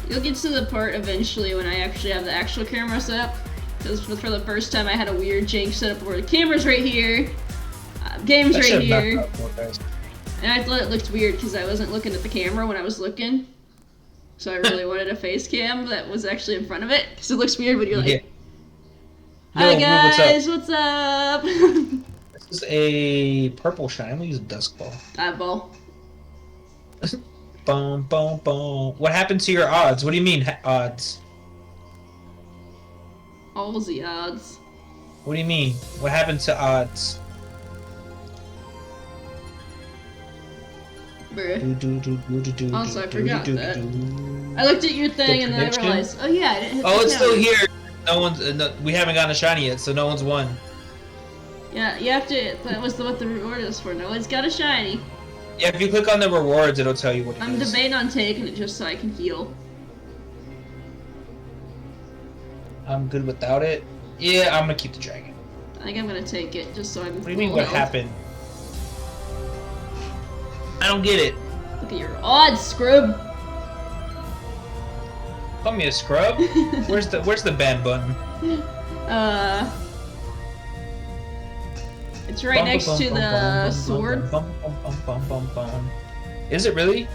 You'll get to the part eventually when I actually have the actual camera set up. Because for the first time I had a weird jank setup where the camera's right here, game's right here. And I thought it looked weird because I wasn't looking at the camera when I was looking. So I really wanted a face cam that was actually in front of it. Because it looks weird when you're like, Yeah. hi Yo, guys, what's up? This is a purple shine. I'm gonna use a dusk ball. Eyeball. Boom, boom, boom. What happened to your odds? What do you mean odds? All the odds. What do you mean? What happened to odds? Bruh. Also, I forgot that. I looked at your thing and then I realized, oh yeah, I didn't hit the it's still counter. here. No one's. No, we haven't gotten a shiny yet, so no one's won. Yeah, you have to. That was what the reward is for. No one's got a shiny. Yeah, if you click on the rewards, it'll tell you what it I'm is. debating on taking it just so I can heal. I'm good without it. Yeah, I'm gonna keep the dragon. I think I'm gonna take it just so I'm. What do you mean? What happened? I don't get it. Look at your odds, scrub. Call me a scrub. Where's the ban button? It's right next to the sword. Is it really?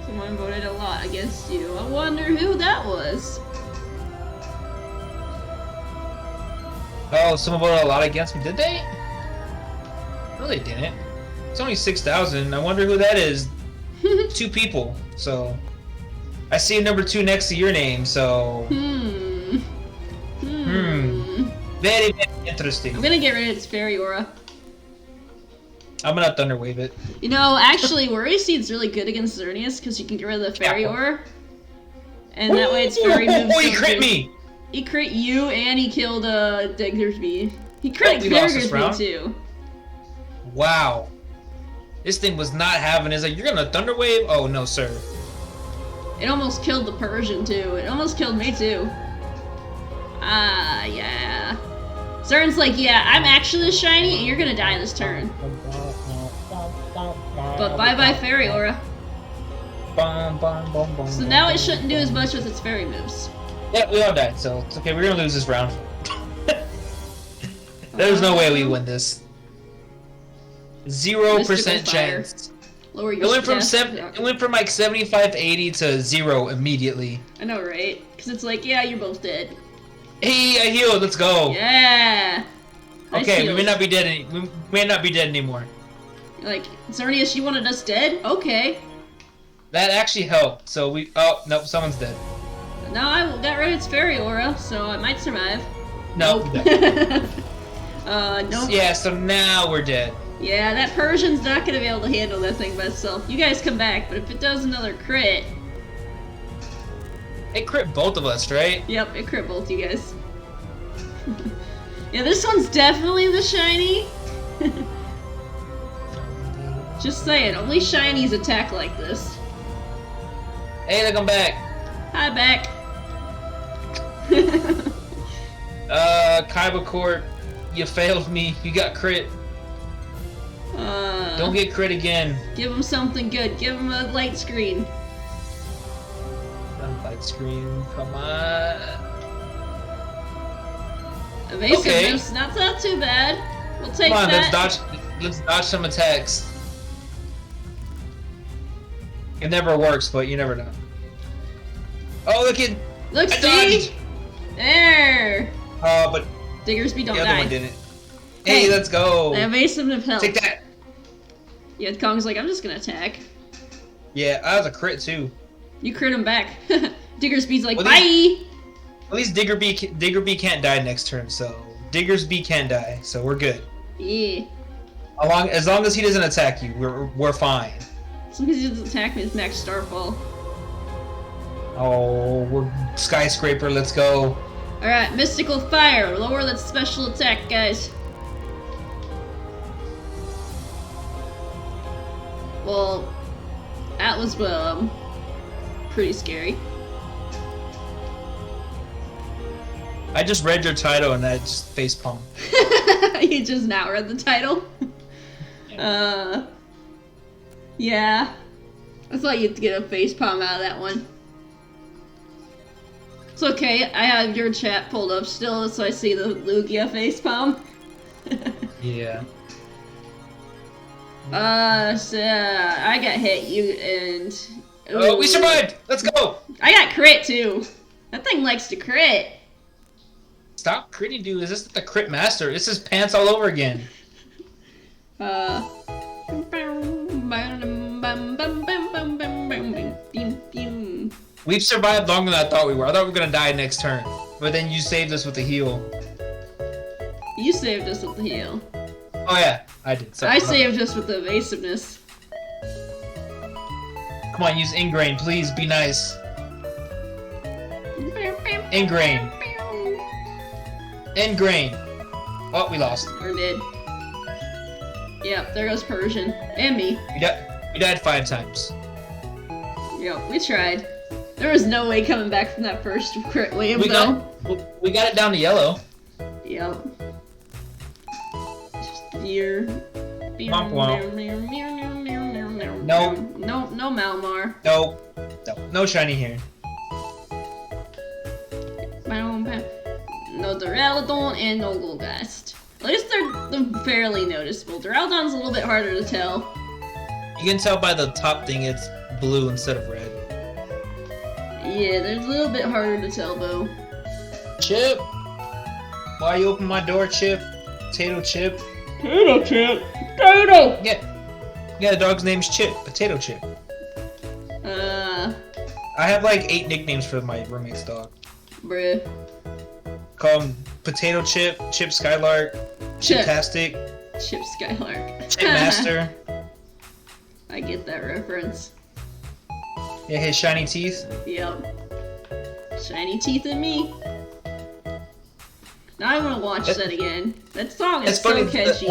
Someone voted a lot against you. I wonder who that was. Oh, someone voted a lot against me. Did they? No, they didn't. It's only 6,000. I wonder who that is. 2 people. So I see a number 2 next to your name. So very, very interesting. I'm gonna get rid of its fairy aura. I'm gonna thunder wave it. You know, actually, Worry Seed's really good against Xerneas because you can get rid of the fairy aura, and that way its fairy moves. Oh, he crit me! He crit you, and he killed Diggersby. He crit we lost this Diggersby round? too. Wow. This thing was not having it. It's like, you're gonna thunder wave? Oh no, sir. It almost killed the Persian too. It almost killed me too. Ah, yeah. Zern's like, yeah, I'm actually shiny, and you're gonna die this turn. But bye-bye fairy aura. So now it shouldn't do as much with its fairy moves. Yeah, we all died, so it's okay. We're gonna lose this round. There's no way we win this. 0% chance. Lower your It went from stats. it went from like 75, 80 to 0 immediately. I know, right? Because it's like, yeah, you're both dead. Hey, I healed. Let's go. Yeah. Okay, we may not be dead. We may not be dead anymore. You're like, Xerneas, you wanted us dead? Okay. That actually helped. So we. Oh nope, someone's dead. Now I got rid of its fairy aura, so it might survive. Nope. Nope. Yeah. So now we're dead. Yeah, that Persian's not gonna be able to handle that thing by itself. You guys come back, but if it does another crit. It crit both of us, right? Yep, it crit both you guys. Yeah, this one's definitely the shiny. Just saying, only shinies attack like this. Hey, look, I'm back. Hi, back. Kaiba Court, you failed me. You got crit. Don't get crit again. Give him something good. Give him a light screen. Light screen, come on. Evasiveness, Okay. not too bad. We'll take Come on, that. let's dodge some attacks. It never works, but you never know. Oh, look at Look, I see? dodged. There. But Diggersby, don't the other die. one didn't. Hey, let's go. I evasive help. Take that. Yeah, Kong's like, I'm just gonna attack. Yeah, that was a crit too. You crit him back. Diggersby's like, Well, bye! At least Diggerby can't die next turn, so Diggersby can die, so we're good. Yeah. As long as he doesn't attack you, we're fine. As long as he doesn't attack me with Max Starfall. Oh, we're skyscraper. Let's go. Alright, Mystical Fire. Lower that special attack, guys. Well, that was, pretty scary. I just read your title and I just facepalm. You just now read the title? Yeah. I thought you'd get a facepalm out of that one. It's okay, I have your chat pulled up still, so I see the Lugia facepalm. Yeah. So I got hit, and... Oh, we Ooh. survived! Let's go! I got crit, too. That thing likes to crit. Stop critting, dude. Is this the crit master? This is pants all over again. We've survived longer than I thought we were. I thought we were gonna die next turn. But then you saved us with a heal. You saved us with the heal. Oh yeah, I did. Sorry. I saved us with the evasiveness. Come on, use Ingrain, please. Be nice. Ingrain. Ingrain. Oh, we lost. Or did. Yep, there goes Persian. And me. We died 5 times. Yep, we tried. There was no way coming back from that first crit wave, We though. got it down to yellow. Yep. Just here. Womp womp. No. No Malmar. No shiny here. No Duraludon and no Golgast. At least they're fairly noticeable. Duraludon's a little bit harder to tell. You can tell by the top thing it's blue instead of red. Yeah, they're a little bit harder to tell, though. Chip! Why you open my door, Chip? Potato Chip? Potato Chip! Potato! Yeah, the dog's name's Chip. Potato Chip. I have like 8 nicknames for my roommate's dog. Bruh. Call him Potato Chip, Chip Skylark, Chiptastic, Chip Skylark. Chip Master. I get that reference. Yeah, his shiny teeth. Yep. Shiny teeth in me. Now I want to watch that again. That song is so catchy.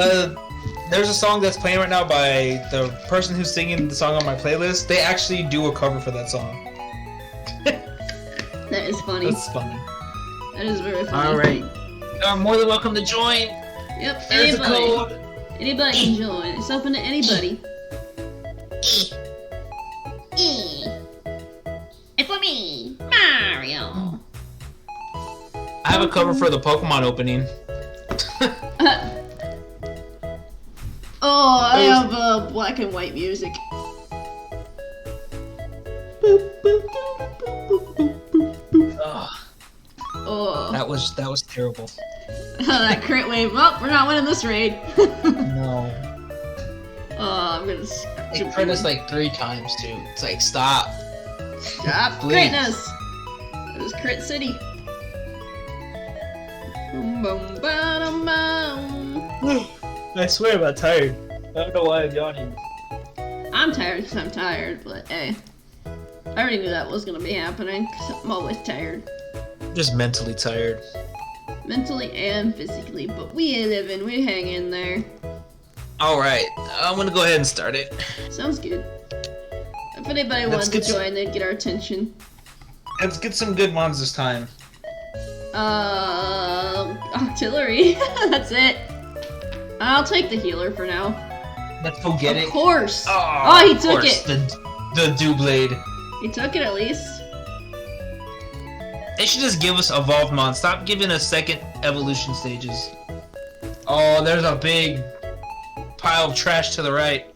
There's a song that's playing right now by the person who's singing the song on my playlist. They actually do a cover for that song. That is funny. That's funny. That is very funny. Alright. You are more than welcome to join. Yep, There's a anybody. code. Anybody can join. It's open to anybody. It's for me, Mario. I have a cover for the Pokemon opening. Oh, I have black and white music. Oh, That was terrible. that crit wave. Well, we're not winning this raid. No. Oh, I'm gonna It crit us like 3 times too. It's like stop. stop Please. critting us. That is Crit City. Boom, boom, ba-dum, bum. I swear I'm tired. I don't know why I'm yawning. I'm tired because I'm tired, but hey. I already knew that was gonna be happening because I'm always tired. Just mentally tired. Mentally and physically, but we live and we hang in there. Alright, I'm gonna go ahead and start it. Sounds good. If anybody Let's wanted to get some- join, they'd get our attention. Let's get some good ones this time. Artillery. That's it. I'll take the healer for now. Let's go get it. Of course. Oh, He of took course, it. The Doublade. He took it at least. They should just give us Evolved Mon. Stop giving us second evolution stages. Oh, there's a big pile of trash to the right.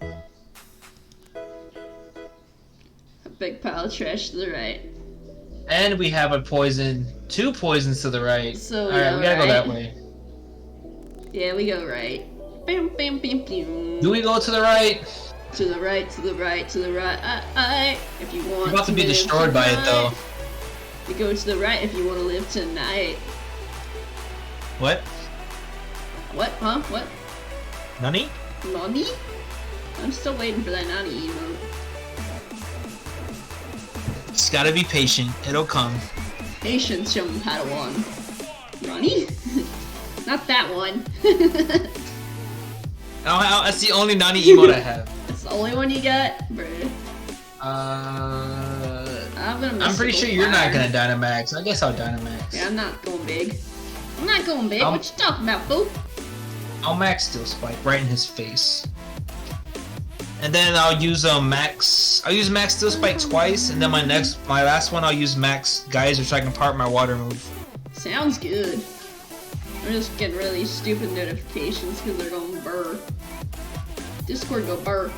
A big pile of trash to the right. And we have a poison. 2 poisons to the right. So Alright, we gotta go that right. way. Yeah, we go right. Bam, bam, bam, bam. Do we go to the right? To the right, to the right, to the right. If you want We're about to be live destroyed by it tonight. though. You go to the right if you want to live tonight. What? What? Huh? What? Nani? Nani? I'm still waiting for that Nani emote. Just gotta be patient. It'll come. Patience, young Padawan. Nani? Not that one. Oh, that's the only Nani emote I have. That's the only one you got? Bruh. I'm pretty sure you're not gonna Dynamax. I guess I'll Dynamax. Yeah, I'm not going big. I'm not going big. I'll- What you talking about, fool? I'll max Steel Spike right in his face. And then I'll use max Steel Spike twice, and then my last one I'll use max Geyser so I can part my water move. Sounds good. I'm just getting really stupid notifications because they're going burr. Discord go burr.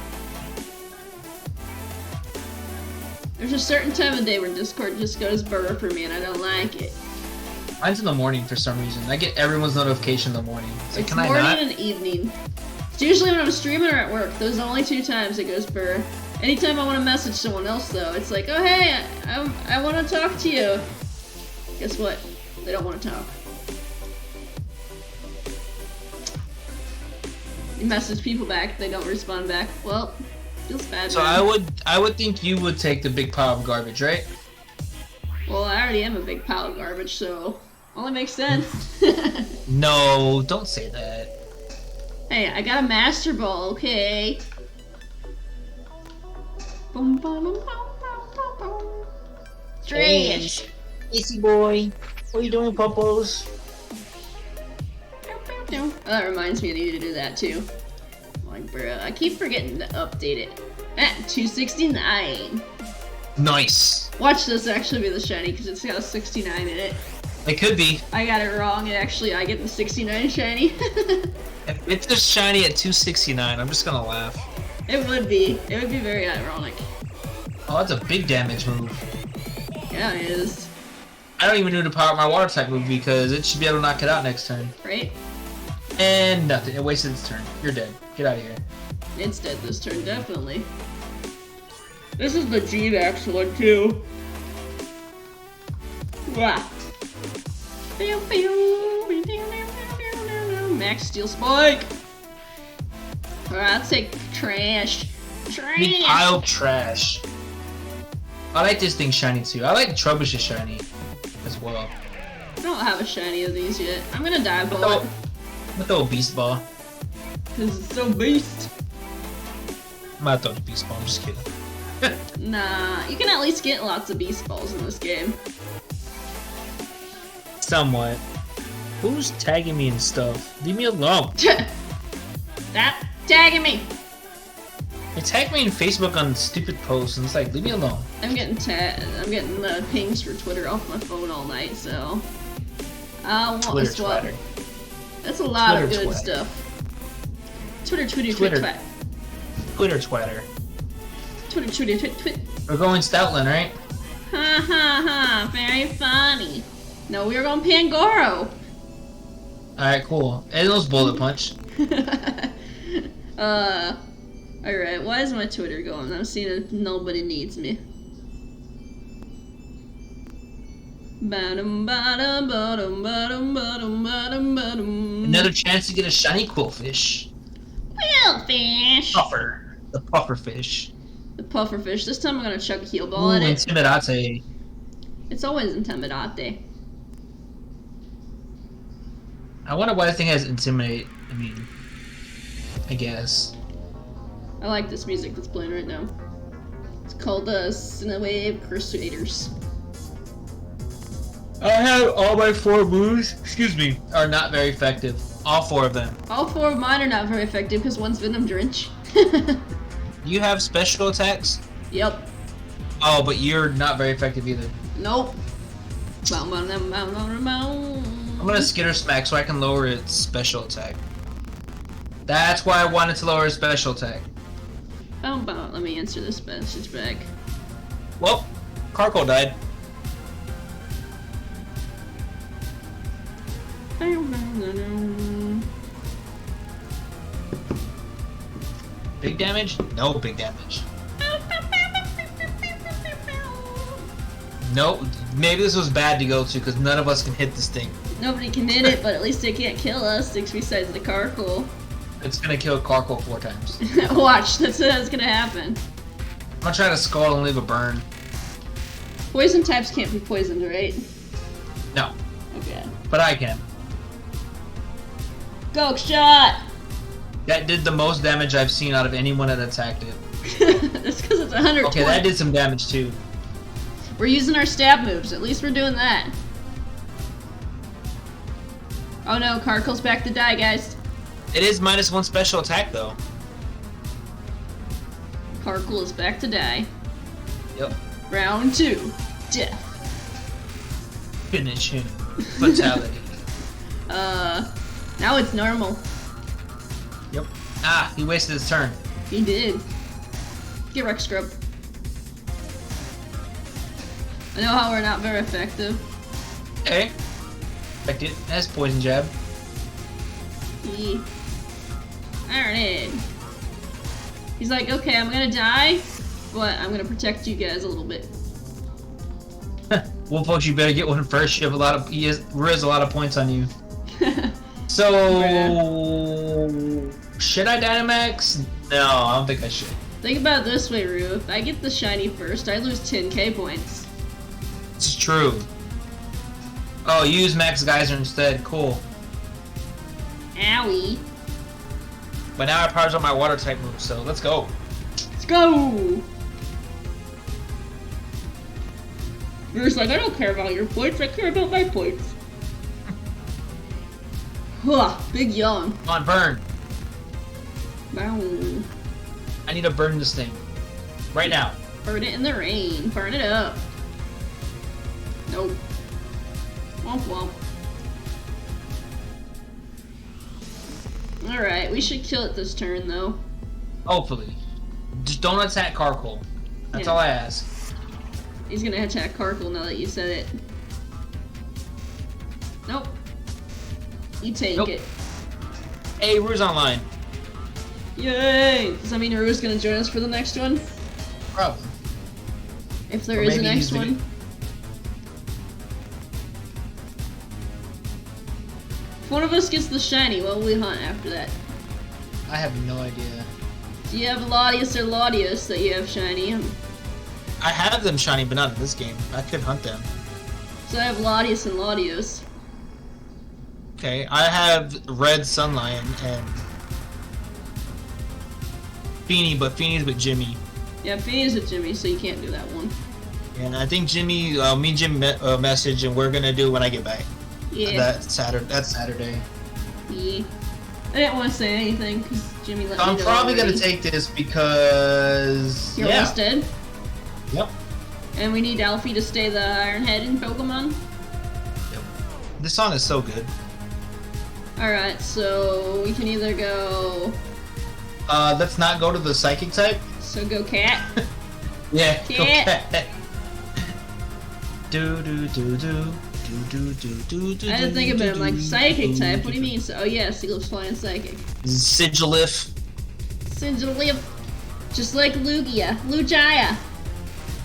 There's a certain time of day where Discord just goes burr for me and I don't like it. Mine's in the morning for some reason. I get everyone's notification in the morning. It's like, It's can I morning not? and evening. It's usually when I'm streaming or at work. Those are the only 2 times it goes burr. Anytime I want to message someone else though, it's like, oh hey, I want to talk to you. Guess what? They don't want to talk. You message people back, they don't respond back. Well, feels bad. So man. I would think you would take the big pile of garbage, right? Well, I already am a big pile of garbage, so only makes sense. No, don't say that. Hey, I got a Master Ball, okay? Boom, boom, boom, boom, boom, boom. Trash. Easy boy. What are you doing, Popos? Oh, that reminds me I need to do that too. Like, bruh, I keep forgetting to update it. At 269. Nice. Watch this actually be the shiny because it's got a 69 in it. It could be. I got it wrong. It actually, I get the 69 shiny. If it's just shiny at 269, I'm just gonna laugh. It would be. It would be very ironic. Oh, that's a big damage move. Yeah, it is. I don't even need to power up my water type move because it should be able to knock it out next turn. Right? And nothing. It wasted its turn. You're dead. Get out of here. It's dead this turn, definitely. This is the G-Max one, too. Wow. Max Steel Spike! Alright, I'll take trash. Big Trash! pile of trash. I like this thing shiny too. I like Trebuch's shiny as well. I don't have a shiny of these yet. I'm gonna dive ball it. I'm gonna throw a beast ball. Because it's so beast. I'm gonna throw the beast ball. I'm just kidding. Nah, you can at least get lots of beast balls in this game. Somewhat. Who's tagging me and stuff? Leave me alone. Stop tagging me! They tag me in Facebook on stupid posts, and it's like, leave me alone. I'm getting pings for Twitter off my phone all night, so I want Twitter to swap. twatter. That's a lot of Twitter good twat. stuff. Twitter, Twitter, Twitter. twit, Twitter twatter. Twitter, Twitter, twit, twit. We're going Stoutland, right? Ha ha ha! Very funny. No, we were going Pangoro. Alright, cool. And those bullet punch. Alright, why is my Twitter going? I'm seeing if nobody needs me. Bottom, bottom, bottom, bottom, bottom, bottom, bottom. Another chance to get a shiny quillfish. Quillfish! Puffer. The puffer fish. The pufferfish. This time I'm gonna chuck a heal ball Ooh, at it. Intimidate. It's always Intimidate. I wonder why this thing has Intimidate. I mean, I guess. I like this music that's playing right now. It's called Cinewave Crusaders. I have all my 4 moves, excuse me, are not very effective. All 4 of them. All 4 of mine are not very effective because one's Venom Drench. You have special attacks? Yep. Oh, but you're not very effective either. Nope. I'm gonna Skitter Smack so I can lower its special attack. That's why I wanted to lower his special attack. Let me answer this message back. Well, Carco died. Big damage? No big damage. No, maybe this was bad to go to because none of us can hit this thing. Nobody can hit it, but at least it can't kill us. Six besides the Carkle. It's gonna kill Carco 4 times. Watch, that's gonna happen. I'm gonna try to skull and leave a burn. Poison types can't be poisoned, right? No, Okay. but I can. Go shot! That did the most damage I've seen out of anyone that attacked it. That's because it's 120. Okay, that did some damage too. We're using our stab moves. At least we're doing that. Oh no, Carkle's back to die, guys. It is -1 special attack though. Carkle is back to die. Yep. Round 2. Death. Finish him. Fatality. Now it's normal. Yep. Ah, he wasted his turn. He did. Get Rex Scrub. I know how we're not very effective. Okay. Expect it. That's poison jab. Iron Head. He's like, okay, I'm gonna die, but I'm gonna protect you guys a little bit. Well, folks, you better get one first. You have a lot of. He has a lot of points on you. So, should I Dynamax? No, I don't think I should. Think about it this way, Rue. If I get the shiny first, I lose 10k points. It's true. Oh, use Max Geyser instead. Cool. Owie. But now I powers up my water type move, so let's go. Let's go! Rue's like, I don't care about your points, I care about my points. Huh, big yawn. Come on, burn. Bow. I need to burn this thing. Right now. Burn it in the rain. Burn it up. Nope. Womp womp. Alright, we should kill it this turn, though. Hopefully. Just don't attack Carkle. That's Yeah. all I ask. He's gonna attack Carkle now that you said it. Nope. You take Nope. it. Hey, Rue's online. Yay! Does that mean Rue's gonna join us for the next one? Probably. If there Or is a maybe next he's the- one? If one of us gets the shiny, what will we hunt after that? I have no idea. Do you have Latios or Latios that you have shiny? I have them shiny, but not in this game. I could hunt them. So I have Latios and Latios. Okay, I have Red Sunlion and Feeny, but Feeny's with Jimmy. Yeah, Phoenix with Jimmy, so you can't do that one. And I think Jimmy, me and Jimmy message, and we're gonna do it when I get back. Yeah. That's Saturday. Yeah. I didn't want to say anything because Jimmy let me I'm know probably already. gonna take this because You're yeah. almost dead. Yep. And we need Alfie to stay the Iron Head in Pokemon. Yep. This song is so good. Alright, so we can either go... Let's not go to the psychic type. So go Cat. Yeah. Cat. Okay. Do do do do do do do do. I didn't think of it. I'm like, Psychic type? What do you mean? So, oh yes, he lives flying Psychic. Sigilif. Sigilif. Just like Lugia. Lugia.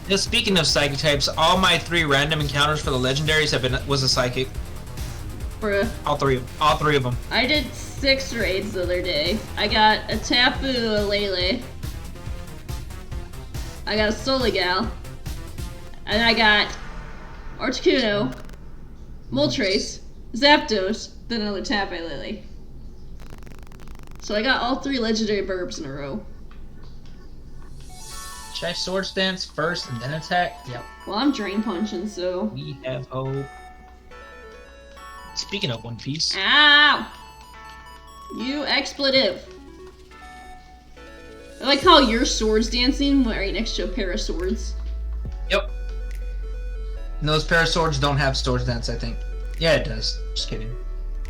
Now, speaking of psychic types, all my 3 random encounters for the legendaries was a psychic. Bruh. All three of them. I did 6 raids the other day. I got a Tapu, a Lele. I got a Soligal. And I got Articuno, Moltres, Zapdos, then another Tapu Lele. So I got all 3 legendary burbs in a row. Should I sword stance first and then attack? Yep. Well, I'm drain punching, so. We have hope. Speaking of One Piece. Ow! You expletive. I like how your sword's dancing right next to a pair of swords. Yep. And those pair of swords don't have sword dance, I think. Yeah, it does. Just kidding.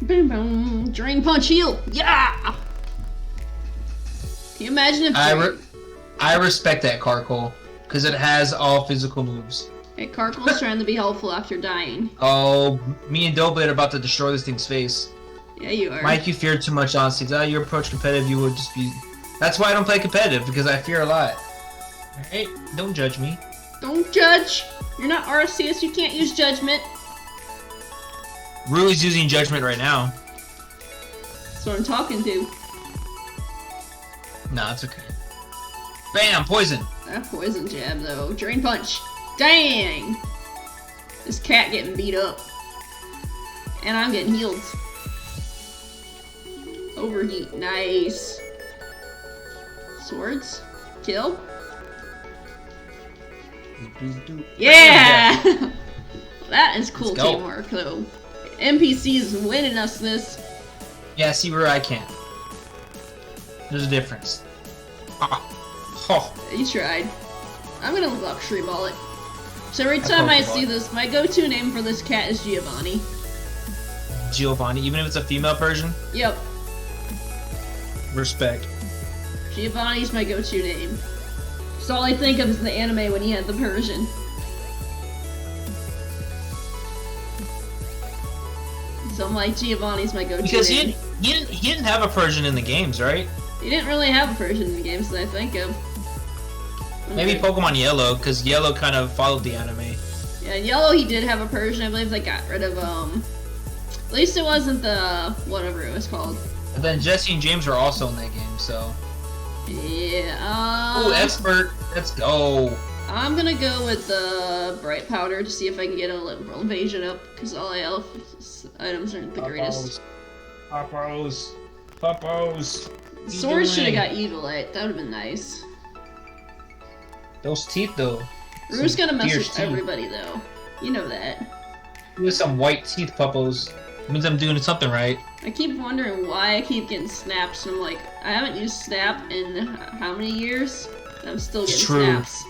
Boom boom. Drain punch heal. Yeah! Can you imagine if I respect that Carkol, because it has all physical moves. Hey, Karkol's trying to be helpful after dying. Oh, me and Doughblade are about to destroy this thing's face. Yeah, you are. Mike, you fear too much, honestly. If you approach competitive, you would just be... That's why I don't play competitive, because I fear a lot. Alright, don't judge me. Don't judge. You're not Arceus, you can't use judgment. Rui's using judgment right now. That's what I'm talking to. Nah, it's okay. Bam! Poison! That poison jab, though. Drain punch. Dang! This cat getting beat up. And I'm getting healed. Overheat. Nice. Swords. Kill. Yeah! That is cool teamwork, though. NPC's winning us this. Yeah, see where I can't. There's a difference. Ah. Oh. You tried. I'm gonna luxury ball it. So every time I see this, my go-to name for this cat is Giovanni. Giovanni, even if it's a female version? Yep. Respect. Giovanni's my go-to name. It's all I think of is the anime when he had the Persian. So I'm like, Giovanni's my go-to Because name. he didn't have a Persian in the games, right? He didn't really have a Persian in the games that I think of. Maybe Pokemon Yellow, because Yellow kind of followed the anime. Yeah, in Yellow he did have a Persian. I believe they got rid of, at least it wasn't the, whatever it was called. And then Jesse and James are also in that game, so... Yeah, Ooh, expert! Let's go! I'm gonna go with the Bright Powder to see if I can get a little evasion up, because all my elf items aren't the greatest. Poppos! Poppos! Sword should have got Evil Eye. That would have been nice. Those teeth, though. Rue's gonna mess with teeth. everybody, though. You know that. With some white teeth, Poppos. Means I'm doing something right. I keep wondering why I keep getting snaps, and I'm like, I haven't used Snap in how many years? And I'm still getting True. snaps.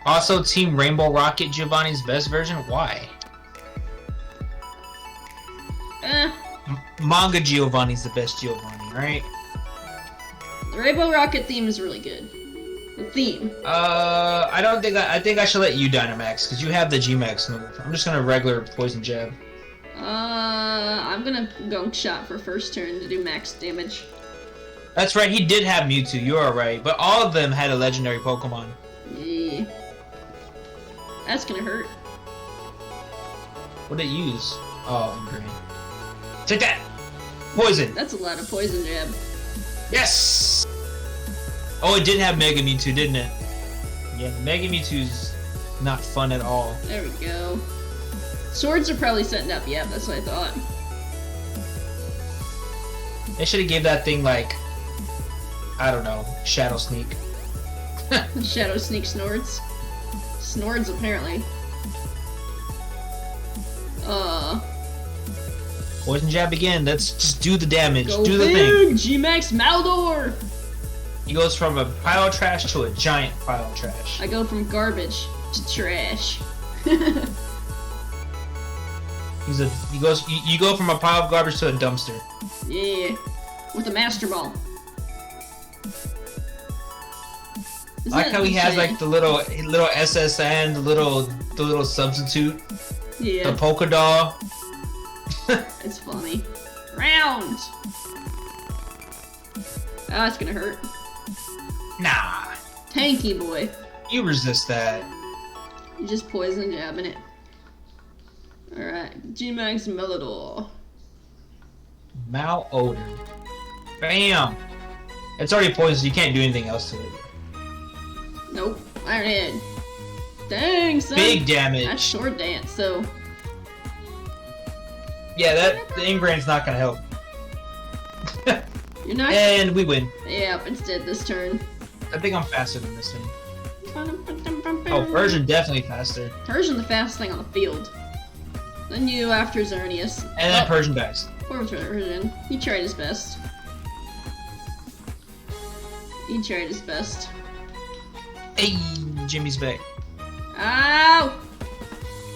Also, Team Rainbow Rocket Giovanni's best version? Why? Manga Giovanni's the best Giovanni, right? The Rainbow Rocket theme is really good. The theme. I think I should let you Dynamax, because you have the G-Max move. I'm just gonna regular Poison Jab. I'm gonna Gunk Shot for first turn to do max damage. That's right, he did have Mewtwo, you are right. But all of them had a legendary Pokemon. Yeah. That's gonna hurt. What did it use? Oh, Ingrain. Take that! Poison! That's a lot of poison jab. Yes! Oh, it did have Mega Mewtwo, didn't it? Yeah, Mega Mewtwo's not fun at all. There we go. Swords are probably setting up, yeah, that's what I thought. They should have gave that thing, like, I don't know, Shadow Sneak. Shadow Sneak Snords. Snords, apparently. Poison Jab again, let's just do the damage, Go do the big! thing. G-Max Maldor! He goes from a pile of trash to a giant pile of trash. I go from garbage to trash. You go from a pile of garbage to a dumpster. Yeah. With a Master Ball. I like how he has like the little SSN, the little substitute, yeah. the polka doll. It's funny. Round. Oh, that's gonna hurt. Nah, Tanky boy. you resist that. You just poison jabbing it. Alright, G-Max Melodor. Malodor. Bam! It's already poisoned, you can't do anything else to it. Nope. Iron Head. Dang, son. Big damage. That's short dance, so. Yeah, the Ingrain's not gonna help. You're not. And we win. Yep, it's dead this turn. I think I'm faster than this thing. Oh, Persian definitely faster. Persian the fastest thing on the field. Then you after Xerneas. And then Persian dies. Poor Persian. He tried his best. He tried his best. Hey, Jimmy's back. Ow!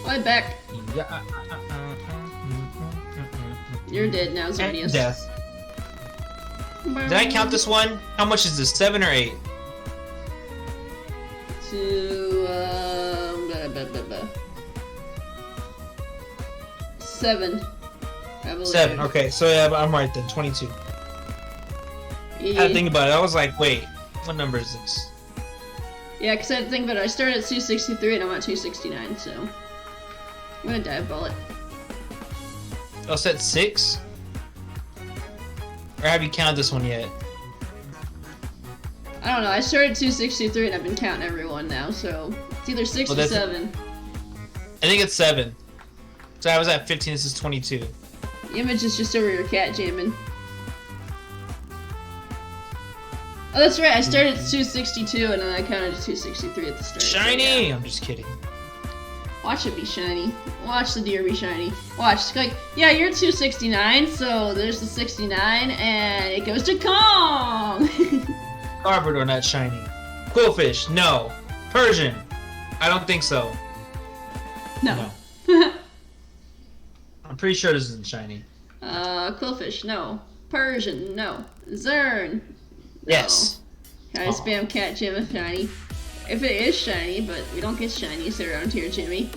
My back. Yeah. You're dead now, Xerneas. Death. Did I count this one? How much is this? 7 or 8? Blah, blah, blah, blah. 7. I believe. 7. Okay, so yeah, I'm right then. 22. I had to think about it. I was like, wait, what number is this? Yeah, because I had to think about it. I started at 263 and I'm at 269, so I'm gonna dive ball it. Oh, set 6? Or have you counted this one yet? I don't know. I started at 263 and I've been counting everyone now, so it's either 6 or 7. I think it's 7. So I was at 15. This is 22. The image is just over your cat jamming. Oh, that's right. I started at 262 and then I counted to 263 at the start. Shiny! So, yeah. I'm just kidding. Watch it be shiny. Watch the deer be shiny. Watch. Like, yeah, you're at 269, so there's the 69, and it goes to Kong! Carpador, not shiny. Quillfish, no. Persian, I don't think so. No. I'm pretty sure this isn't shiny. Quillfish, no. Persian, no. Zern, no. Yes. Can I spam cat Jim with shiny? If it is shiny, but we don't get shinies around here, Jimmy.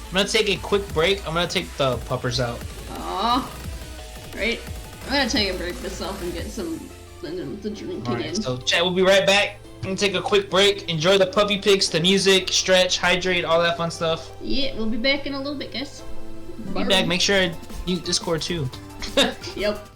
I'm gonna take a quick break. I'm gonna take the puppers out. Aw. Right? I'm gonna take a break myself and get some the drink Alright, in. so chat, we'll be right back. I'm gonna take a quick break. Enjoy the puppy pics, the music, stretch, hydrate, all that fun stuff. Yeah, we'll be back in a little bit, guys. Be back. Make sure I mute Discord too. Yep.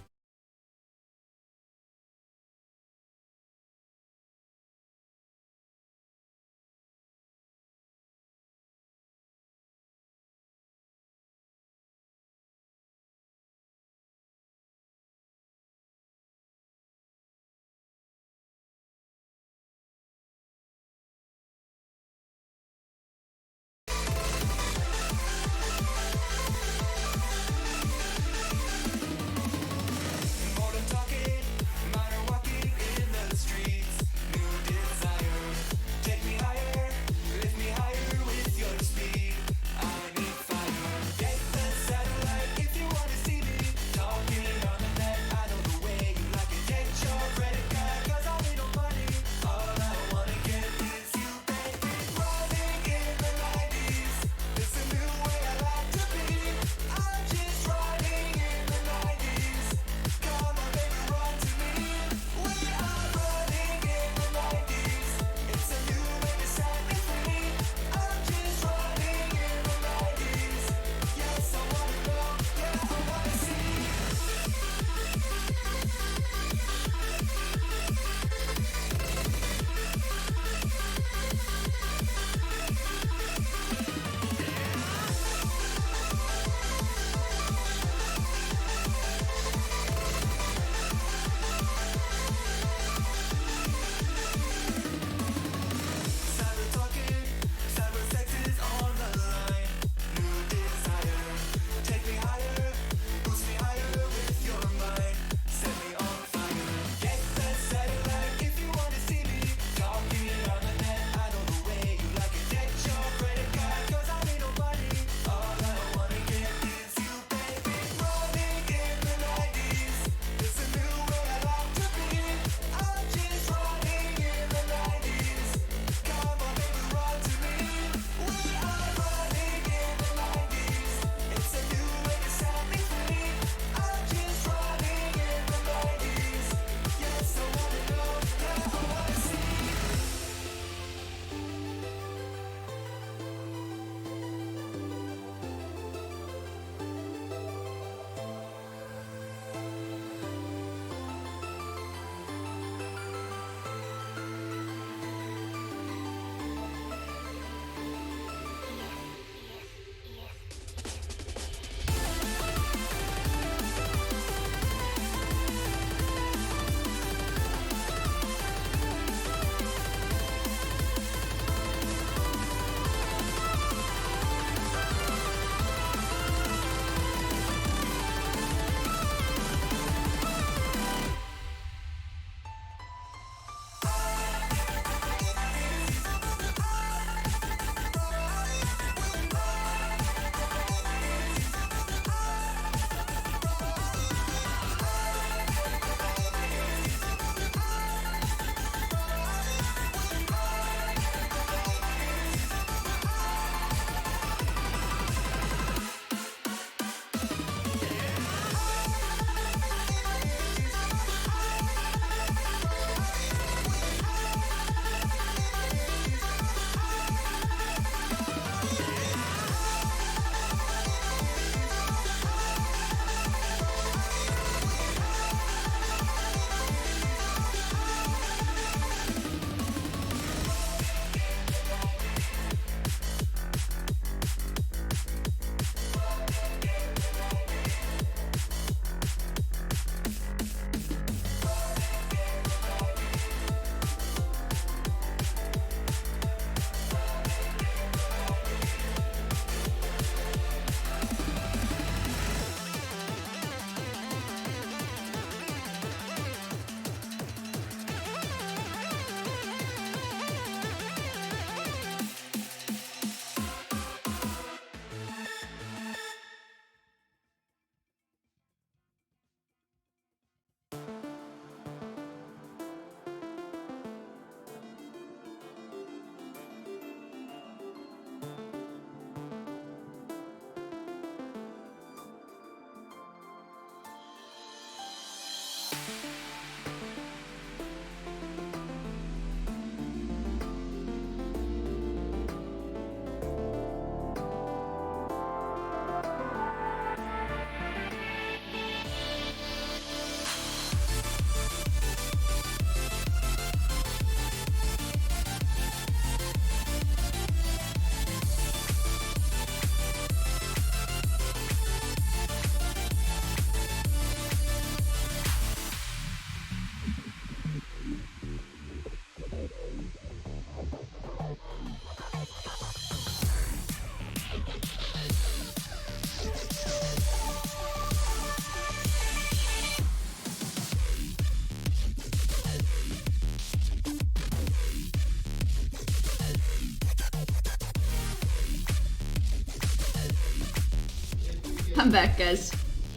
I'm back, guys.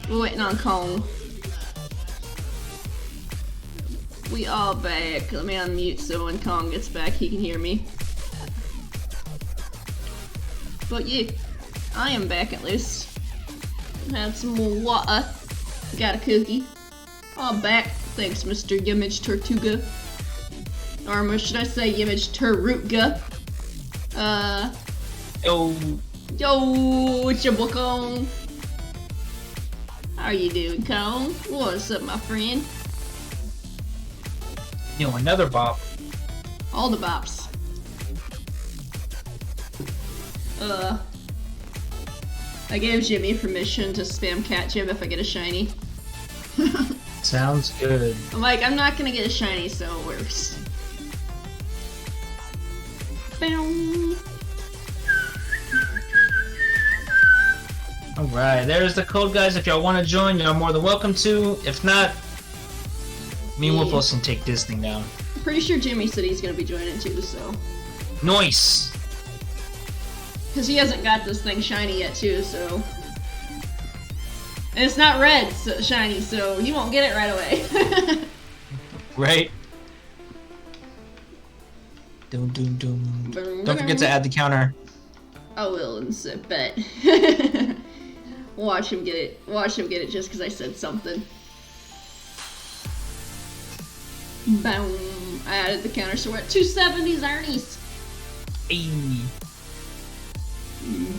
We're waiting on Kong. We all back. Let me unmute so when Kong gets back, he can hear me. But yeah, I am back at least. Had some more water. Got a cookie. All back. Thanks, Mr. Image Tortuga. Or should I say Image Taruga? Yo, it's your boy Kong. How you doing, Kong? What's up, my friend? You know, another bop. All the bops. I gave Jimmy permission to spam Cat Jim if I get a shiny. Sounds good. I'm like, I'm not gonna get a shiny, so it works. Bow. Alright, there's the code, guys. If y'all want to join, you're more than welcome to. If not, me and Wolfos can take this thing down. I'm pretty sure Jimmy said he's gonna be joining too, so. Nice! Because he hasn't got this thing shiny yet too, so. And it's not red, so shiny, so he won't get it right away. Right? Doom, doom, doom. Don't forget to add the counter. I will in a bit. Watch him get it. Watch him get it just because I said something. Boom. I added the counter, so we're at 270s, Arnie's. Hey.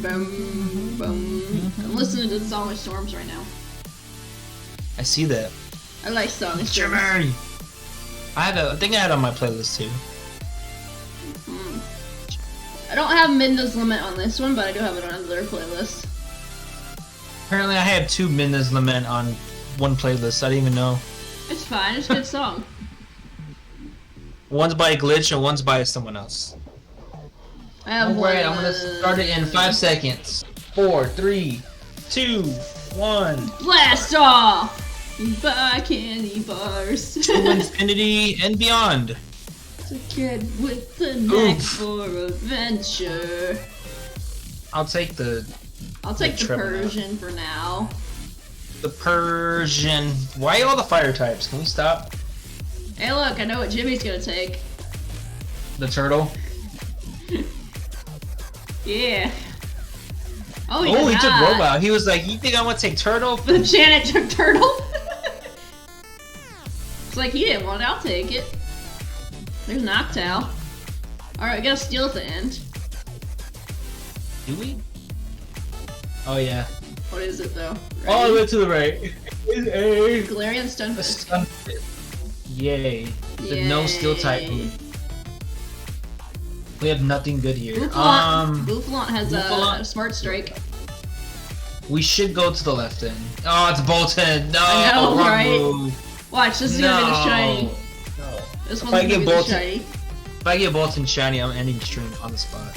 Boom, boom. I'm listening to the Song of Storms right now. I see that. I like Song of Storms. Jimmy! I think I had it on my playlist too. I don't have Midna's Lament on this one, but I do have it on other playlists. Apparently I have 2 Midna's Lament on one playlist. I didn't even know. It's fine, it's a good song. One's by Glitch and one's by someone else. I have Alright, I'm gonna start it in 5 seconds. 4, 3, 2, 1. Blast off! Buy candy bars. To infinity and beyond. It's a kid with the knack for adventure. I'll take the treble Persian for now. The Persian. Why all the fire types? Can we stop? Hey look, I know what Jimmy's gonna take. The turtle. Yeah. Oh, He took robot. He was like, "You think I want to take turtle?" But Janet took turtle. It's like he didn't want it. I'll take it. There's an Octal. Alright, we gotta steal at the end. Do we? Oh yeah. What is it though? Right? All the way to the right. Is a Galarian Stunfisk. Yay. The no steel type move. We have nothing good here. Bouffalant has a smart strike. We should go to the left end. Oh, it's Bolton. No, I know, wrong right? move. Watch, this is gonna be the shiny. No. This If one's I gonna get be Bolton, the shiny. if I get Bolton shiny, I'm ending the stream on the spot.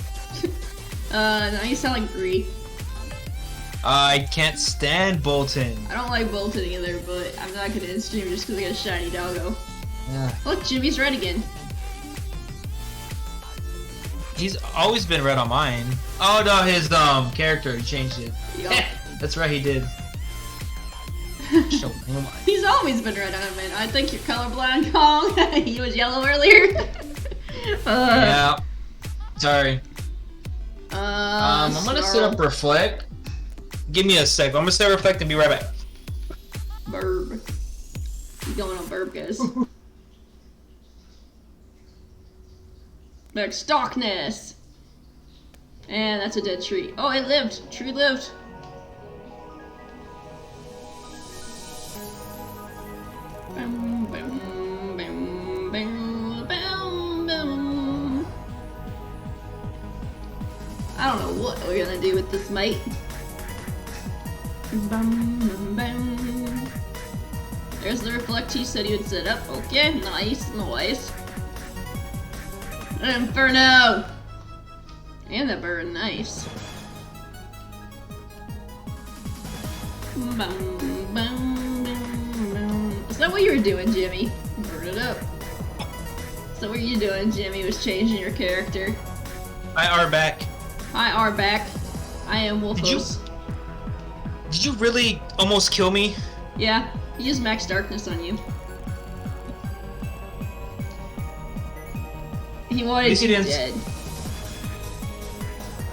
Now you sound like Bree. I can't stand Bolton. I don't like Bolton either, but I'm not gonna end stream just because I got a shiny doggo. Yeah. Look, Jimmy's red again. He's always been red on mine. Oh no, his character, he changed it. Yup. That's right, he did. He's always been red on him, man. I think you're colorblind, Kong. He was yellow earlier. Yeah. Sorry. I'm gonna set Snarl. up Reflect. Give me a sec. I'm gonna set Reflect and be right back. Burb. He's going on burb, guys. Next, Darkness. And that's a dead tree. Oh, it lived. Tree lived. Boom, boom, boom, boom, boom, boom. I don't know what we're gonna do with this mate. Bum, bum, bum. There's the Reflect he said he would set up. Okay, nice, nice. Inferno! And that bird, nice. Bum, bum, bum, bum. Is that what you were doing, Jimmy? Burn it up. Is that what you doing, Jimmy? Was changing your character? I are back. I are back. I am Wolfos. Did you really almost kill me? Yeah, he used max darkness on you. He wanted least he you didn't- dead.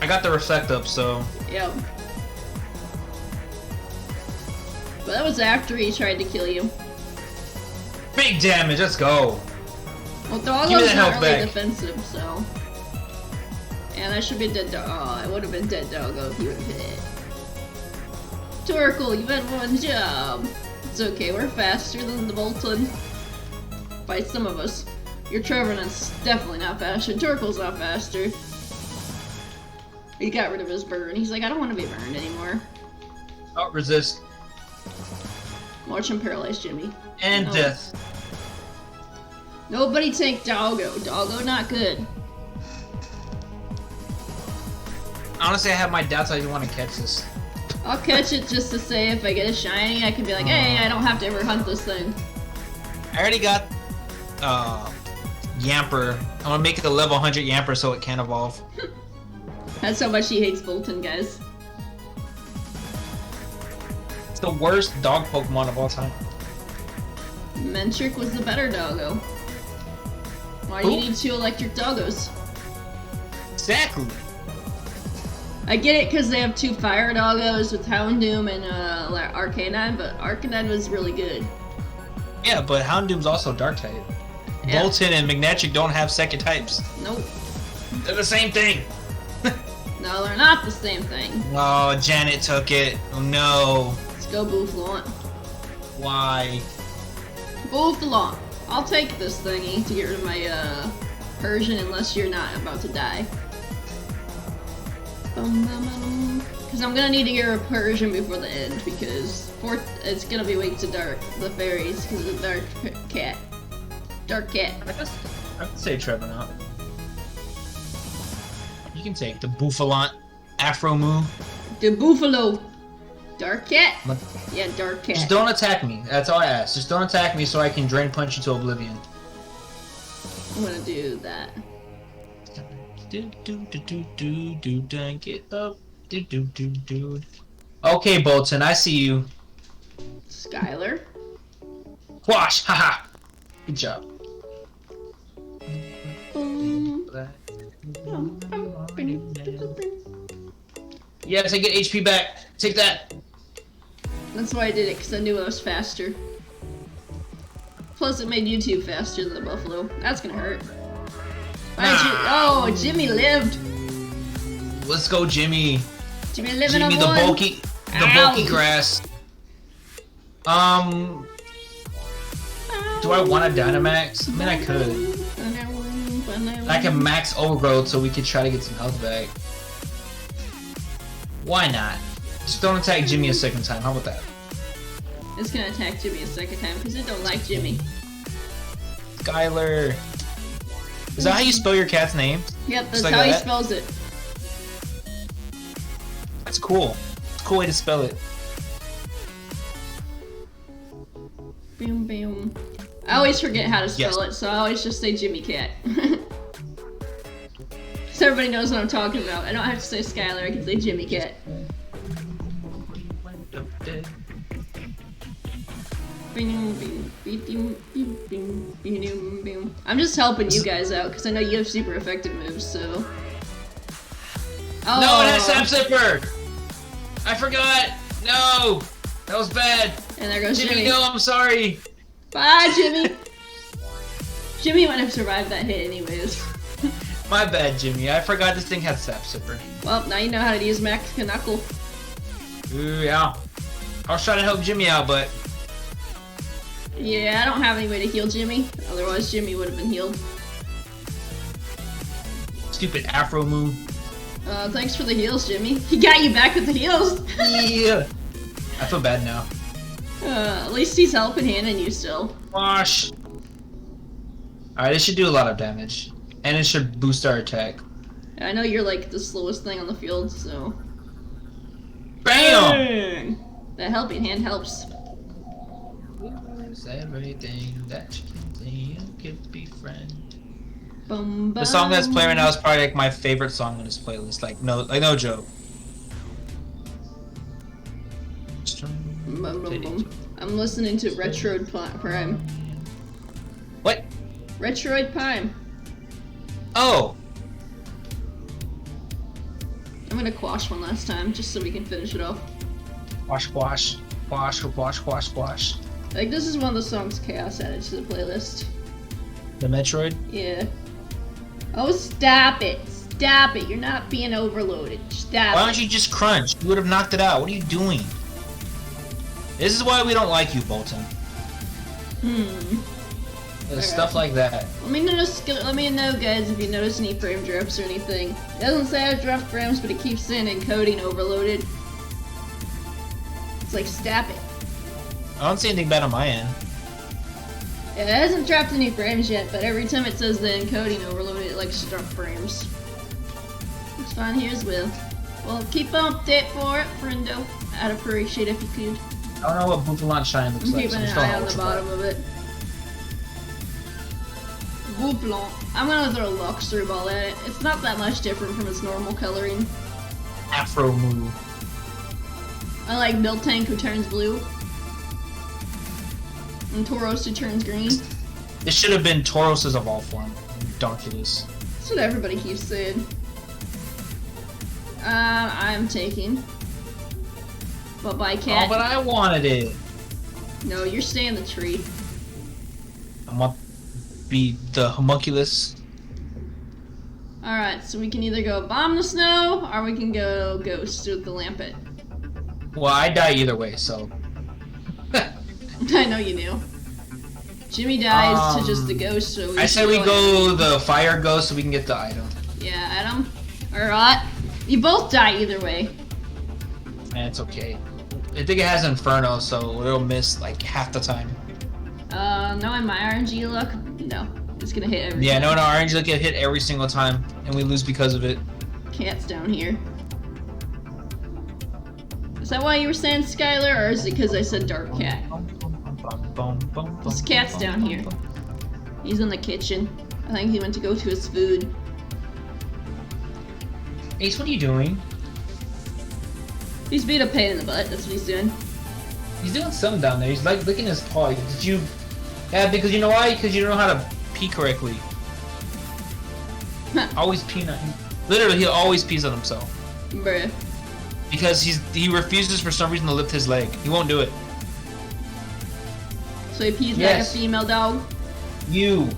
I got the reflect up, so... Yep. But that was after he tried to kill you. Big damage, let's go. Well, Give me Doggo's that not health really back. defensive, so... And I should be dead dog. Oh, I would have been dead Doggo if you would have hit. Torkoal, you've had one job. It's okay, we're faster than the Bolton. By some of us. Your Trevenant's definitely not faster. Torkoal's not faster. He got rid of his burn. He's like, I don't want to be burned anymore. Oh, resist. Watch him paralyze Jimmy. And No. death. Nobody take Doggo. Doggo not good. Honestly, I have my doubts I do want to catch this. I'll catch it just to say if I get a shiny, I can be like, hey, I don't have to ever hunt this thing. I already got Yamper. I'm gonna make it a level 100 Yamper so it can evolve. That's how much he hates Bolton, guys. It's the worst dog Pokemon of all time. Mentric was the better Doggo. Why do you Who? need 2 electric Doggos? Exactly. I get it because they have 2 fire Doggos with Houndoom and Arcanine, but Arcanine was really good. Yeah, but Houndoom's also dark type. Yeah. Bolton and Magnetric don't have second types. Nope. They're the same thing. No, they're not the same thing. Oh, Janet took it. Oh no. Let's go Bouffalant. Why? Bouffalant. I'll take this thingy to get rid of my Persian unless you're not about to die. Because I'm gonna need to get a Persian before the end because it's gonna be weak to dark, the fairies, because of the dark cat. Dark cat. I can say Trevenant. You can take the Bouffalant, Afro Moo. The Buffalo. Dark cat? But Yeah, dark cat. just don't attack me. That's all I ask. Just don't attack me so I can drain punch you to oblivion. I'm gonna do that. Do do do do do do do get up. Do do do do. Okay, Bolton, I see you. Skylar. Wash, haha. Good job. Boom. Yes, I get HP back. Take that. That's why I did it, because I knew I was faster. Plus, it made YouTube faster than the Buffalo. That's gonna hurt. Why did you? Oh, Jimmy lived. Let's go, Jimmy. Jimmy living Jimmy, on the one. bulky Ow. grass. Do I want a Dynamax? I mean, I could. I can max Overgrowth so we could try to get some health back. Why not? Just don't attack Jimmy a second time. How about that? It's gonna attack Jimmy a second time because it don't like Jimmy. Skylar. Is that how you spell your cat's name? Yep, that's Just like how he that? spells it. That's cool. It's a cool way to spell it. Boom, boom. I always forget how to spell Yes. it, so I always just say Jimmy Cat. So everybody knows what I'm talking about. I don't have to say Skylar, I can say Jimmy Cat. I'm just helping you guys out because I know you have super effective moves, so. Oh. No, it has Sap Zipper! I forgot! No! That was bad! And there goes Jimmy, Jimmy. no, I'm sorry! Bye, Jimmy. Jimmy wouldn't have survived that hit anyways. My bad, Jimmy. I forgot this thing had Sap Zipper. Well, now you know how to use Max Knuckle. Ooh, yeah. I was trying to help Jimmy out, but Yeah, I don't have any way to heal Jimmy. Otherwise, Jimmy would have been healed. stupid Afro move. Thanks for the heals, Jimmy. He got you back with the heals. Yeah. I feel bad now. At least he's helping Hannah and you still. Wash. Alright, it should do a lot of damage. And it should boost our attack. I know you're like the slowest thing on the field, so. BAM! Bang! That helping hand helps. Is everything that you can think could be friend. Bum, The song that's playing right now is probably like my favorite song on this playlist. Like no joke. Bum, bum, bum. I'm listening to Retroid Prime. What? Retroid Prime. Oh. I'm gonna quash one last time, just so we can finish it off. Quash, quash, quash, quash, quash, quash. Like, this is one of the songs Chaos added to the playlist. The Metroid? Yeah. Oh, stop it. Stop it. You're not being overloaded. Stop Why it. don't you just crunch? You would have knocked it out. What are you doing? This is why we don't like you, Bolton. Stuff like that. Let me know, guys, if you notice any frame drops or anything. It doesn't say I've dropped frames, but it keeps saying encoding overloaded. It's like, stop it. I don't see anything bad on my end. Yeah, it hasn't dropped any frames yet, but every time it says the encoding overloaded, it likes to drop frames. It's fine here as well. Well, keep an update for it, friendo. I'd appreciate it if you could. I don't know what Bouffalon Shine looks I'm like. keeping So I'm an still eye not on the watching bottom of it. Bouffalon. I'm gonna throw a Luxury Ball at it. It's not that much different from its normal coloring. that. Afro move. I like Miltank who turns blue. And Tauros who turns green. This should have been Tauros's evolve form. Donkulus. That's what everybody keeps saying. I'm taking. Bye-bye, cat. Oh, but I wanted it. No, you're staying in the tree. I want to be the homunculus. Alright, so we can either go Bomb the Snow, or we can go Ghost with the Lampet. Well, I die either way, so. I know you knew. Jimmy dies to just the Ghost, so we I said we go the fire ghost so we can get the item. Yeah, Adam. Alright. You both die either way. And it's okay. I think it has Inferno, so it'll miss like half the time. Knowing my RNG luck, no. It's gonna hit every Yeah, time. no, our angel get hit every single time, and we lose because of it. Cat's down here. Is that why you were saying Skylar, or is it because I said Dark Cat? This cat's down here. He's in the kitchen. I think he went to go to his food. Ace, what are you doing? He's being a pain in the butt, that's what he's doing. He's doing something down there. He's like licking his paw. Did you? Yeah, because you know why? Because you don't know how to pee correctly. Always pee on him. Literally, he always pees on himself. Bruh. Because he refuses for some reason to lift his leg. He won't do it. So he pees Yes. like a female dog? You.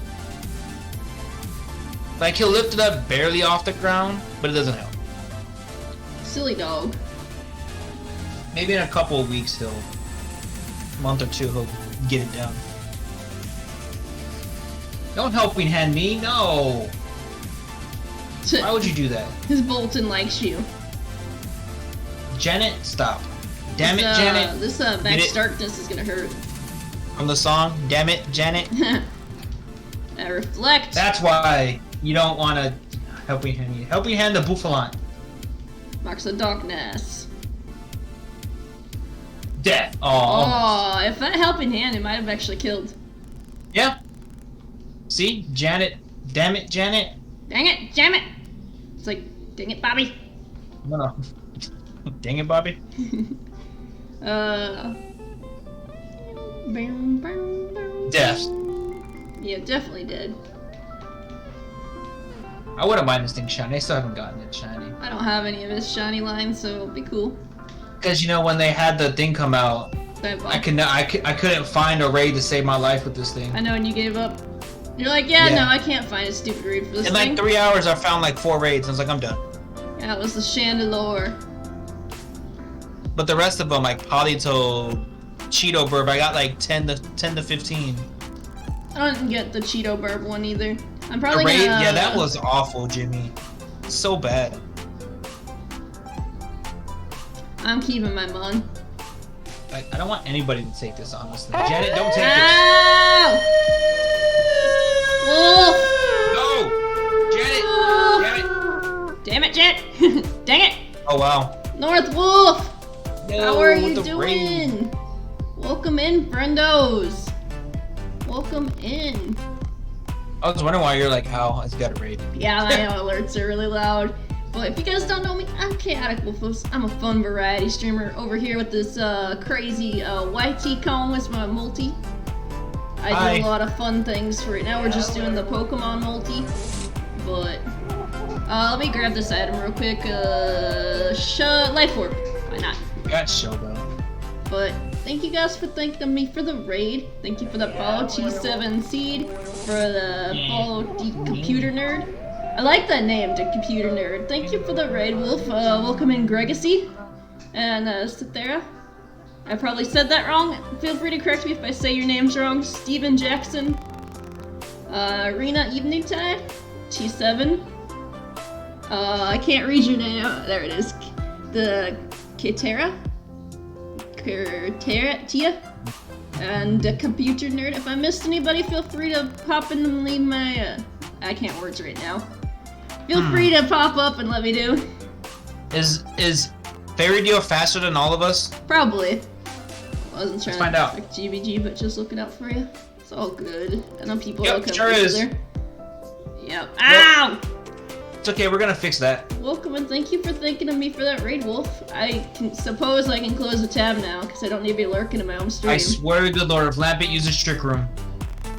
Like, he'll lift it up barely off the ground, but it doesn't help. Silly dog. Maybe in a couple of weeks, month or two, he'll get it down. Don't helping hand me, no. Why would you do that? His Bolton likes you. Janet, stop. Damn it, This, Janet. This Get Max it? Darkness is gonna hurt. From the song, damn it, Janet. Reflect. That's why you don't want to helping hand me. Helping hand the Bouffalon. Marks of Darkness. Death. Oh. Oh, if that helping hand, it might have actually killed. Yeah. See? Janet. Damn it, Janet. Dang it, damn it! It's like, dang it, Bobby. No. Dang it, Bobby. Death. Yeah, definitely did. I wouldn't mind this thing shiny. I still haven't gotten it shiny. I don't have any of his shiny lines, so it'll be cool. Because, you know, when they had the thing come out, I couldn't find a raid to save my life with this thing. I know, and you gave up. You're like, yeah, Yeah. no, I can't find a stupid raid for this In thing. like 3 hours, I found like 4 raids. I was like, I'm done. Yeah, it was the Chandelure. But the rest of them, like Polytoad, Cheeto Burb, I got like 10 to 15. I didn't get the Cheeto Burb one either. I'm The probably raid, gonna... yeah, that was awful, Jimmy. So bad. I'm keeping my mon. Like, I don't want anybody to take this, honestly. Janet, don't take Ow! Wolf! this. No! Janet! Janet! Damn it, Jet! Dang it! Oh, wow. North Wolf! No, How are you with the raid. doing? Welcome in, friendos. Welcome in. I was wondering why you're like, how? I've got a raid. Yeah, I know alerts are really loud. But if you guys don't know me, I'm Chaotic Wolf. I'm a fun variety streamer over here with this crazy Whytekong as my multi. I do a lot of fun things. Right now we're just doing the Pokemon multi. But let me grab this item real quick. Life Orb. Why not? Got Shogo. But thank you guys for thanking me for the raid. Thank you for the follow T7 Seed, for the follow the Computer Nerd. I like that name, the Computer Nerd. Thank you for the raid, Wolf. Welcome in Gregacy and Cythera. I probably said that wrong. Feel free to correct me if I say your names wrong. Steven Jackson, Arena Evening Tide, T7. I can't read your name. Oh, there it is. The Kitera. Tia, and the Computer Nerd. If I missed anybody, feel free to pop in and leave my. I can't words right now. Feel free to pop up and let me do. Is Fairy Deal faster than all of us? Probably. I wasn't trying find to out. like GBG, but just looking out for you. It's all good. I know people Yep, look up sure each is. other. Yep. Ow! It's okay, we're gonna fix that. Welcome and thank you for thinking of me for that raid, Wolf. I suppose I can close the tab now because I don't need to be lurking in my own stream. I swear to good lord, if Lampet uses Trick Room.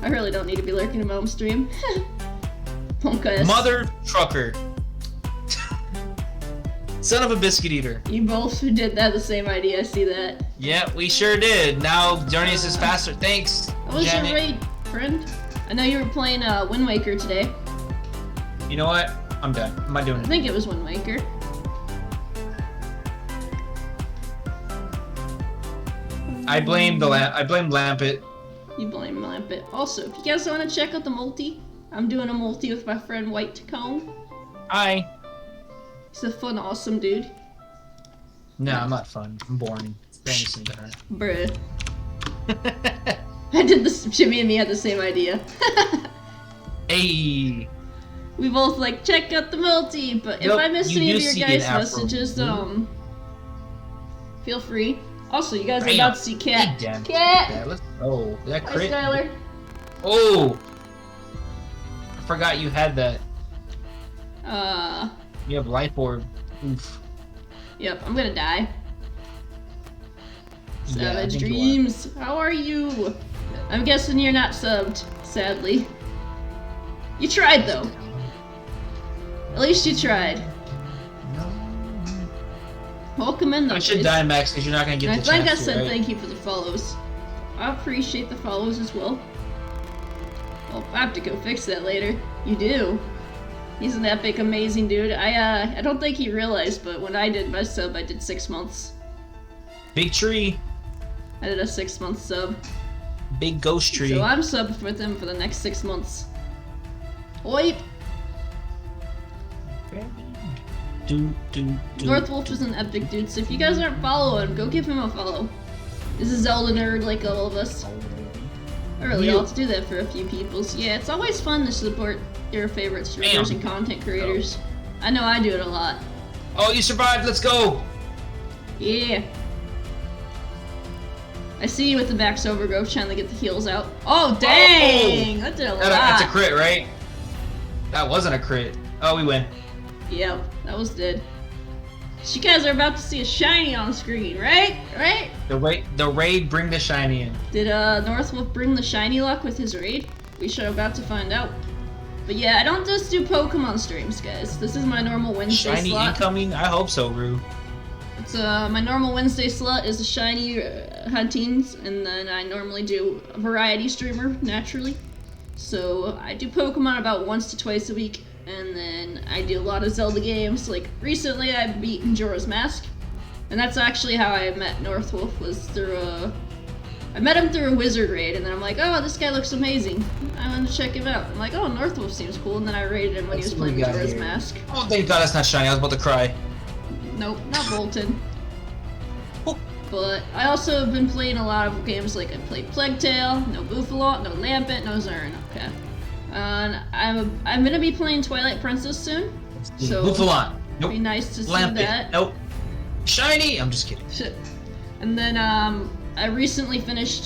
I really don't need to be lurking in my own stream. Punkus. Mother trucker. Son of a biscuit eater. You both did that the same idea, I see that. Yeah, we sure did. Now Darnius is faster. Thanks, How was Janet. your raid, friend? I know you were playing Wind Waker today. You know what? I'm done. I'm not doing I it. think it was Wind Waker. I blame Lampet. You blame Lampet. Also, if you guys want to check out the multi, I'm doing a multi with my friend Whytekong. Hi. He's a fun, awesome dude. No, I'm not fun. I'm boring. Thanks to her. Bruh. I did this. Jimmy and me had the same idea. Hey. We both like check out the multi, but if Nope, I missed you any do of your see guys' an afro. messages, feel free. Also, you guys are Bam. about to see Cat. Damn. Cat. Yeah, let's go. That Hi, crit. Skylar. Oh. I forgot you had that. You have Life Orb. Oof. Yep, I'm gonna die. Yeah, I Savage think you are. Dreams, how are you? I'm guessing you're not subbed, sadly. You tried though. At least you tried. Welcome in though. I should guys. die, Max, because you're not gonna get And the I think I chance to, said right? thank you for the follows. I appreciate the follows as well. Well, I have to go fix that later. You do. He's an epic, amazing dude. I don't think he realized, but when I did my sub, I did 6 months. Big tree. I did a 6-month sub. Big ghost tree. So I'm subbed with him for the next 6 months. Oi! North Wolf is an epic dude, so if you guys aren't following, go give him a follow. This is Zelda nerd like all of us. I really ought to do that for a few people. So yeah, it's always fun to support your favorite streamers and content creators. I know I do it a lot. Oh, you survived. Let's go. Yeah. I see you with the Max Overgrowth trying to get the heals out. Oh, dang! That did a lot. That's a crit, right? That wasn't a crit. Oh, we win. Yep, that was dead. You guys are about to see a shiny on screen, right? Right? The raid bring the shiny in. Did Northwolf bring the shiny luck with his raid? We should about to find out. But yeah, I don't just do Pokemon streams, guys. This is my normal Wednesday Shiny slot. incoming? I hope so, Rue. It's my normal Wednesday slot is the shiny huntings, and then I normally do a variety streamer naturally. So I do Pokemon about once to twice a week, and then I do a lot of Zelda games. Like recently, I beat Majora's Mask, and that's actually how I met Northwolf. Was through I met him through a wizard raid, and then I'm like, oh, this guy looks amazing. I want to check him out. I'm like, oh, Northwolf seems cool, and then I raided him when Let's he was see what playing we got Majora's here. Mask. Oh, thank God that's not shiny. I was about to cry. Nope, not Bolton. But I also have been playing a lot of games, like I played Plague Tale, no Bouffalant, no Lampet, no Zern, okay. And I'm gonna be playing Twilight Princess soon, so Bouffalant. it'd Nope. be nice to see Lampet. that. Nope. Shiny. I'm just kidding. Shit. And then I recently finished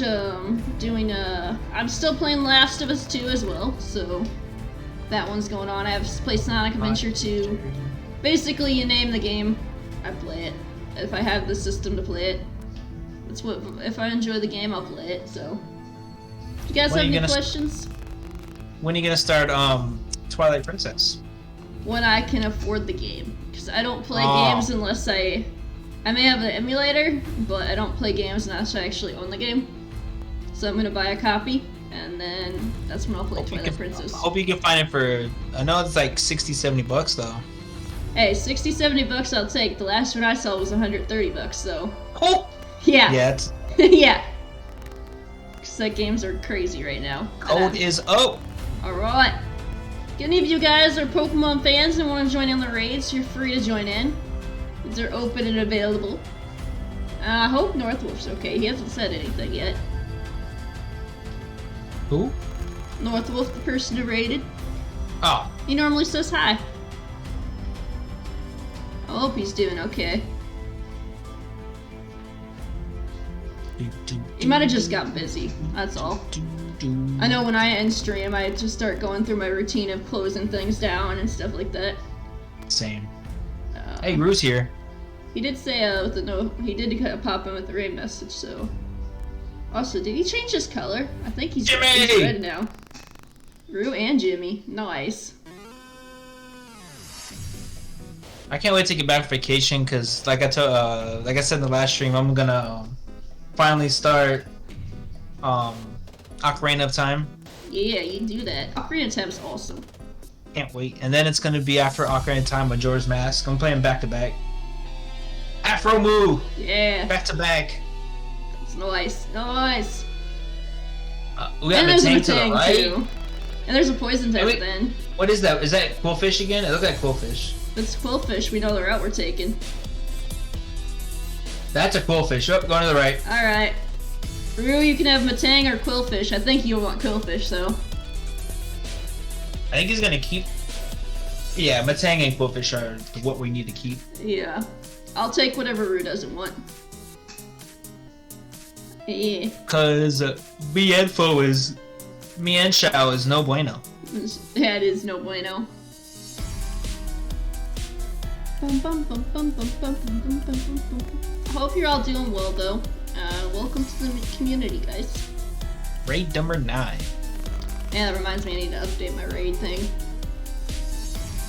doing I'm still playing Last of Us 2 as well, so that one's going on. I have played Sonic Adventure 2, Basically, you name the game, I play it. If I have the system to play it. That's what. If I enjoy the game, I'll play it. So, you guys have any questions? When are you gonna start Twilight Princess? When I can afford the game, because I don't play games unless I may have an emulator, but I don't play games unless I actually own the game. So I'm gonna buy a copy, and then that's when I'll play Twilight Princess. Hope you can find it for. I know it's like $60-$70 though. Hey, $60-$70 I'll take. The last one I saw was $130, so. Oh. Yeah. Yeah. It's... yeah. Because like games are crazy right now. Code is up. All right. If any of you guys are Pokemon fans and want to join in the raids, you're free to join in. They're open and available. I hope Northwolf's okay. He hasn't said anything yet. Who? Northwolf, the person who raided. Oh. He normally says hi. I hope he's doing okay. He might have just got busy, that's all. I know when I end stream, I just start going through my routine of closing things down and stuff like that. Same. Hey, Rue's here. He did say, he did pop in with the raid message, so. Also, did he change his color? I think he's red now. Rue and Jimmy, nice. I can't wait to get back from vacation, cause like I said in the last stream, I'm gonna finally start Ocarina of Time. Yeah, you do that. Ocarina of Time's awesome. Can't wait. And then it's gonna be after Ocarina of Time with Majora's Mask. I'm playing back to back. Afro Moo! Yeah. Back to back. That's nice. Nice. We have a tank to the right. Too. And there's a poison type then. What is that? Is that Quillfish again? It looks like Quillfish. That's Quillfish. We know the route we're taking. That's a Quillfish. Oh, going to the right. Alright. Rue, you can have Matang or Quillfish. I think you'll want Quillfish, though. I think he's gonna keep... Yeah, Matang and Quillfish are what we need to keep. Yeah. I'll take whatever Rue doesn't want. Yeah. Cause Mienfo is... Mienshao is no bueno. Yeah, it is no bueno. I hope you're all doing well, though. Welcome to the community, guys. Raid number 9. Yeah, that reminds me I need to update my raid thing.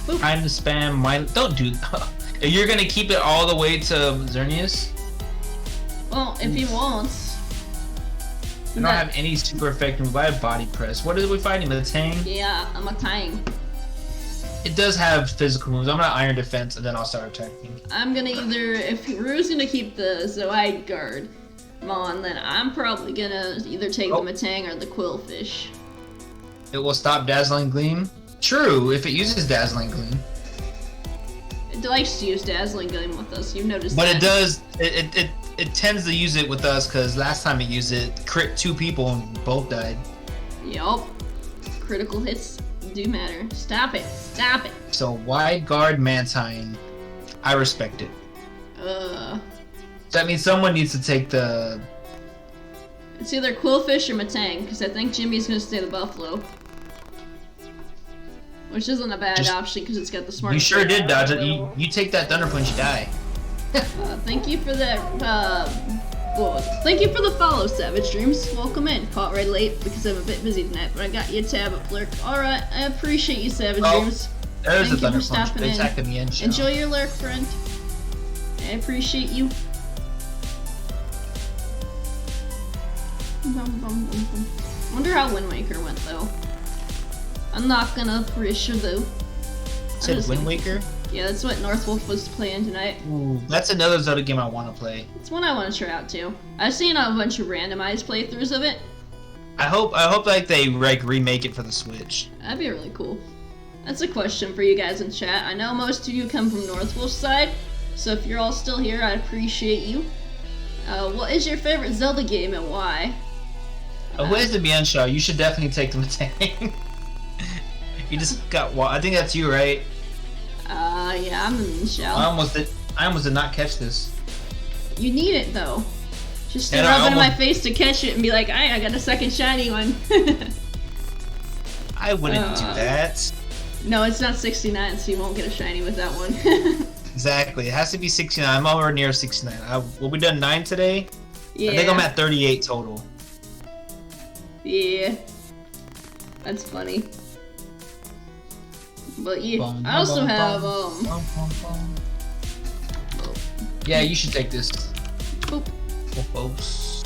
Boop. Time to spam my... Don't do that. You're gonna keep it all the way to Xerneas? Well, if he wants. I don't have any super effective move. I have body press. What are we fighting? The Tang? Yeah, I'm a Tang. It does have physical moves. I'm gonna Iron Defense and then I'll start attacking. I'm gonna if Rue's gonna keep the Zoide Guard on, then I'm probably gonna either take the Matang or the Quillfish. It will stop Dazzling Gleam? True, if it uses Dazzling Gleam. It likes to use Dazzling Gleam with us, you've noticed but that. It does, it tends to use it with us because last time it used it, crit 2 people and both died. Yup. Critical hits do matter. Stop it. Stop it. So wide guard Mantine. I respect it. That means someone needs to take the... It's either Quillfish or Matang, because I think Jimmy's gonna stay the Buffalo. Which isn't a bad option because it's got the smart. You sure did dodge it. You take that Thunder Punch, you die. Thank you for that. Thank you for the follow, Savage Dreams. Welcome in. Caught right late because I'm a bit busy tonight, but I got you a tab up, lurk. Alright, I appreciate you, Savage Dreams. There's Thank a Thunder you for Punch. stopping They attacked me in. Enjoy your lurk, friend. I appreciate you. Wonder how Wind Waker went, though. I'm not gonna pressure, though. Said Wind Waker? Yeah, that's what Northwolf was playing tonight. Ooh, that's another Zelda game I want to play. It's one I want to try out too. I've seen a bunch of randomized playthroughs of it. I hope like they remake it for the Switch. That'd be really cool. That's a question for you guys in chat. I know most of you come from Northwolf's side, so if you're all still here, I appreciate you. What is your favorite Zelda game and why? Where's the Mienshao? You should definitely take the Matang. You just got I think that's you, right? Yeah, I'm the Mienshao. I almost did not catch this. You need it though. Just to rub it in my face to catch it and be like, I got a second shiny one. I wouldn't do that. No, it's not 69, so you won't get a shiny with that one. Exactly. It has to be 69. I'm over near 69. Will we done 9 today? Yeah. I think I'm at 38 total. Yeah. That's funny. But yeah, I also have Yeah, you should take this. Boop. Folks.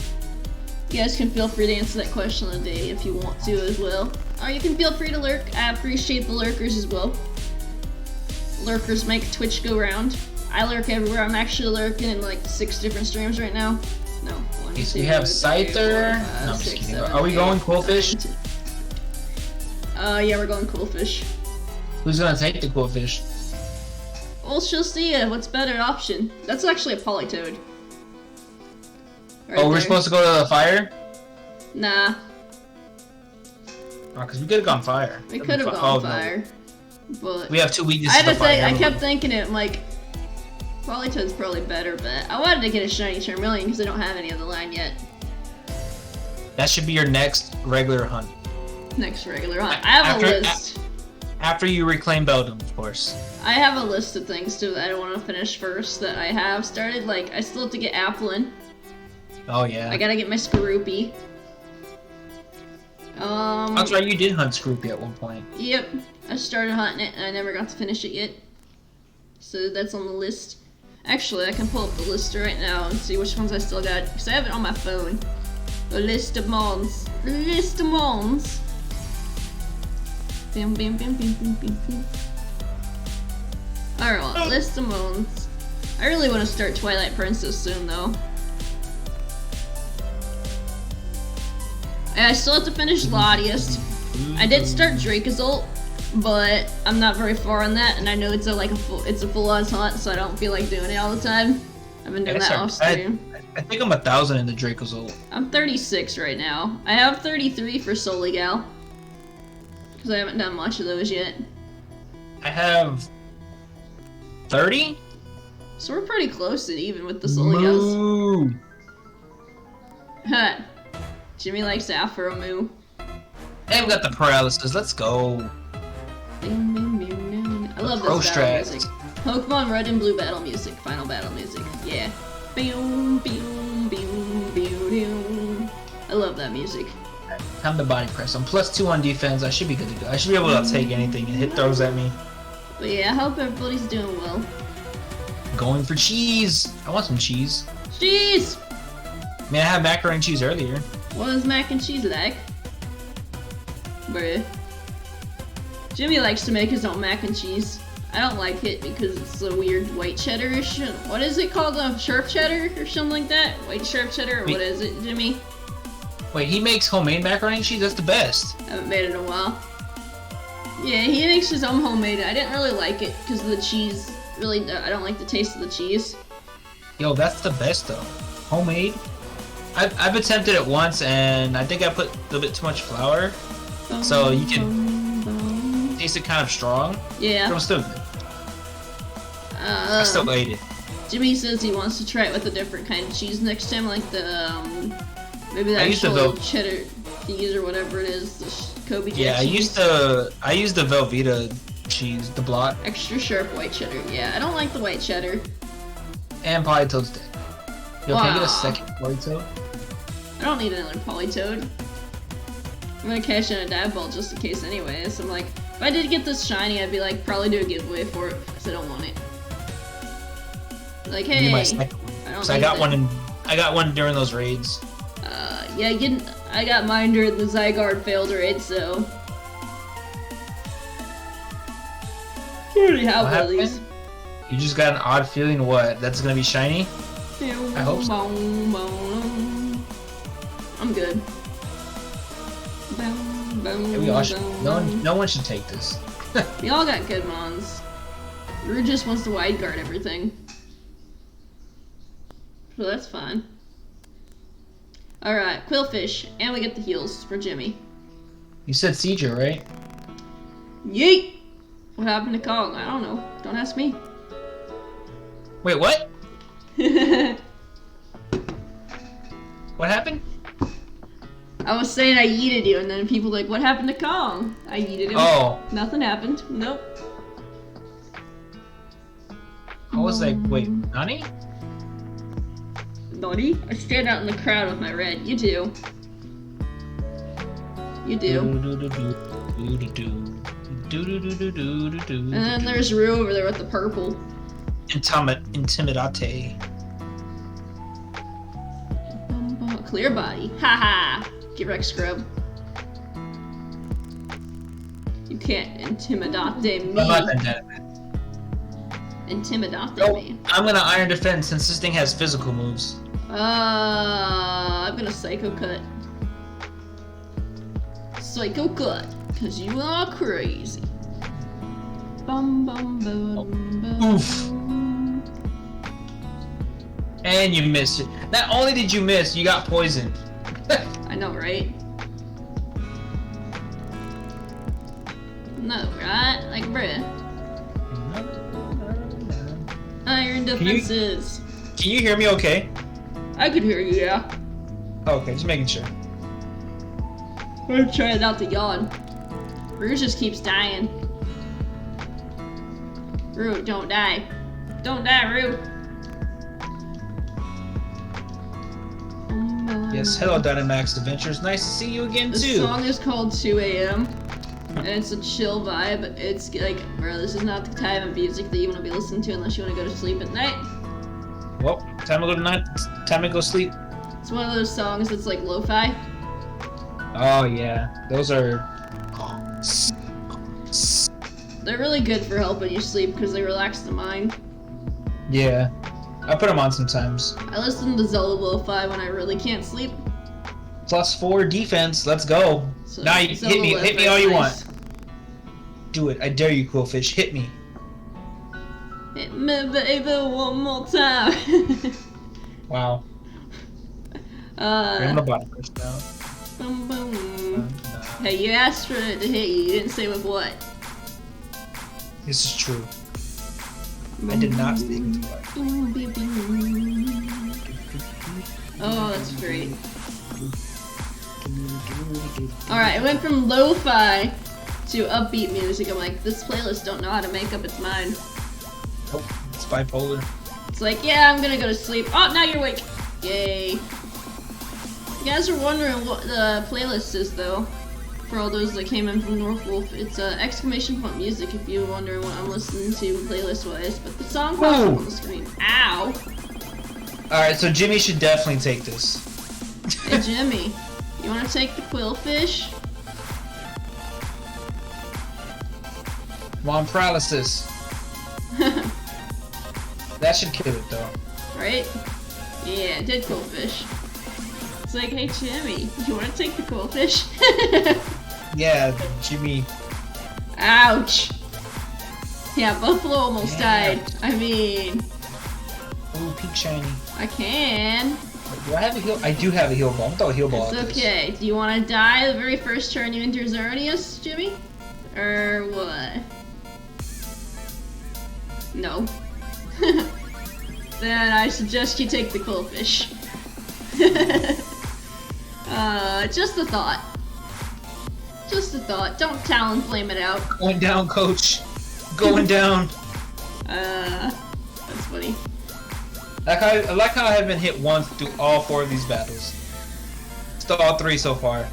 You guys can feel free to answer that question of the day if you want to as well. Or you can feel free to lurk. I appreciate the lurkers as well. Lurkers make Twitch go round. I lurk everywhere. I'm actually lurking in like 6 different streams right now. No. One, Okay, so two, we have three, Scyther. four, five, No, I'm just six, kidding. seven, Are we going eight, Quillfish? 9, 10. Yeah, we're going Quillfish. Who's gonna take the Quillfish? Well, she'll see what's better option. That's actually a Polytoad. Right Oh, we're there. supposed to go to the fire? Nah, Oh, because we could have gone fire. we could have gone Oh, no. fire. But We have 2 I weaknesses had to to think, fire. I kept thinking it, like, Polytoad's probably better, but I wanted to get a shiny Charmeleon because I don't have any of the line yet. That should be your next regular hunt. Next regular hunt. I have a list. After you reclaim Beldum, of course. I have a list of things too that I want to finish first that I have started. Like, I still have to get Applin. Oh, yeah. I gotta get my Skorupi. That's right, you did hunt Scroopy at one point. Yep. I started hunting it and I never got to finish it yet. So that's on the list. Actually, I can pull up the list right now and see which ones I still got. Because I have it on my phone. The list of mons. The list of mons. Bam, bam, bam, bam, bam, bam, bam. Alright, well, list of mons. I really want to start Twilight Princess soon, though. And I still have to finish Latias. I did start Dracozolt, but I'm not very far on that, and I know it's a full-on hunt, so I don't feel like doing it all the time. I've been doing that off stream. I think I'm 1,000 in the Dracozolt. I'm 36 right now. I have 33 for Soligal. Because I haven't done much of those yet. I have 30? So we're pretty close and even with the Soligals. Moo. Huh. Jimmy likes Afro Moo. And we got the paralysis. Let's go. I love Pro this battle strats. music. Pokemon Red and Blue battle music. Final battle music. Yeah. Boom, boom, boom, boom, boom. I love that music. Time to body press. I'm +2 on defense. I should be good to go. I should be able to take anything and hit throws at me. But yeah, I hope everybody's doing well. Going for cheese. I want some cheese. Cheese! I mean, I had macaroni and cheese earlier. What is mac and cheese like? Bruh. Jimmy likes to make his own mac and cheese. I don't like it because it's a weird white cheddar-ish. What is it called? Sharp cheddar or something like that? White sharp cheddar or what is it, Jimmy? Wait, he makes homemade macaroni and cheese? That's the best. I haven't made it in a while. Yeah, he makes his own homemade. I didn't really like it because of the cheese. Really, I don't like the taste of the cheese. Yo, that's the best though. Homemade. I've attempted it once and I think I put a little bit too much flour. So you can taste it kind of strong. Yeah. But I'm still good. I still ate it. Jimmy says he wants to try it with a different kind of cheese next time, like the, maybe the I used the actual cheddar cheese or whatever it is, the Kobe cheese. Yeah, I used the Velveeta cheese, the block. Extra sharp white cheddar. Yeah, I don't like the white cheddar. And Polytoad's dead. Yo, can I get Wow. a second Polytoad? I don't need another Polytoad. I'm gonna cash in a dive ball just in case anyway. So I'm like, if I did get this shiny, I'd be like, probably do a giveaway for it because I don't want it. Like, hey, Need my second one. I don't. So I got one I got one during those raids. Yeah, I got mine during the Zygarde failed raid, so. You already have What one of these. happened? You just got an odd feeling what? That's gonna be shiny? I hope so. I'm good. Maybe all should, no one should take this. We all got good mons. Rue just wants to wide guard everything. So that's fine. Alright, Quillfish. And we get the heals for Jimmy. You said Seizure, right? Yeet! What happened to Kong? I don't know. Don't ask me. Wait, what? What happened? I was saying I yeeted you, and then people like, what happened to Kong? I yeeted him. Oh. Nothing happened. Nope. I was like, wait, Nani? Naughty? I stand out in the crowd with my red. You do. You do. And then there's Rue over there with the purple. Intimidate. Clear body. Haha. Get wrecked, scrub. You can't intimidate me. Intimidate me. I'm gonna iron defense since this thing has physical moves. I'm gonna psycho cut. Psycho cut. Cause you are crazy. Bum bum bum bum. Oof. And you missed it. Not only did you miss, you got poisoned. I know, right? No, right? Like, bruh. Iron defenses. Can you hear me okay? I could hear you, yeah. Okay, just making sure. I'm trying not to yawn. Rue just keeps dying. Rue, don't die. Don't die, Rue. Yes, hello Dynamax Adventures. Nice to see you again The too. song is called 2 AM. And it's a chill vibe. It's like, bro, this is not the type of music that you want to be listening to unless you want to go to sleep at night. Well, time to go to night. Time to go sleep. It's one of those songs that's like lo-fi. Oh yeah, those are. They're really good for helping you sleep because they relax the mind. Yeah, I put them on sometimes. I listen to Zelda lo-fi when I really can't sleep. +4 defense. Let's go. So Now you Zelda hit me lo-fi all is you nice. want. Do it. I dare you, Quillfish. Hit me. Hit me, baby, one more time. Wow. I'm the bottom first now. Boom, boom. Hey, you asked for it to hit you. You didn't say with what. This is true. I did not speak to it. Oh, that's great. Alright, it went from lo-fi to upbeat music. I'm like, this playlist don't know how to make up its mind. Oh, it's bipolar. It's like, yeah, I'm gonna go to sleep. Oh, now you're awake. Yay. You guys are wondering what the playlist is, though. For all those that came in from North Wolf, it's exclamation point music if you're wondering what I'm listening to playlist-wise. But the song pops up on the screen. Ow! Alright, so Jimmy should definitely take this. Hey, Jimmy. You wanna take the Quillfish? I'm on paralysis. That should kill it, though. Right? Yeah, it did Quillfish. It's like, hey Jimmy, you wanna take the Quillfish? Yeah, Jimmy. Ouch! Yeah, Buffalo almost Yeah. died. I mean, Ooh, pink shiny. I can. Do I have a heal? I do have a heal ball. I'm gonna throw a heal ball. It's at this. okay. Do you wanna die the very first turn you enter Xerneas, Jimmy? Or what? No. Then I suggest you take the Quillfish. Just a thought. Just a thought. Don't talon flame it out. Going down, coach. Going down. That's funny. I like how I have been hit once through all 4 of these battles. Still all 3 so far.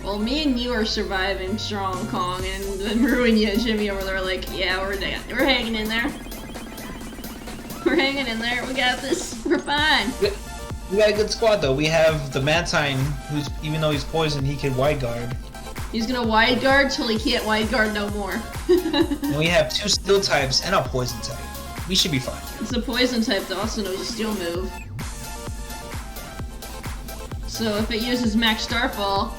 Well, me and you are surviving strong, Kong, and then Rue and you and Jimmy over there are like, yeah, we're hanging in there. We're hanging in there. We got this. We're fine. We got a good squad though. We have the Mantine, who's even though he's poisoned, he can wide guard. He's gonna wide guard till he can't wide guard no more. And we have 2 steel types and a poison type. We should be fine. It's a poison type that also knows a steel move. So if it uses Max Starfall,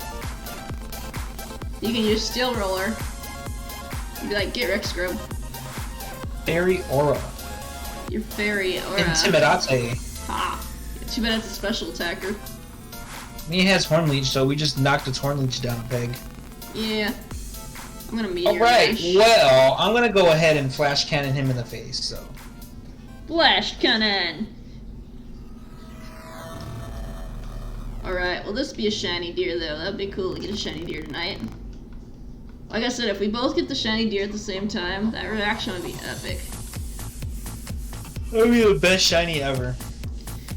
you can use Steel Roller. And be like, get Rex Scrub. Fairy Aura. Your fairy aura. Intimidate. Ha! Too bad it's a special attacker. He has Horn Leech, so we just knocked its Horn Leech down a peg. Yeah. I'm gonna meteor Alright, mash. well, I'm gonna go ahead and flash cannon him in the face, so. Flash cannon! Alright, well this be a shiny deer though. That'd be cool to get a shiny deer tonight. Like I said, if we both get the shiny deer at the same time, that reaction would be epic. That would be the best shiny ever.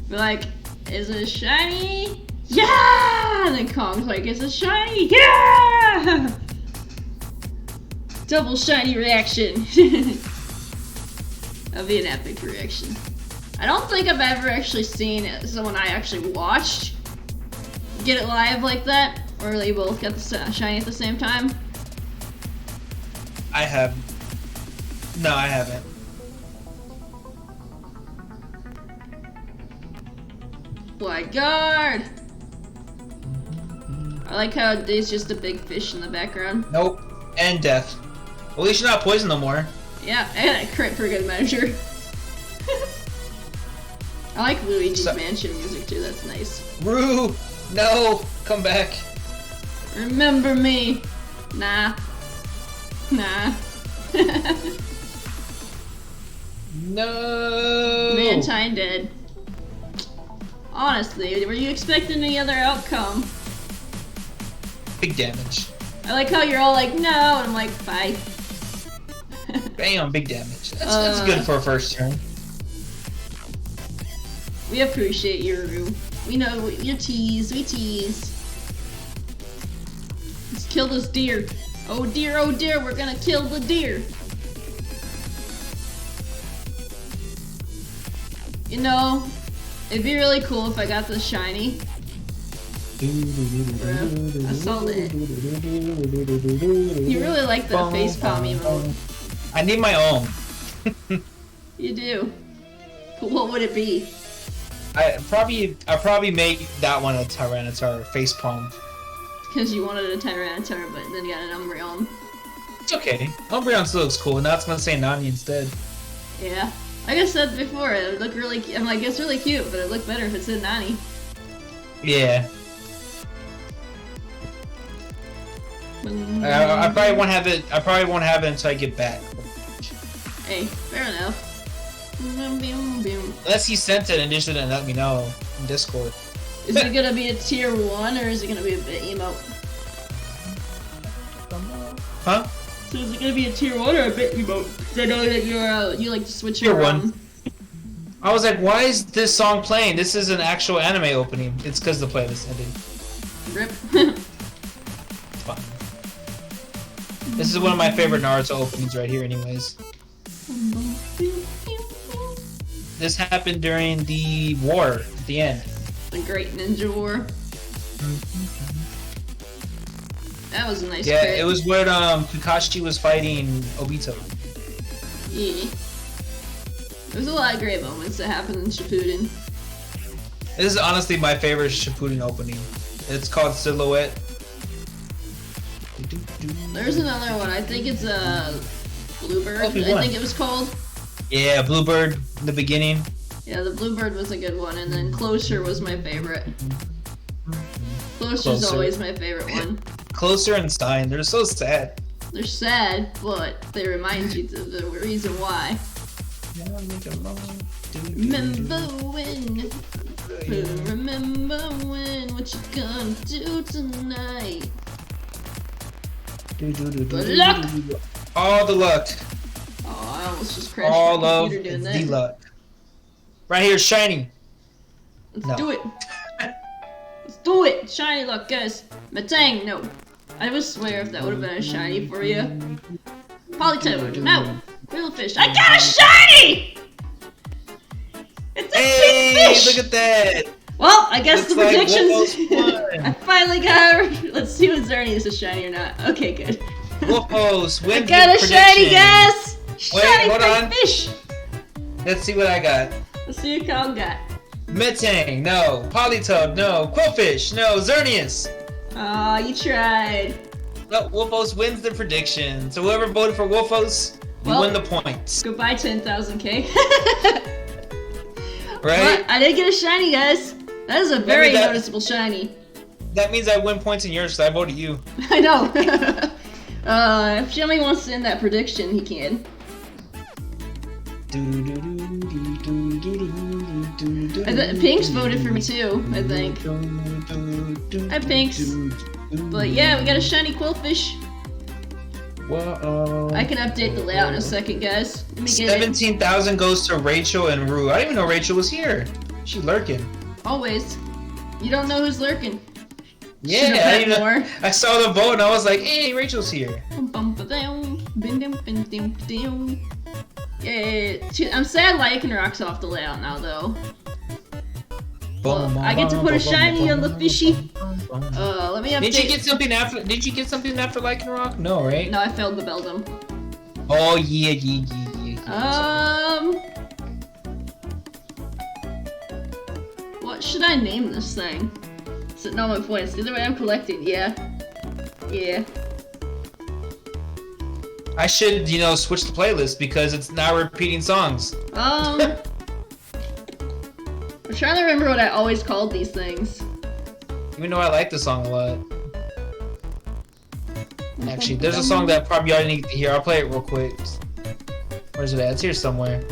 Be like, is it shiny? Yeah! And then Kong's like, is it shiny? Yeah! Double shiny reaction. That'd be an epic reaction. I don't think I've ever actually seen someone I actually watched get it live like that, or they both got the shiny at the same time. I have. No, I haven't. Black guard. I like how there's just a big fish in the background. Nope. And death. At least you're not poisoned no more. Yeah, and a crit for good measure. I like Luigi's Mansion music too, that's nice. Roo! No! Come back. Remember me. Nah. Nah. No! Mantine dead. Honestly, were you expecting any other outcome? Big damage. I like how you're all like, no, and I'm like, bye. Bam, big damage. That's good for a first turn. We appreciate you, Roo. We know you tease, we tease. Let's kill this deer. Oh dear, we're gonna kill the deer. You know, it'd be really cool if I got the shiny. Bro, I saw that. You really like that facepalm emote. I need my own. You do. But what would it be? I probably make that one a Tyranitar facepalm. Because you wanted a Tyranitar, but then you got an Umbreon. It's okay. Umbreon still looks cool. Now it's gonna say Nani instead. Yeah. Like I said before, it would look really. I'm like, it's really cute, but it'd look better if it said Nani. Yeah. I probably won't have it. I probably won't have it until I get back. Hey, fair enough. Unless he sent it and just didn't let me know in Discord. Is it gonna be a tier 1 or is it gonna be a bit emote? Huh? So is it gonna be a tier 1 or a bit emote? Because I know that you like to switch Tier around. 1. I was like, why is this song playing? This is an actual anime opening. It's because the playlist ended. Rip. It's fine. This is one of my favorite Naruto openings right here, anyways. This happened during the war at the end. The Great Ninja War. That was a nice Yeah, crit. it was where Kakashi was fighting Obito. Yeah. There's a lot of great moments that happened in Shippuden. This is honestly my favorite Shippuden opening. It's called Silhouette. There's another one. I think it's Bluebird. Oh, I think it was called. Yeah, Bluebird in the beginning. Yeah, the Bluebird was a good one, and then Closer was my favorite. Closer's Closer. always my favorite one. Closer and Stein, they're so sad. They're sad, but they remind you of the reason why. Remember when? Remember when? What you gonna do tonight? Good luck! All the luck. Oh, I almost just crashed All my of computer doing the that. luck. Right here, shiny. Let's No. do it. Let's do it. Shiny luck, guys. Matang, no. I would swear if that would have been a shiny for you. Polytoad, no. Wheelfish, I got a shiny! It's a Hey, big fish! look at that. Well, I guess Looks the like predictions. Wolfos won. I finally got her. Let's see what Zerny is a shiny or not. Okay, good. Wolfos, I win got a the shiny, prediction. guys! Wait, Shiny hold big on. fish! Let's see what I got. Let's see what Kyle got. Metang, no. Polytoad, no. Quillfish, no. Xerneas. Aw, you tried. No, Wolfos wins the prediction. So whoever voted for Wolfos, you Well- win the points. Goodbye, 10,000K. Right? But I did get a shiny, guys. That is a very that- noticeable shiny. That means I win points in yours, so I voted you. I know. If Jimmy wants to end that prediction, he can. Pink's voted for me too, I think. Hi, Pinks. But yeah, we got a shiny quillfish. Whoa. I can update the layout in a second, guys. Let me get it. 17,000 goes to Rachel and Rue. I didn't even know Rachel was here. She's lurking. Always. You don't know who's lurking. Yeah, Should've had more. I saw the vote and I was like, hey, Rachel's here. Yeah, I'm sad Lycan rocks off the layout now, though. Well, I get to put a shiny on the fishy. Let me update. Did you get something after? Did you get something after Lycan Rock? No, right? No, I failed the Beldum. Oh yeah. What should I name this thing? Is it not my points? Either way, I'm collecting. Yeah. I should, switch the playlist because it's now repeating songs. I'm trying to remember what I always called these things. Even though I like the song a lot. Actually, there's a song that probably y'all need to hear. I'll play it real quick. Where's it at? It's here somewhere.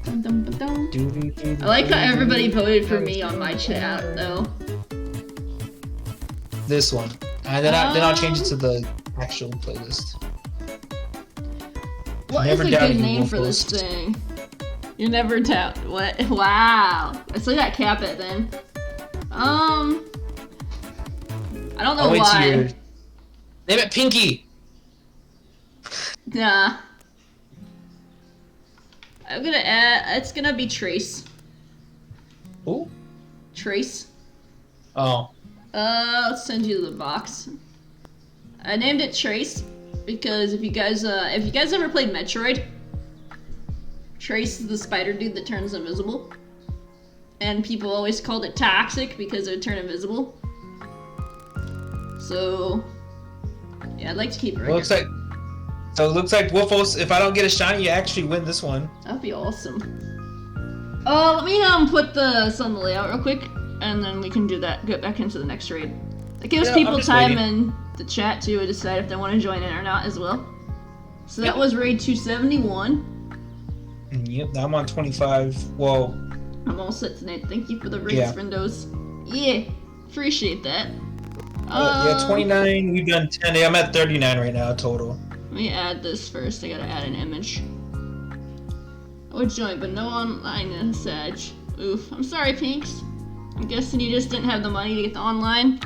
I like how everybody voted for me on my chat, though. This one. And then I'll change it to the actual playlist. What is a good name for this thing? You never doubt. What? Wow. I still got cap it then. I don't know why. Name it Pinky. Nah. I'm gonna add. It's gonna be Trace. Who? Trace. Oh. Let's send you the box. I named it Trace because if you guys ever played Metroid, Trace is the spider dude that turns invisible, and people always called it toxic because it would turn invisible. So, yeah, I'd like to keep it. Looks like Wolfos. If I don't get a shiny, you actually win this one. That'd be awesome. Let me put this on the layout real quick, and then we can do that. Get back into the next raid. It gives people time in the chat to decide if they want to join in or not as well. So that was raid 271. Yep, I'm on 25. Whoa. I'm all set tonight. Thank you for the raids, windows. Yeah, appreciate that. Yeah, 29. We've done 10. I'm at 39 right now total. Let me add this first. I gotta add an image. I would join, but no online Sag. Oof. I'm sorry, Pinks. I'm guessing you just didn't have the money to get the online.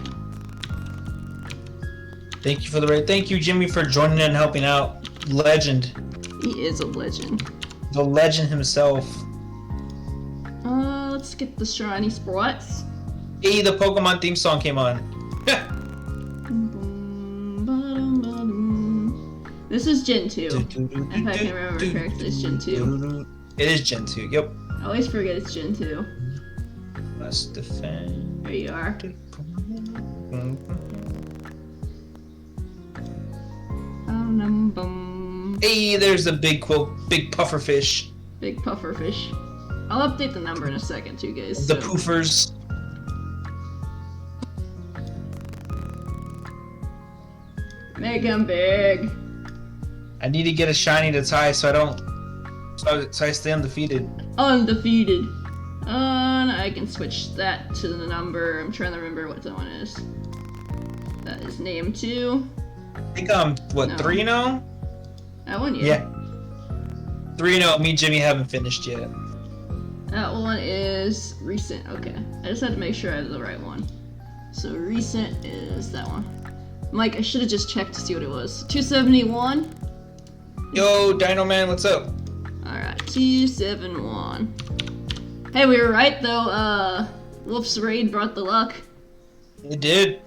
Thank you for the raid. Thank you, Jimmy, for joining and helping out. Legend. He is a legend. The legend himself. Let's get the shiny sprots. Hey, the Pokemon theme song came on. This is Gen 2. If I can remember correctly, it's Gen 2. It is Gen 2, yep. I always forget it's Gen 2. Let's defend. There you are. Hey, there's the big puffer fish. Big puffer fish. I'll update the number in a second too, guys. The poofers. Make him big. I need to get a shiny to tie so I don't. So I stay undefeated. Undefeated. I can switch that to the number. I'm trying to remember what that one is. That is name 2. I think I'm, what, 3-0? That one, yeah. 3-0. Me and Jimmy haven't finished yet. That one is recent. Okay. I just had to make sure I had the right one. So recent is that one. Mike, I should have just checked to see what it was. 271. Yo, Dino Man, what's up? Alright, 271. Hey, we were right though. Wolf's raid brought the luck. It did.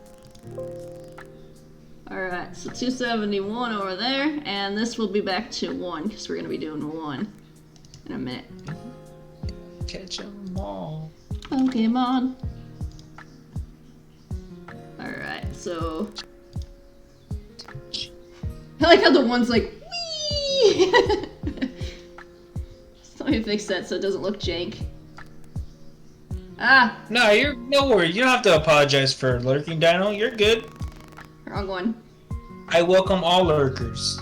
Alright, so 271 over there, and this will be back to 1, because we're going to be doing 1 in a minute. Catch 'em all. Pokemon. Alright, so... I like how the one's like, wee! Let me fix that so it doesn't look jank. Ah! No, no worries. You don't have to apologize for lurking, Dino. You're good. Wrong one. I welcome all lurkers.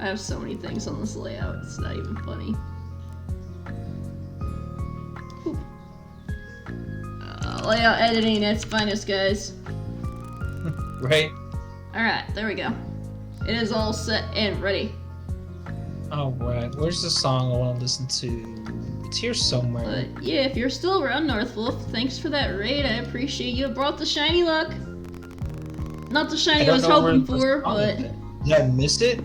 I have so many things on this layout, it's not even funny. Layout editing at its finest, guys. Right? Alright, there we go. It is all set and ready. Alright, where's the song I want to listen to? It's here somewhere. But yeah, if you're still around North Wolf, thanks for that raid. I appreciate you. Brought the shiny luck. Not the shiny I was hoping for, but... Did I miss it?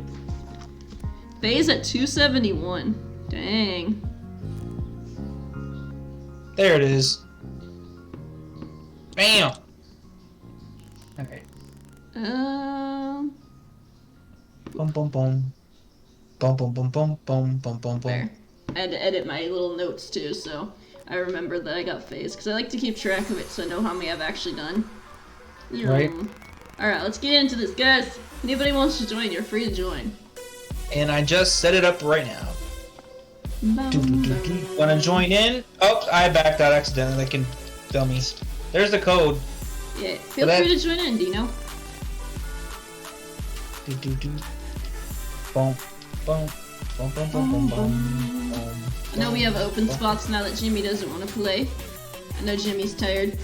Phase at 271. Dang. There it is. Bam! Okay. Boom, boom, boom. Boom, boom, boom, boom, boom, boom, boom, There. boom. I had to edit my little notes too, so I remember that I got phase, because I like to keep track of it so I know how many I've actually done. Right. Alright, let's get into this. Guys, if anybody wants to join, you're free to join. And I just set it up right now. Wanna join in? Oh, I backed out accidentally. They can film me. There's the code. Yeah, feel free to join in, Dino. Boom, boom, boom, boom, boom, boom, boom. I know we have open spots now that Jimmy doesn't want to play. I know Jimmy's tired.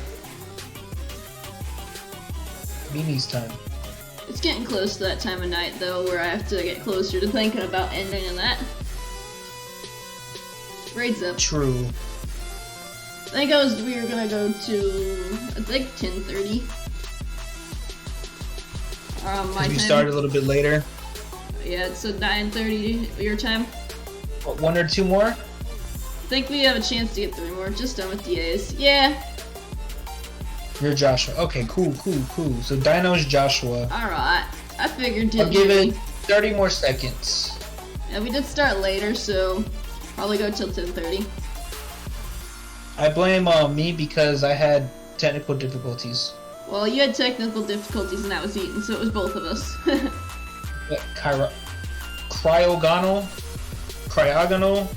Mimi's time. It's getting close to that time of night, though, where I have to get closer to thinking about ending and that. Raid's up. True. I think we were gonna go to, I think 10:30. My We time. started a little bit later. Yeah, it's 9:30 your time. What, one or two more? I think we have a chance to get 3 more. Just done with DAs. Yeah. You're Joshua. Okay, cool, cool, cool. So Dino's Joshua. Alright. I figured I'll give Jimmy. it 30 more seconds. Yeah, we did start later, so probably go till 10:30. I blame me because I had technical difficulties. Well, you had technical difficulties and I was eating, so it was both of us. What, cryogonal? Cryogonal?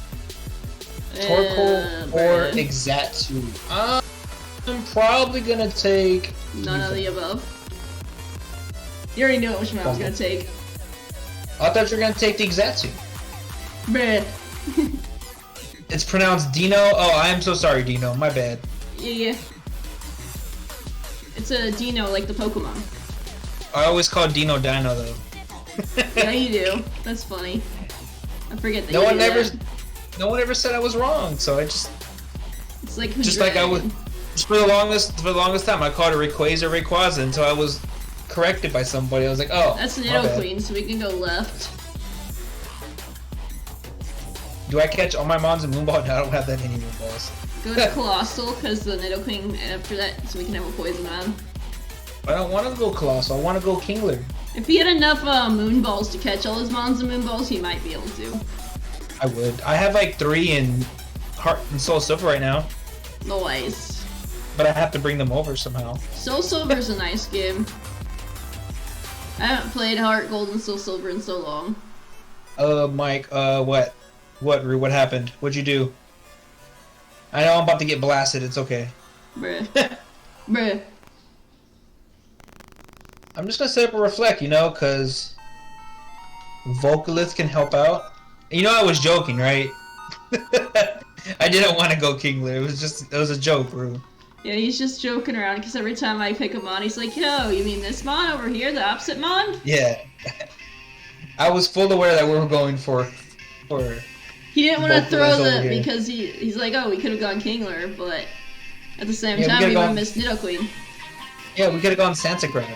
Torkoal or bruh. Exatu? I'm probably gonna take None of the above. You already know which one I was gonna take. I thought you were gonna take the Exatu. Bruh. It's pronounced Dino. Oh, I am so sorry, Dino. My bad. Yeah. It's a Dino, like the Pokemon. I always call Dino Dino though. Yeah, you do. That's funny. I forget that No you one do ever, that. no one ever said I was wrong. So I just It's like like I would. Just for the longest time, I called it Rayquaza, Rayquaza until I was corrected by somebody. I was like, oh, That's my bad. Nidoqueen, so we can go left. Do I catch all my Mons and Moonball? No, I don't have that many Moonballs. Go to Colossal, because the Nidoqueen after that, so we can have a Poison on. I don't want to go Colossal. I want to go Kingler. If he had enough Moonballs to catch all his Mons and Moonballs, he might be able to. I would. I have like 3 in Heart and Soul Silver right now, Nice. but I have to bring them over somehow. Soul Silver's a nice game. I haven't played Heart Gold and Soul Silver in so long. Mike, what? What, Rue? What happened? What'd you do? I know I'm about to get blasted. It's okay. Bruh. Bruh. I'm just gonna set up a reflect, you know, cause Vocalist can help out. You know, I was joking, right? I didn't want to go Kingler. It was a joke, Rue. Yeah, he's just joking around because every time I pick a Mon, he's like, yo, you mean this Mon over here, the opposite Mon? Yeah. I was full aware that we were going for. He didn't want to Both of throw us over the, here. because he's like, oh, we could have gone Kingler, but at the same Yeah, we time, could've we would have gone- missed Nidoqueen. Yeah, we could have gone Santa Crab.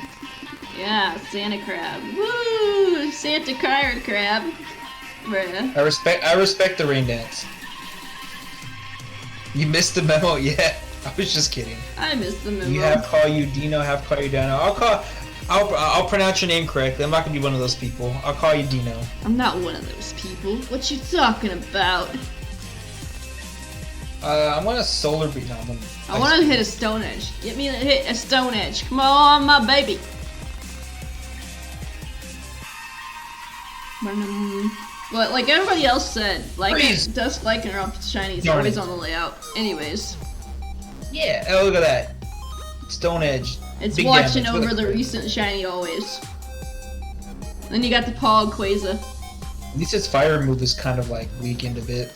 Yeah, Santa Crab. Woo! Santa Crab Crab. Bruh. I respect the rain dance. You missed the memo? Yeah. I was just kidding. I missed the memo. You have call you Dino, have call you Dino. I'll pronounce your name correctly. I'm not gonna be one of those people. I'll call you Dino. I'm not one of those people. What you talking about? I'm gonna solar beat. No, I want to hit a Stone Edge. Get me to hit a Stone Edge. Come on, my baby. But like everybody else said, like Freeze. Dusk Lycanroc Shiny is Darn always it. on the layout. Anyways, Yeah. Oh, look at that. Stone Edge. it's Big watching damage. over the recent Shiny always. Then you got the Pog Quaza. At least its fire move is kind of like weakened a bit.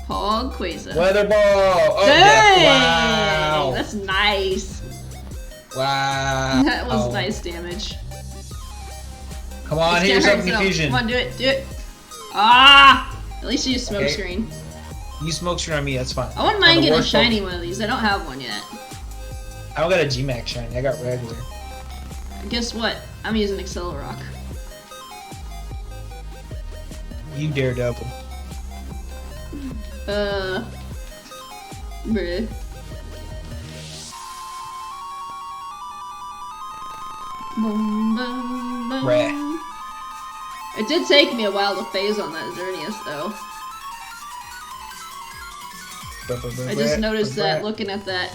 Hog Quasar. Weather ball! Oh, Dang! wow! That's nice. Wow! That was nice damage. Come on, hit It's yourself gonna in hurt, confusion. Come on, do it, do it. Ah! At least you use smoke Okay. screen. You smoke screen on me, that's fine. I wouldn't On mind the getting a worst shiny Pokemon. one of these. I don't have one yet. I don't got a G-Max shiny, I got regular. Guess what? I'm using Accelerock. You Daredevil. Bruh. Boom, boom, boom. Bruh. It did take me a while to phase on that Xerneas, though. I just noticed that looking at that.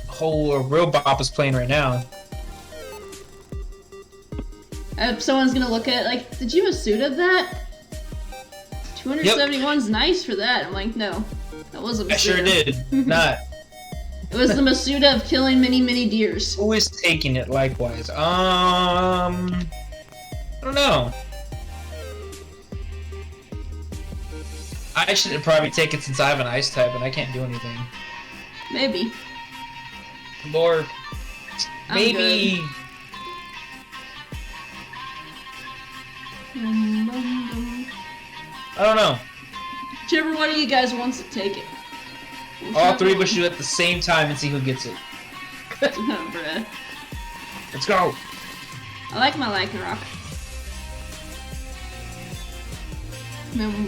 Whole real bop is playing right now. Someone's gonna look at it like, did you have a suit of that? 271's nice for that. I'm like, no, that wasn't. I sure did. Not. It was the Masuda of killing many deers. Who is taking it likewise? I don't know. I should probably take it since I have an ice type and I can't do anything. Maybe. Or I'm maybe. good. I don't know. Whichever one of you guys wants to take it. All three of us shoot at the same time and see who gets it. Bruh. Let's go. I like my Lycanroc.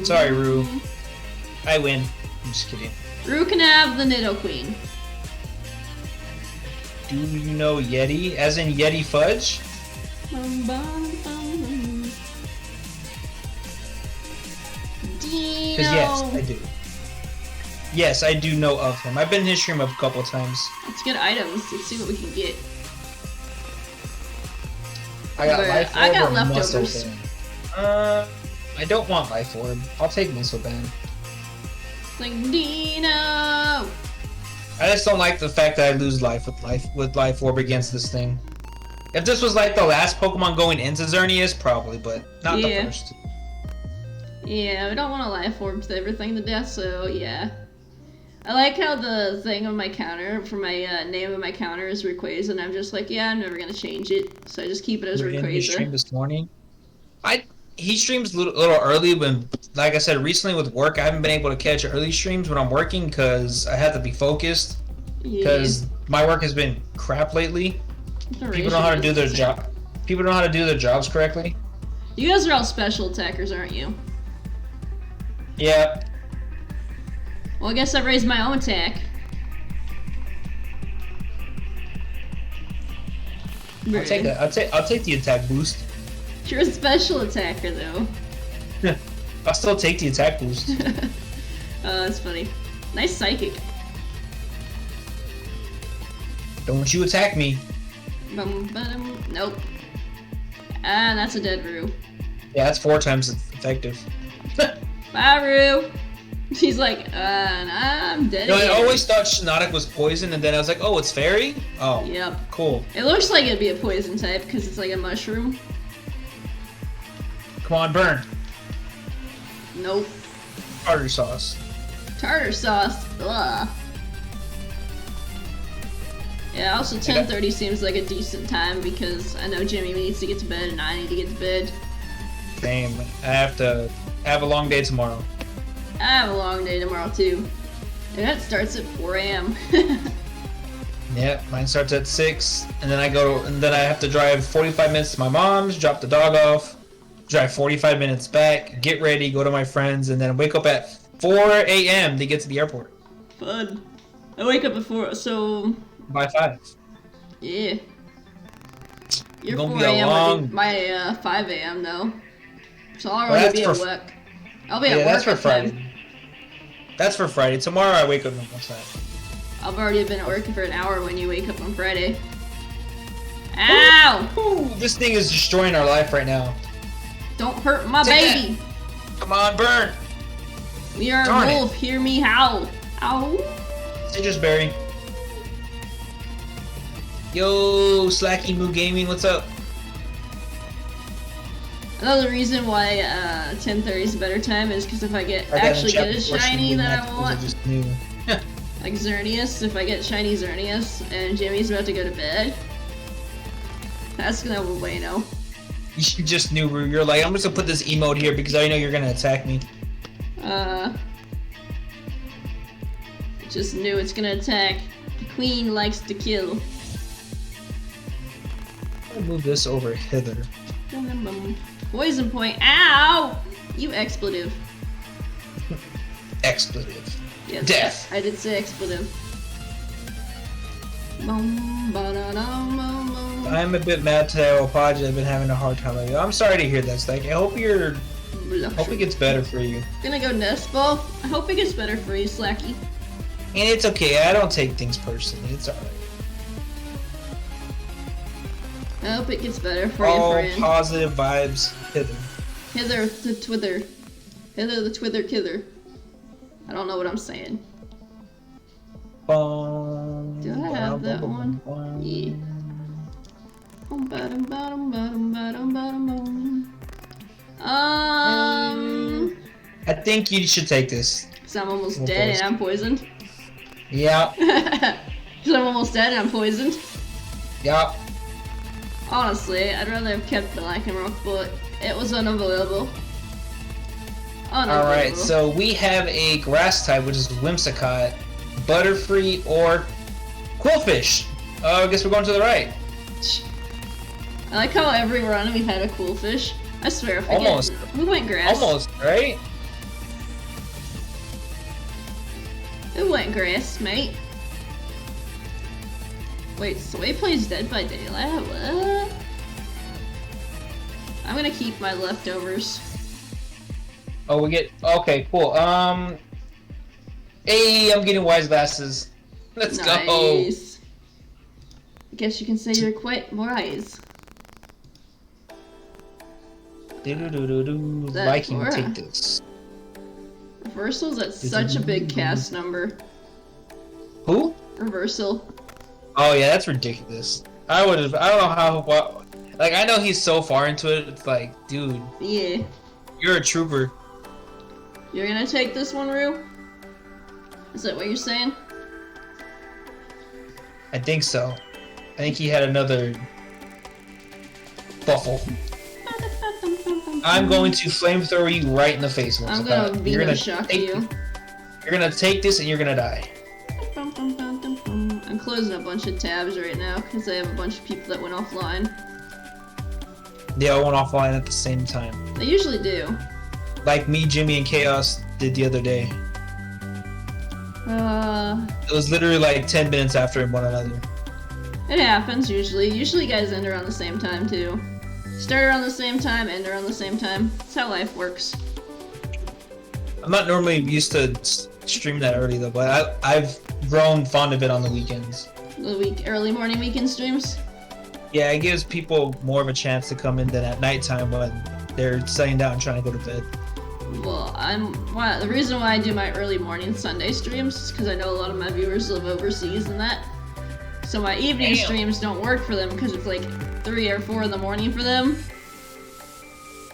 Sorry, Rue. I win. I'm just kidding. Rue can have the Nidoqueen. Do you know Yeti? As in Yeti Fudge? Dino. Because yes, I do. Yes, I do know of him. I've been in his stream a couple times. Let's get items. Let's see what we can get. I got But Life I Orb got or leftovers. Muscle Band. I don't want Life Orb. I'll take Muscle Band. It's like Dino. I just don't like the fact that I lose life with Life Orb against this thing. If this was like the last Pokemon going into Xerneas, probably, but not the Yeah. first. Yeah, we don't want to life orb to everything to death, so yeah. I like how the thing on my counter, for my name of my counter is Rayquaza, and I'm just like, yeah, I'm never gonna change it, so I just keep it as He streamed Rayquaza. this morning. He streams a little early when, like I said, recently with work, I haven't been able to catch early streams when I'm working because I have to be focused. Yeah. Because my work has been crap lately. People know how to do their job. People know how to do their jobs correctly. You guys are all special attackers, aren't you? Yeah. Well, I guess I've raised my own attack. I'll take that. I'll take the attack boost. You're a special attacker, though. I'll still take the attack boost. Oh, that's funny. Nice psychic. Don't you attack me. Nope. Ah, that's a dead Rue. Yeah, that's 4 times effective. Bye, Rue. She's like, I'm dead. No, I again. always thought Shiinotic was poison, and then I was like, oh, it's fairy? Oh, Yep. cool. It looks like it'd be a poison type because it's like a mushroom. Come on, burn. Nope. Tartar sauce. Tartar sauce. Ugh. Yeah, also 10:30 seems like a decent time because I know Jimmy needs to get to bed and I need to get to bed. Same. I have a long day tomorrow. I have a long day tomorrow too. And that starts at 4 a.m. Yeah, mine starts at 6, and then I have to drive 45 minutes to my mom's, drop the dog off, drive 45 minutes back, get ready, go to my friends, and then wake up at 4 a.m. to get to the airport. Fun. I wake up at 4, so By 5. yeah. Your Gonna 4 be a a.m. long- would be my 5 a.m. though. So I'll Well, already that's be at for- work. I'll be at Yeah, work that's for at 5. Friday. That's for Friday. Tomorrow I wake up and what's that? I've already been at work for an hour when you wake up on Friday. Ow! Ooh, this thing is destroying our life right now. Don't hurt my Take baby! Come on, burn! We are Darn a it. wolf, hear me howl. Ow! Citrus berry. Yo, Slacky Moo Gaming, what's up? Another reason why 10:30 is a better time is because if I get I got actually a get a chapter portion shiny in that because I want, just knew. like Xerneas, if I get shiny Xerneas and Jimmy's about to go to bed, that's gonna be bueno. You just knew. You're like, I'm just gonna put this emote here because I know you're gonna attack me. Just knew it's gonna attack. The queen likes to kill. I'll move this over hither. Poison point. Ow! You expletive. Expletive. Yes, Death. I did say expletive. Boom, ba-da-dum, boom, boom. I'm a bit mad today. I apologize. I've been having a hard time with you. I'm sorry to hear that, Stank. I hope it gets better for you. Gonna go nest ball. I hope it gets better for you, Slacky. And it's okay. I don't take things personally. It's alright. I hope it gets better for you, All friend. positive vibes hither. Hither the twither. Hither the twither kither. I don't know what I'm saying. Bum, Do I have that one? bum. Yeah. Bum, ba-dum, ba-dum, ba-dum, ba-dum, ba-dum, bum. I think you should take this. Cause I'm almost We'll dead post. and I'm poisoned. Yeah. Cause I'm almost dead and I'm poisoned. Yeah. Honestly, I'd rather have kept the Lycanroc, but it was unavoidable. Alright, so we have a grass type, which is Whimsicott, Butterfree, or Quillfish. I guess we're going to the right. I like how every run we've had a cool fish. I swear, if Almost. we went grass. Almost, right? It went grass, mate. Wait, Soy plays Dead by Daylight? What? I'm gonna keep my leftovers. Oh, we get... Okay, cool. Hey, I'm getting wise glasses. Let's go. Nice. I guess you can say you're quite wise. Do-do-do-do-do. That Viking, Flora. take this. Reversals at such a big cast number. Who? Reversal. Oh yeah, that's ridiculous. I don't know how. Like, I know he's so far into it. It's like, dude, Yeah. you're a trooper. You're gonna take this one, Rue? Is that what you're saying? I think so. I think he had another buffle. I'm going to flamethrower you right in the face. I'm Whimsicott. gonna You're Venom gonna shock take you. You're gonna take this and you're gonna die. I'm closing a bunch of tabs right now because I have a bunch of people that went offline. They all went offline at the same time. They usually do. Like me, Jimmy, and Chaos did the other day. It was literally like 10 minutes after one another. It happens usually. Usually guys end around the same time too. Start around the same time, end around the same time. That's how life works. I'm not normally used to stream that early though, but I've grown fond of it on the weekends. The early morning weekend streams. Yeah, it gives people more of a chance to come in than at nighttime when they're setting down and trying to go to bed. Well, the reason why I do my early morning Sunday streams is because I know a lot of my viewers live overseas and that. So my evening Damn. streams don't work for them because it's like 3 or 4 in the morning for them.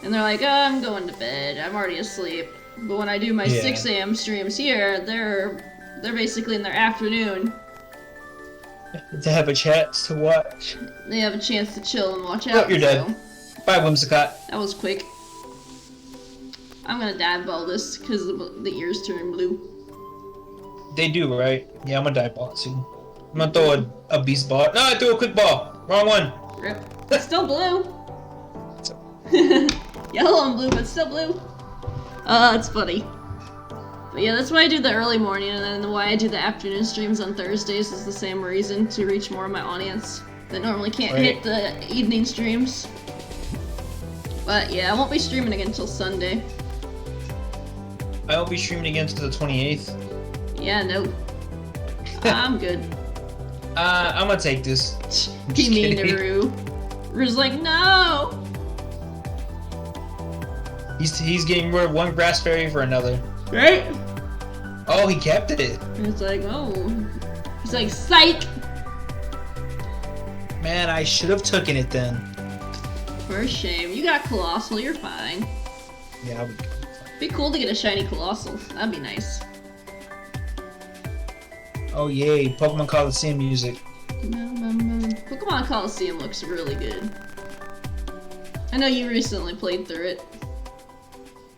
And they're like, oh, I'm going to bed. I'm already asleep. But when I do my Yeah. 6 a.m. streams here, they're basically in their afternoon. To have a chance to watch. They have a chance to chill and watch Oh, out. you're dead. so Bye, Whimsicott. that was quick. I'm gonna dive ball this because the ears turn blue. They do, right? Yeah, I'm gonna die ball soon. I'm gonna throw a beast ball. No, I threw a quick ball. Wrong one. Rip. It's still blue. Yellow and blue, but still blue. It's funny. But yeah, that's why I do the early morning, and then why I do the afternoon streams on Thursdays is the same reason, to reach more of my audience that normally can't hit the evening streams. But yeah, I won't be streaming again until Sunday. I won't be streaming again to the 28th. Yeah, no. I'm good. I'm gonna take this. Be mean to kidding. Rue. Rue's like, no! He's getting rid of one grass fairy for another. Right? Oh, he kept it. It's like, oh. He's like, psych! Man, I should have taken it then. for a shame. You got Colossal, you're fine. Yeah, I'll be good. Be cool to get a shiny Colossal. That'd be nice. Oh yay, Pokemon Coliseum music. Pokemon Coliseum looks really good. I know you recently played through it.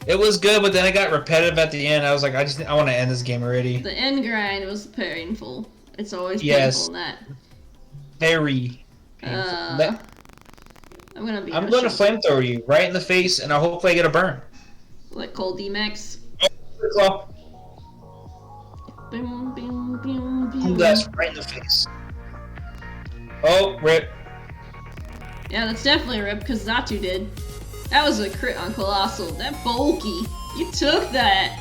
It was good, but then it got repetitive at the end. I was like, I want to end this game already. The end grind was painful. It's always Yes. painful in that. Very painful. I'm gonna be. I'm gonna flamethrower you right in the face, and I hopefully I get a burn. Like Cold D-Max. Claw. Boom, boom, boom, boom. That's right in the face. Oh, rip. Yeah, that's definitely a rip because Zatu did. That was a crit on Colossal. That bulky. You took that.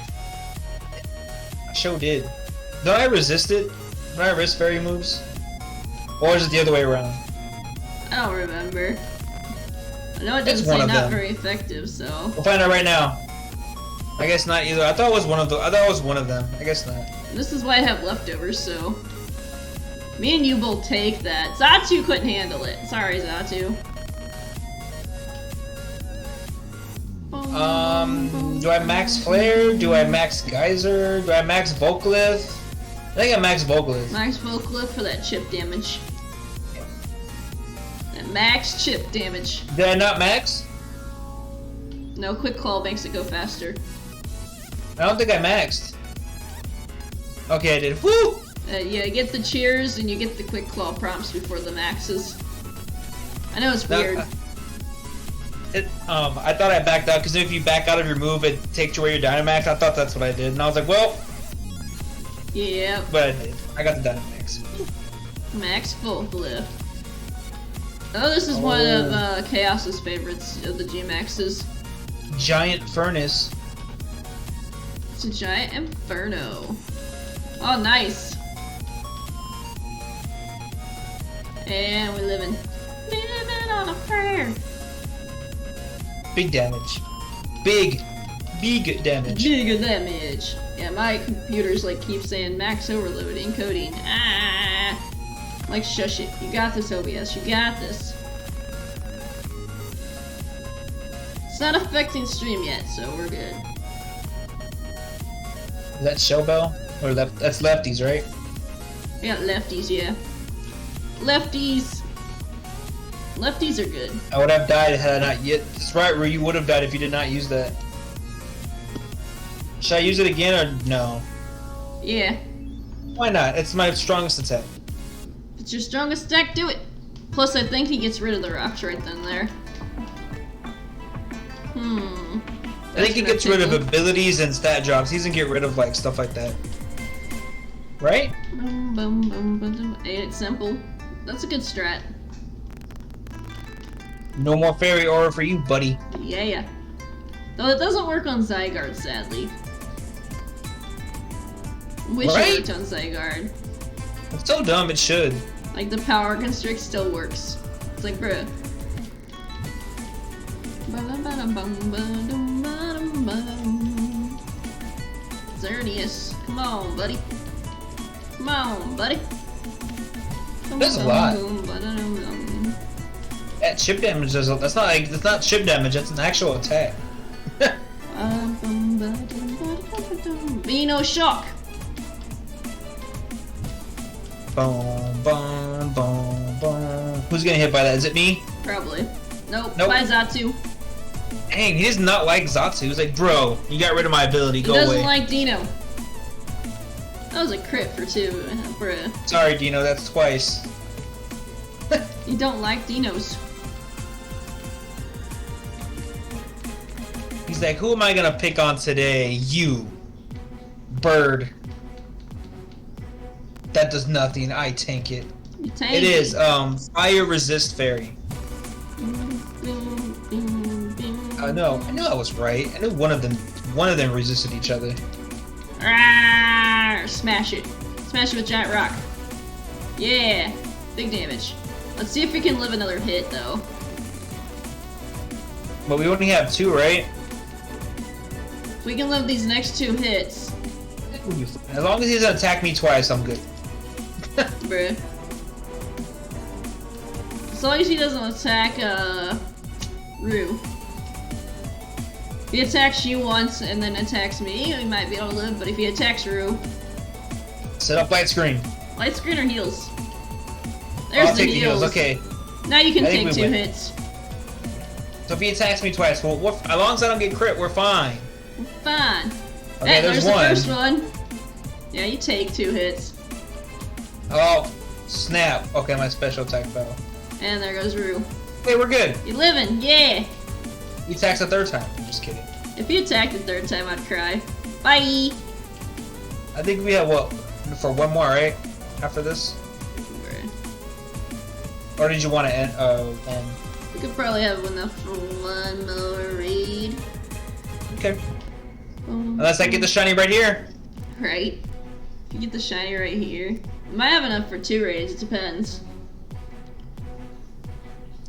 I sure did. Don't I resist it? Don't I resist fairy moves? Or is it the other way around? I don't remember. I know it It's doesn't one say of not them. very effective, so. We'll find out right now. I guess not either. I thought it was one of the. I thought it was one of them. I guess not. This is why I have leftovers, so. Me and you both take that. Zatu couldn't handle it. Sorry, Zatu. Do I max Flare? Do I max Geyser? Do I max Volclith? I think I max Volclith. Max Volcliffe for that chip damage. That max chip damage. Did I not max? No, Quick Claw makes it go faster. I don't think I maxed. Okay, I did. Woo! Yeah, you get the cheers and you get the Quick Claw prompts before the maxes. I know it's No, weird. I thought I backed out because if you back out of your move, it takes away your Dynamax. I thought that's what I did, and I was like, well, Yeah, but I did. I got the Dynamax. Max Volcliffe. Oh, this is one of Chaos's favorites of the G-Maxes. Giant Furnace. It's a giant Inferno. Oh, nice. And we're living on a prayer. Big damage. Big damage. Big damage. Yeah, my computer's like keeps saying max overload encoding. Ah, like shush it. You got this, OBS. You got this. It's not affecting stream yet, so we're good. Is that Shell Bell? Or that's lefties, right? We got lefties, yeah. Lefties. Lefties are good. I would have died had I not yet. That's right, Rue. You would have died if you did not use that. Should I use it again or no? Yeah. Why not? It's my strongest attack. If it's your strongest attack, do it. Plus, I think he gets rid of the rocks right then and there. I think he gets rid of abilities and stat drops. He doesn't get rid of like stuff like that. Right? Boom, boom, boom, boom, boom. It's simple. That's a good strat. No more fairy aura for you, buddy. Yeah. Though it doesn't work on Zygarde, sadly. Wish Right? it worked on Zygarde. It's so dumb, it should. Like, the power constrict still works. It's like, bruh. Xerneas. Come on, buddy. Come on, buddy. That's a lot. That chip damage does. That's not chip damage. That's an actual attack. Vino Shock. Boom, boom, boom, boom. Who's getting hit by that? Is it me? Probably. Nope. Nope. By Zatu. Dang, he does not like Zatsu. He's like, bro, you got rid of my ability. He Go doesn't away. like Dino. That was a crit for 2, bruh. Sorry, Dino. That's twice. You don't like Dinos. He's like, who am I gonna pick on today? You, bird. That does nothing. I tank it. You tank It is fire resist fairy. No, I knew I was right. I knew one of them resisted each other. Rawr, smash it. Smash it with Giant Rock. Yeah. Big damage. Let's see if we can live another hit, though. But we only have 2, right? If we can live these next 2 hits, As long as he doesn't attack me twice, I'm good. bruh. As long as he doesn't attack, Rue. If he attacks you once and then attacks me, he might be able to live, but if he attacks Rue... Set up light screen. Light screen or heals? There's I'll the take the heals. heals, okay. Now you can I think take we 2 win. hits. So if he attacks me twice, well, as long as I don't get crit, we're fine. Fine. Okay, Hey, there's the one. first one. Yeah, you take 2 hits. Oh, snap. Okay, my special attack fell. And there goes Rue. Okay, we're good. You living, yeah! He attacks a third time. I'm just kidding. If you attacked the 3rd time, I'd cry. Bye! I think we have, what, for one more, right? After this? Or did you want to end? We could probably have enough for one more raid. Okay. Unless I get the shiny right here. Right. If you get the shiny right here. We might have enough for 2 raids, it depends.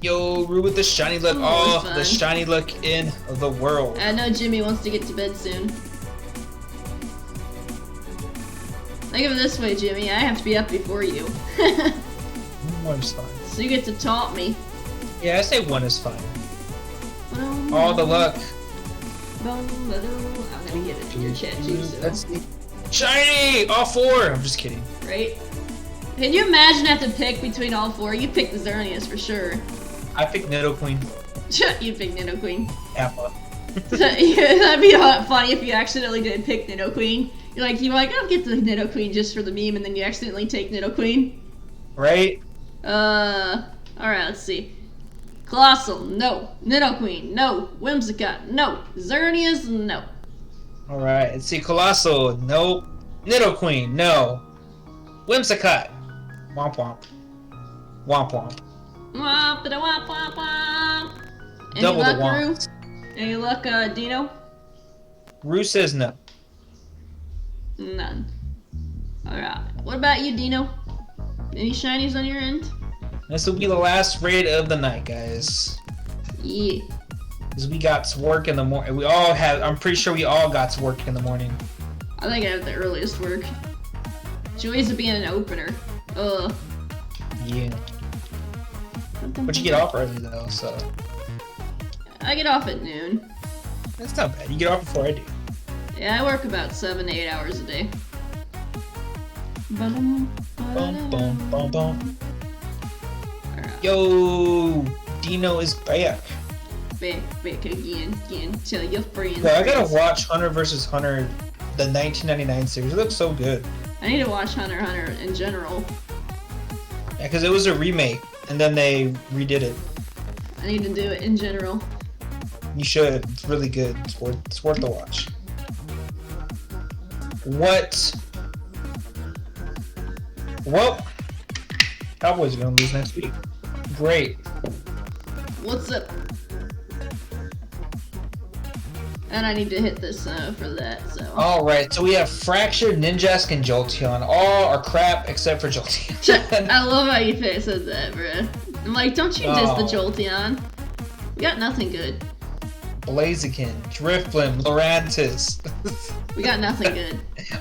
Yo, Rue with the shiny look. Oh, Oh, fun. the shiny look in the world. I know Jimmy wants to get to bed soon. Think of it this way, Jimmy. I have to be up before you. One is fine. So you get to taunt me. Yeah, I say one is fine. All the luck. I'm gonna give it to your chat too, so. Let's see. Shiny! All 4! I'm just kidding. Right? Can you imagine have to pick between all 4? You pick the Xerneas for sure. I picked Nidoqueen. You pick Nidoqueen. Appa. That'd be funny if you accidentally did pick Nidoqueen. You're like, I'll get the Nidoqueen just for the meme, and then you accidentally take Nidoqueen. Right? Alright, let's see. Colossal, no. Nidoqueen, no. Whimsicott, no. Xerneas, no. Alright, let's see. Colossal, nope. Nidoqueen, no. Whimsicott. Womp womp. Womp womp. Womp, da womp, womp, womp. Any Double the luck, Rue? womps. Any luck, Dino? Rue says no. None. Alright. What about you, Dino? Any shinies on your end? This will be the last raid of the night, guys. Yeah. Because we got to work in the morning. We all have, I'm pretty sure we all got to work in the morning. I think I have the earliest work. Joys of being an opener. Ugh. Yeah. But you get off early though, so. I get off at noon. That's not bad. You get off before I do. Yeah, I work about 7 to 8 hours a day. Bum, bum, bum, bum. Alright. Yo, Dino is back. Back again. Tell your friends. Bro, I gotta watch Hunter vs. Hunter, the 1999 series. It looks so good. I need to watch Hunter x Hunter in general. Yeah, because it was a remake, and then they redid it. I need to do it in general. You should. It's really good. It's worth the watch. What? Well, Cowboys are gonna lose next week. Great. What's up? And I need to hit this for that, so. Alright, so we have Fractured, Ninjask, and Jolteon. All are crap except for Jolteon. I love how you said that, bruh. I'm like, don't you diss the Oh. Jolteon. We got nothing good. Blaziken, Drifblim, Lurantis. We got nothing good.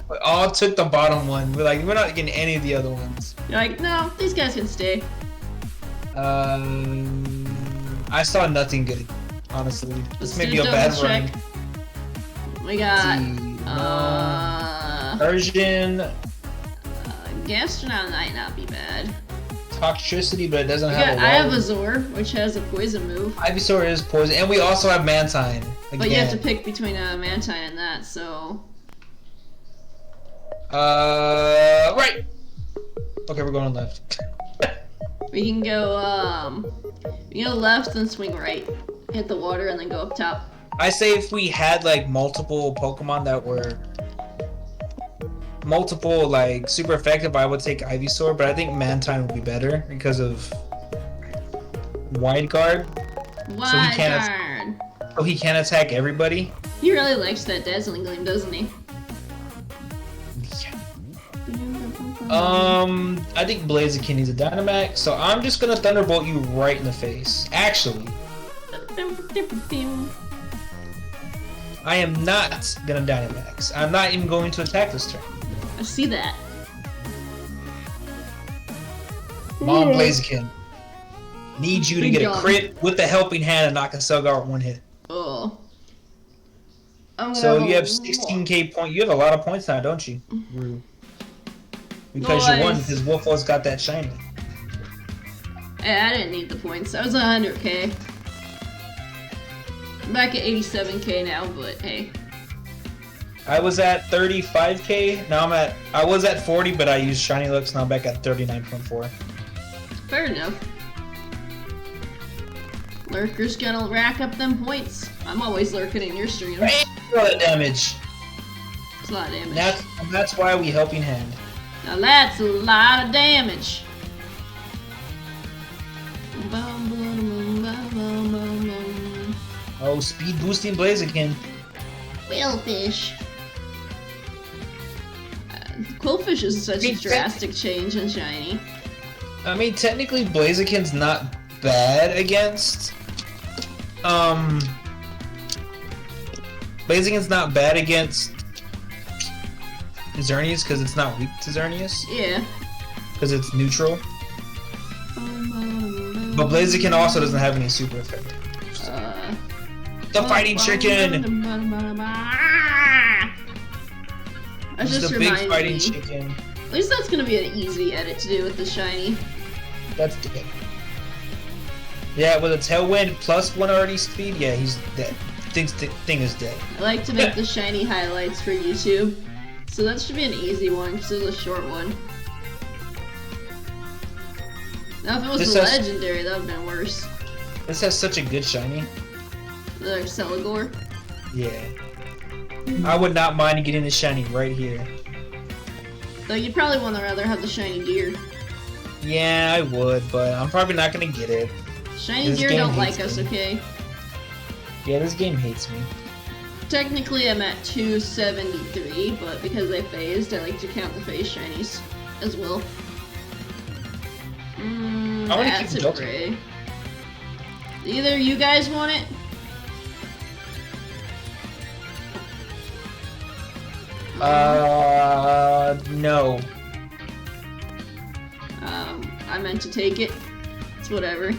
We all took the bottom one. We're not getting any of the other ones. You're like, no, these guys can stay. I saw nothing good, honestly. This may do be a bad double check. run. We got, Persian, Gastronaut might not be bad. Toxicity, but it doesn't We have got a water. Ivysaur, which has a poison move. Ivysaur is poison, and we also have Mantine. Again. But you have to pick between Mantine and that, so. Right. Okay, we're going left. We can go, left and swing right. Hit the water and then go up top. I say if we had like multiple Pokemon that were super effective, I would take Ivysaur, but I think Mantine would be better because of Wide Guard, Wide can't- Guard. so he can attack everybody. He really likes that Dazzling Gleam, doesn't he? I think Blaziken needs a Dynamax, so I'm just gonna Thunderbolt you right in the face. Actually, I am not gonna Dynamax. I'm not even going to attack this turn. I see that. Mom Blaziken. Need you to Big get a gun. crit with the helping hand and knock a Selgar with one hit. Oh. I'm gonna So have you a have 16k point. You have a lot of points now, don't you? Rue? Because you won, Nice. because Wolfo's got that shiny. I didn't need the points. I was at 100k. I'm back at 87k now, but hey. I was at 35k. Now I was at 40, but I used shiny looks. Now I'm back at 39.4. Fair enough. Lurker's gonna rack up them points. I'm always lurking in your stream. Hey, a lot of damage. It's a lot of damage. That's why we helping hand. Now that's a lot of damage. Bum, bum, bum, bum, bum, bum. Oh, speed boosting Blaziken. Quillfish. Quillfish is such a drastic change in shiny. I mean, technically Blaziken's not bad against. Blaziken's not bad against Xerneas because it's not weak to Xerneas. Yeah. Because it's neutral. But Blaziken also doesn't have any super effect. The fighting chicken! That just the big reminded fighting me. chicken. At least that's gonna be an easy edit to do with the shiny. That's dead. Yeah, with a tailwind plus 1 already speed, yeah, he's dead. Thing is dead. I like to make the shiny highlights for YouTube. So that should be an easy one, because it's a short one. Now if it was This a has- legendary, that would've been worse. This has such a good shiny. The Celigore. Yeah. I would not mind getting the shiny right here. Though you'd probably want to rather have the shiny deer. Yeah, I would, but I'm probably not gonna get it. Shiny This deer game don't hates like us, me. okay? Yeah, this game hates me. Technically I'm at 273, but because they phased, I like to count the phase shinies as well. I wanna keep Acid Jolteon. Ray. Either you guys want it? No. I meant to take it. It's whatever.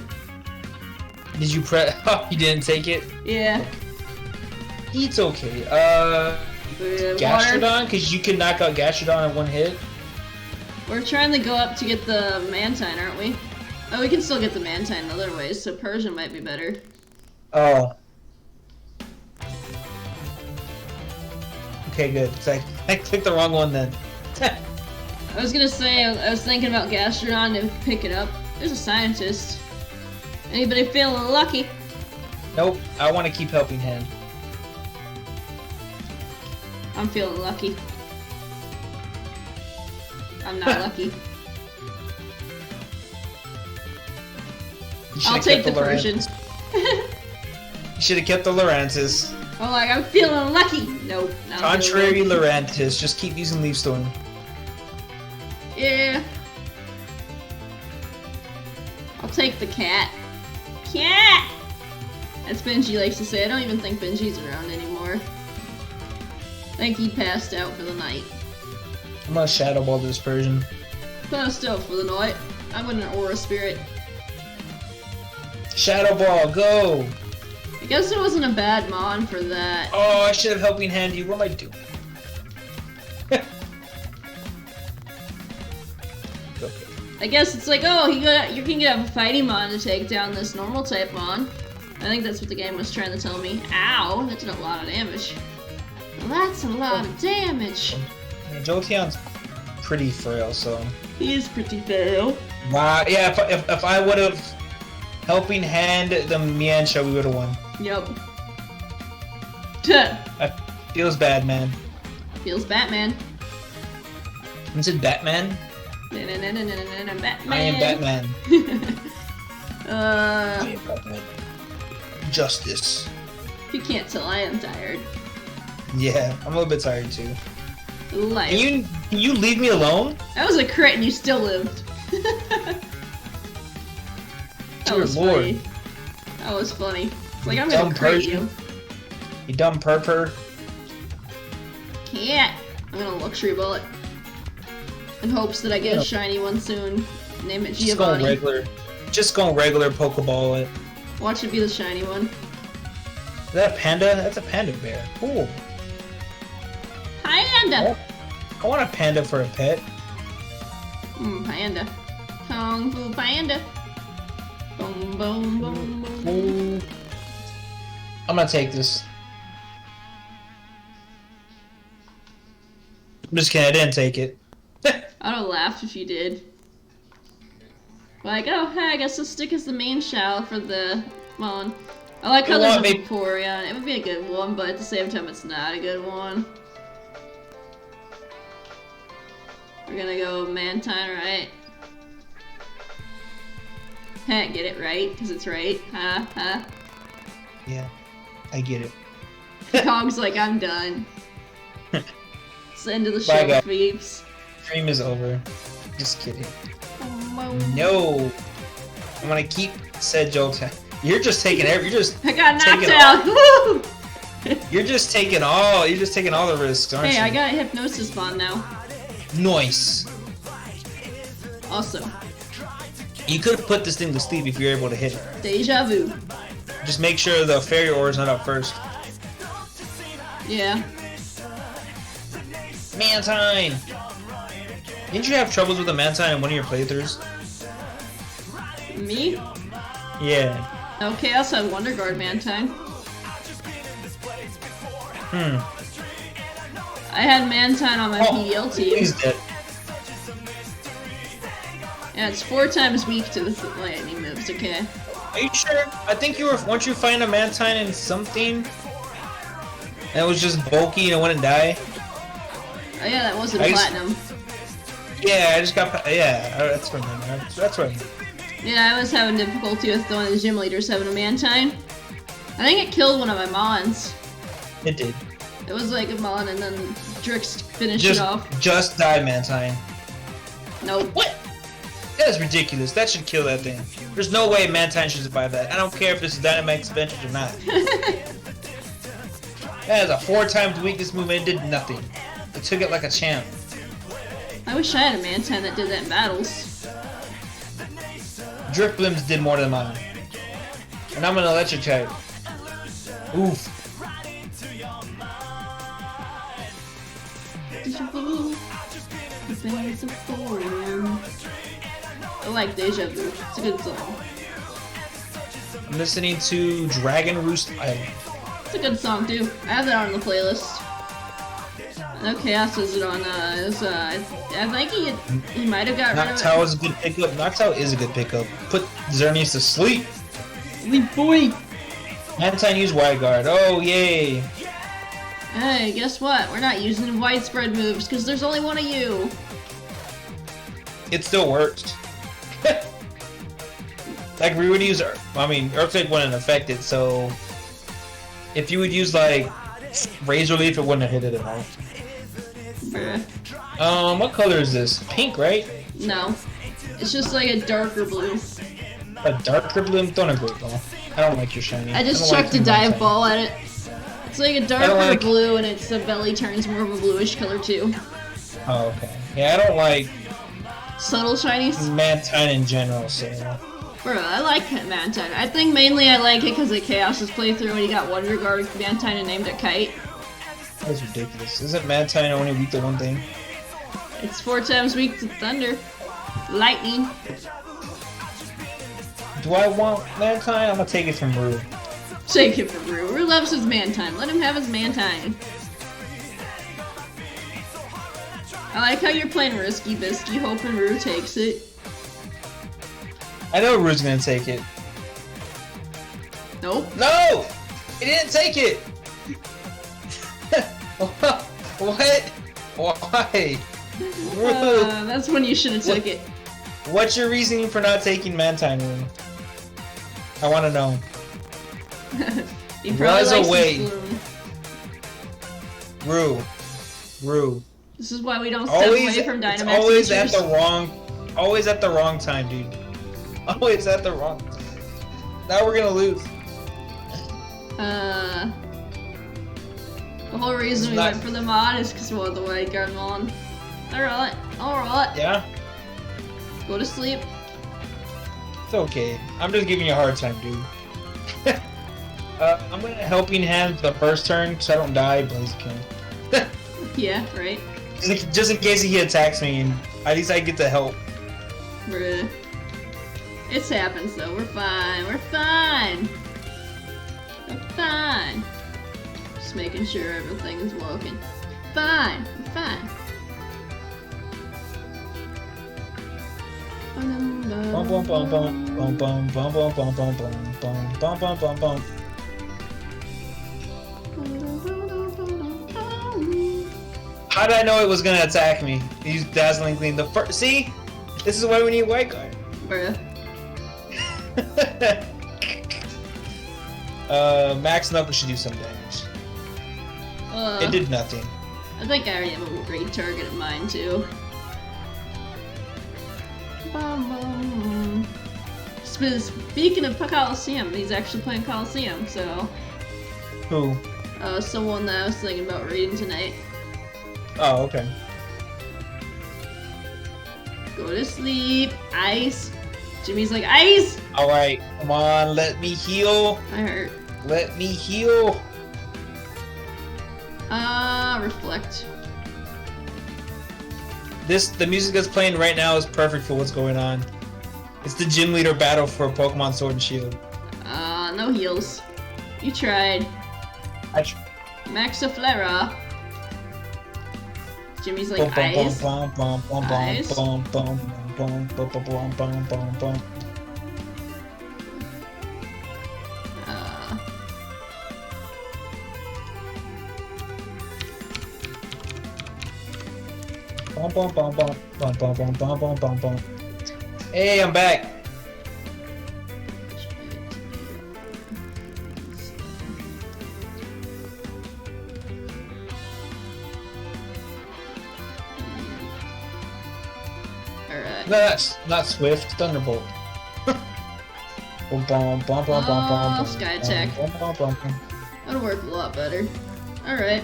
Did you press? Oh, you didn't take it? Yeah. It's okay. Water. Gastrodon? Because you can knock out Gastrodon in one hit. We're trying to go up to get the Mantine, aren't we? Oh, we can still get the Mantine in other ways, so Persian might be better. Oh. Okay, good. It's like, I clicked the wrong one then. I was gonna say, I was thinking about Gastrodon to pick it up. There's a scientist. Anybody feeling lucky? Nope, I want to keep helping hand. I'm feeling lucky. I'm not lucky. You I'll should've take kept the Persian. You should have kept the Lurantis. I'm like, I'm feeling lucky. Nope. Not Contrary feeling lucky. Lurantis, just keep using Leaf Storm. Yeah. I'll take the cat. Cat! As Benji likes to say, I don't even think Benji's around anymore. I think he passed out for the night. I'm gonna Shadow Ball this Persian. Passed out for the night. I'm with an Aura Spirit. Shadow Ball, go! I guess it wasn't a bad mon for that. Oh, I should have helping hand you. What am I doing? Okay. I guess it's like, oh, you can get a fighting mon to take down this normal type mon. I think that's what the game was trying to tell me. Ow, that did a lot of damage. Well, that's a lot of damage. I mean, Jolteon's pretty frail, so. He is pretty fail. Wow, yeah, if I would have helping hand the Miansha, we would have won. Yup. Feels bad, man. Feels Batman. Is it Batman? Batman. I am Batman. I am Batman. Justice. If you can't tell, I am tired. Yeah, I'm a little bit tired too. Life. Can you leave me alone? That was a crit and you still lived. That Dear was Lord. funny. That was funny. It's like, I'm gonna Dumb crit Persian. you. You dumb purper. Can't. I'm gonna luxury bullet. In hopes that I get a shiny one soon. Name it Just going Giovanni. regular. Just going regular Pokeball it. Watch it be the shiny one. Is that a panda? That's a panda bear. Cool. Panda! I want a panda for a pet. Panda. Kung Fu Panda. Boom, boom, boom, boom. Ooh. I'm gonna take this. I'm just kidding, I didn't take it. I'd have laughed if you did. Like, oh, hey, I guess this stick is the main shell for the one. I like how there's a Vaporeon. It would be a good one, but at the same time, it's not a good one. We're gonna go Mantine, right? Heh, get it right, because it's right. Ha, ha. Yeah, I get it. Kong's like, I'm done. It's the end of the Bye, show, guys. peeps. Stream is over. Just kidding. No. I'm gonna keep said jokes. You're just taking every. You're just. I got taking knocked out. Woo! You're just taking all. You're just taking all the risks, aren't Hey, you? I got Hypnosis Bond now. Nice. Also, You could put this thing to sleep if you're able to hit it. Deja Vu. Just make sure the fairy ore is not up first. Yeah. Mantine! Didn't you have troubles with the Mantine in one of your playthroughs? Me? Yeah. No, Chaos had Wonder Guard Mantine. I had Mantine on my PDL team. He's dead. Yeah, it's 4 times weak to the lightning moves, okay? Are you sure? I think you were. Once you find a Mantine in something, and it was just bulky and it wouldn't die. Oh yeah, that wasn't I just- platinum. Yeah, I just got. Yeah, that's what I mean. That's what I mean. Yeah, I was having difficulty with one of the gym leaders having a Mantine. I think it killed one of my Mons. It did. It was like a Mon and then Drix finished it off. Just die, Mantine. Nope. What? That is ridiculous. That should kill that thing. There's no way Mantine should survive that. I don't care if this is Dynamax expansion or not. That is a 4 times weakness move and it did nothing. It took it like a champ. I wish I had a Mantine that did that in battles. Drifblims did more than mine. And I'm gonna electric type. Oof. I like Deja Vu. It's a good song. I'm listening to Dragon Roost Island. It's a good song too. I have that on the playlist. No Chaos is it on I think he might have got rid of Noctowl is a good pickup. Noctowl is a good pickup. Put Xerneas to sleep. it. Boy! Mantine use Wide Guard. Oh yay. Hey, guess what? We're not using widespread moves because there's only one of you. It still works. Like we would use Earthquake wouldn't affect it, so if you would use like Razor Leaf, it wouldn't have hit it at all. Bruh. What color is this? Pink, right? No. It's just like a darker blue. A darker blue? Don't agree, ball. I don't like your shiny. I just don't like chucked a your dive shiny. ball at it. It's like a darker like- blue and its the belly turns more of a bluish color too. Oh, okay. Yeah, I don't like Subtle shinies? Mantine in general, so. Bro, I like Mantine. I think mainly I like it because of Chaos's playthrough when he got Wonder Guard Mantine and named it Kite. That's ridiculous. Isn't Mantine only weak to one thing? It's 4 times weak to Thunder. Lightning. Do I want Mantine? I'm gonna take it from Rue. Take it from Rue. Rue loves his Mantine. Let him have his Mantine. I like how you're playing Risky Bisky, hoping Rue takes it. I know Rue's gonna take it. Nope. No! He didn't take it! What? Why? Rue! That's when you should have took it. What's your reasoning for not taking Mantine, Rue? I wanna know. He probably Was likes his away. bloom. Rue. This is why we don't step away from it's Dynamax always at features. always at the wrong time, dude. Always at the wrong time. Now we're gonna lose. The whole reason we went for the mod is because we want the White Guard mod. Alright. Yeah? Go to sleep. It's okay. I'm just giving you a hard time, dude. I'm gonna helping hand the first turn so I don't die, Blaziken. Yeah, right? Just in case he attacks me, and at least I get to help. Bruh. It's happens though. We're fine. We're fine. We're fine. Just making sure everything is working. Fine. We're fine. Bum bum bum bum bum bum bum bum bum bum bum bum bum bum bum. How did I know it was gonna attack me? He's dazzling clean. The first. See, this is why we need Whytekong. Bruh. Max Knuckles should do some damage. It did nothing. I think I already have a great target of mine too. Speaking of Coliseum, he's actually playing Coliseum, so. Who? Someone that I was thinking about reading tonight. Oh, okay. Go to sleep. Ice. Jimmy's like, ice! Alright, come on, let me heal. I hurt. Let me heal. Reflect. The music that's playing right now is perfect for what's going on. It's the gym leader battle for Pokemon Sword and Shield. No heals. You tried. Maxiflera. Jimmy's like, ice. Ice. Hey, I'm back. Alright. No, that's not Swift. Thunderbolt. Sky attack. That'll work a lot better. Alright.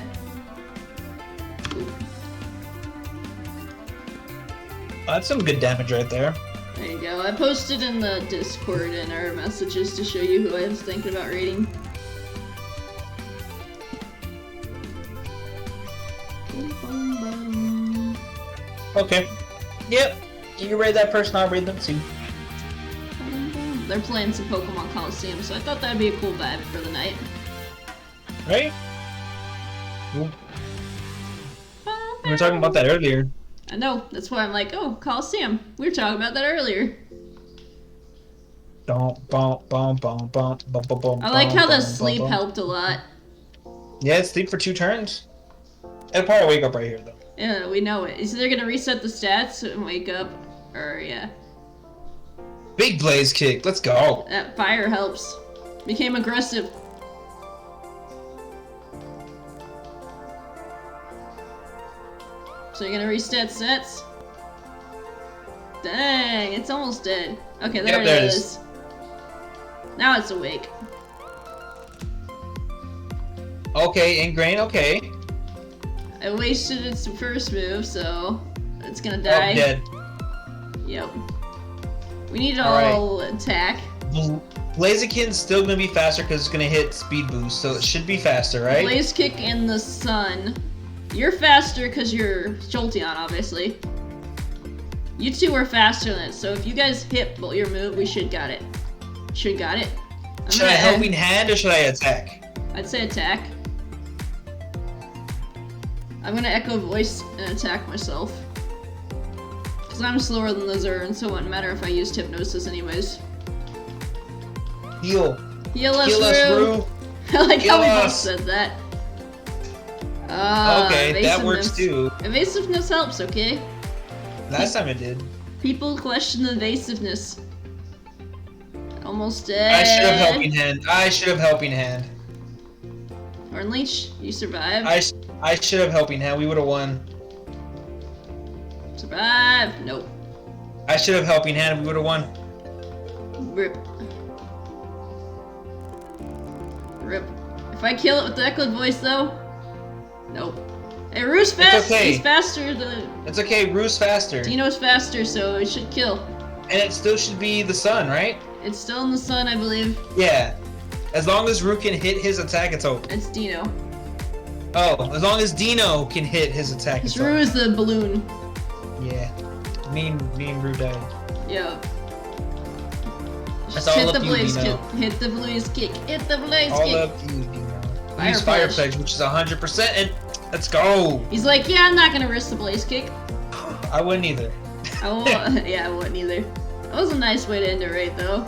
That's some good damage right there. There you go. I posted in the Discord and our messages to show you who I was thinking about reading. Okay. Yep. You can raid that person, I'll raid them too. They're playing some Pokemon Coliseum, so I thought that'd be a cool vibe for the night. Right? We were talking about that earlier. I know, that's why I'm like, oh, Coliseum. We were talking about that earlier. I like how the sleep helped a lot. Yeah, it's sleep for 2 turns. It'll probably wake up right here, though. Yeah, we know it. It's either gonna reset the stats and wake up, or yeah. Big Blaze Kick, let's go. That fire helps. Became aggressive. So you're gonna reset sets? Dang, it's almost dead. Okay, there Yep, it is. Now it's awake. Okay, Ingrain, okay. I wasted its first move, so it's gonna Oh, die. dead. Yep. We need to Alright. all attack. Blaziken's still gonna be faster because it's gonna hit speed boost, so it should be faster, right? Blaze Kick in the sun. You're faster because you're Jolteon, obviously. You two are faster than it, so if you guys hit your move, we should got it. Should got it. Should I helping hand or should I attack? I'd say attack. I'm gonna echo voice and attack myself. Because I'm slower than the Zern, so it wouldn't matter if I used hypnosis anyways. Heal. Heal us, Heal us, Rue! Rue. I like how we both us. said that. Okay, that works too. Evasiveness helps, okay? Last time it did. People question the evasiveness. Almost dead. I should have helping hand. I should have helping hand. Horn Leech, you survived. I should have helping hand. We would have won. Survive. Nope. I should have helping hand. We would have won. Rip. Rip. If I kill it with the echoed voice, though. Nope. Hey, Rue's fast. okay. He's faster than. It's okay. Rue's faster. Dino's faster, so it should kill. And it still should be the sun, right? It's still in the sun, I believe. Yeah. As long as Root can hit his attack, it's over. It's Dino. Oh, as long as Dino can hit his attack, it's Rue over. is the balloon. Yeah. Me and Root died. Yeah. That's Just all hit up the to you, blaze Dino. kick. Hit the blaze kick. Hit the blaze All kick. up to you, Dino. Fire Use Fire Pledge. Pledge, which is 100%, and let's go. He's like, yeah, I'm not gonna risk the blaze kick. I wouldn't either. I won't. Yeah, I wouldn't either. That was a nice way to end the raid, though.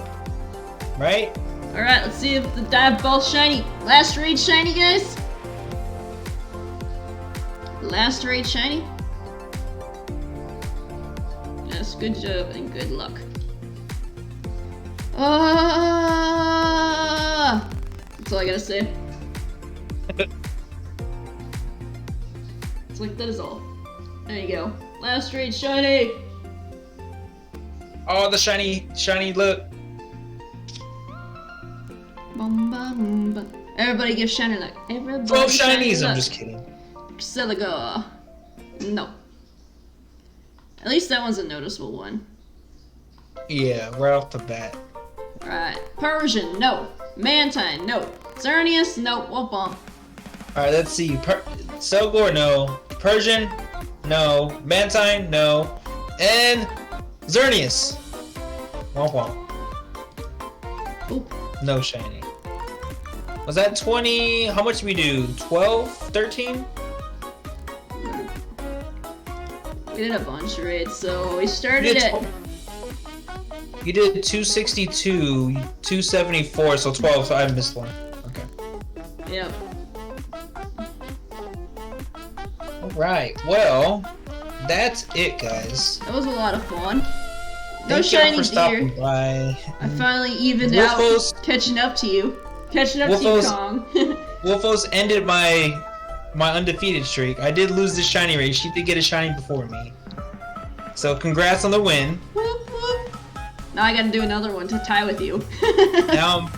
Right? Alright, let's see if the dive ball's shiny. Last raid shiny, guys? Last raid shiny? Yes, good job and good luck. That's all I gotta say. It's like, that is all. There you go. Last raid shiny! Oh, the shiny look. Bum, bum, bum. Everybody give shiny luck. Everybody 12 shiny shinies, I'm luck. just kidding. Celigar. No. At least that one's a noticeable one. Yeah, right off the bat. Alright. Persian, no. Mantine, no. Xerneas, no. Womp womp. Alright, let's see. Selgor, no. Persian, no. Mantine, no. And Xerneas. Womp womp. Oop. No shiny. Was that 20? How much did we do? 12? 13? We did a bunch of raids, so we started at... You did 262, 274, so 12, so I missed one. Okay. Yep. Alright, well, that's it, guys. That was a lot of fun. No Thank y'all shiny for stopping deer. by. I finally evened Wolfos- out, catching up to you. Catching up to you, Wolfos- Kong. Wolfos ended my undefeated streak. I did lose this shiny race. She did get a shiny before me. So congrats on the win. Whoop, whoop. Now I gotta do another one to tie with you. Now I'm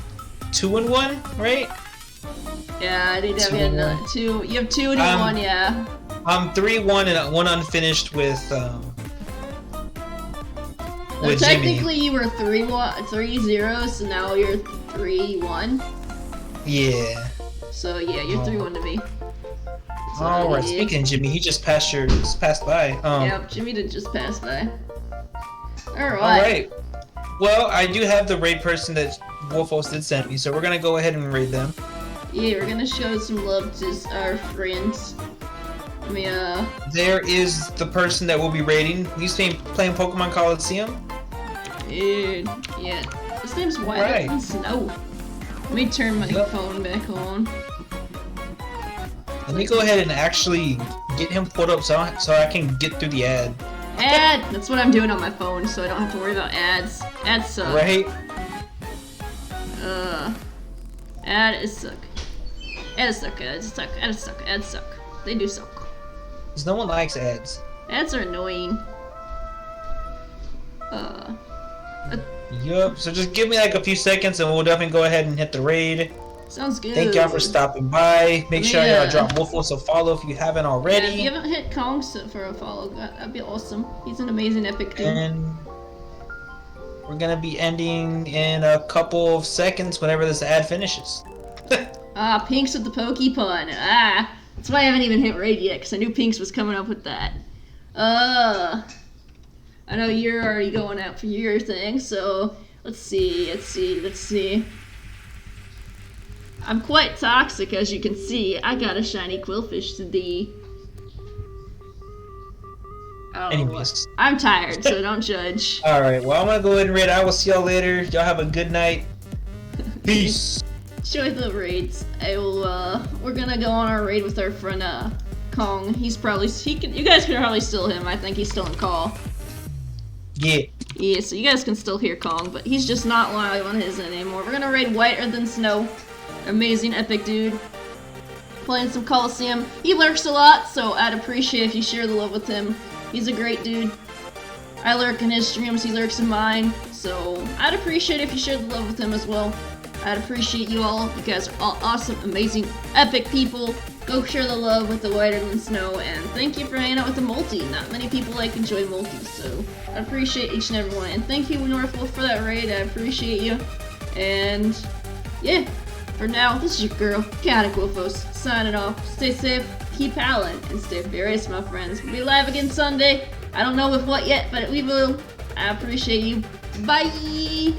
2-1, right? Yeah, I need to have 2-1. another two. You have 2 to 1, yeah. I'm 3-1 and 1 unfinished with So Jimmy. technically you were 3-0, so now you're 3-1. Yeah. So yeah, you're 3-1 to me. So, Alright, yeah. speaking of Jimmy, he just passed by. Yep, Jimmy did just pass by. Alright. Alright. Well, I do have the raid person that Wolfos did send me, so we're gonna go ahead and raid them. Yeah, we're gonna show some love to our friends. Let me, There is the person that we'll be raiding. He's playing Pokemon Coliseum. dude, yeah. His name's Right. Whytekong Snow. Let me turn my Yep. phone back on. Let me go ahead and actually get him pulled up so I can get through the ad. Ad! That's what I'm doing on my phone, so I don't have to worry about ads. Ads suck. Right? Ads suck. Ads suck, ads suck, ads suck, ads suck. They do suck. Because no one likes ads. Ads are annoying. Yup. So just give me like a few seconds and we'll definitely go ahead and hit the raid. Sounds good. Thank y'all for stopping by. Make sure Yeah. y'all drop Wolfos a follow if you haven't Yeah, already. if you haven't hit Kong for a follow, that'd be awesome. He's an amazing epic dude. And we're gonna be ending in a couple of seconds whenever this ad finishes. Ah, Pinks with the Pokepun. Ah, that's why I haven't even hit raid yet, because I knew Pinks was coming up with that. I know you're already going out for your thing, so let's see. I'm quite toxic, as you can see. I got a shiny Quillfish today. Oh, Anyways. I'm tired, so don't judge. Alright, well I'm gonna go ahead and raid. I will see y'all later. Y'all have a good night. Peace. Enjoy the raids. We're gonna go on our raid with our friend, Kong. You guys can probably steal him. I think he's still in call. Yeah. Yeah, so you guys can still hear Kong, but he's just not live on his anymore. We're gonna raid Whiter Than Snow. Amazing epic dude. Playing some Coliseum. He lurks a lot, so I'd appreciate if you share the love with him. He's a great dude. I lurk in his streams, he lurks in mine, so I'd appreciate if you share the love with him as well. I'd appreciate you all. You guys are all awesome, amazing, epic people. Go share the love with the Whytekong Snow, and thank you for hanging out with the multi. Not many people enjoy multis, so I appreciate each and every one. And thank you, Northwolf, for that raid. I appreciate you. And yeah, for now, this is your girl, Chaotic Wolfos, signing off. Stay safe, keep howling, and stay furious, my friends. We'll be live again Sunday. I don't know with what yet, but we will. I appreciate you. Bye!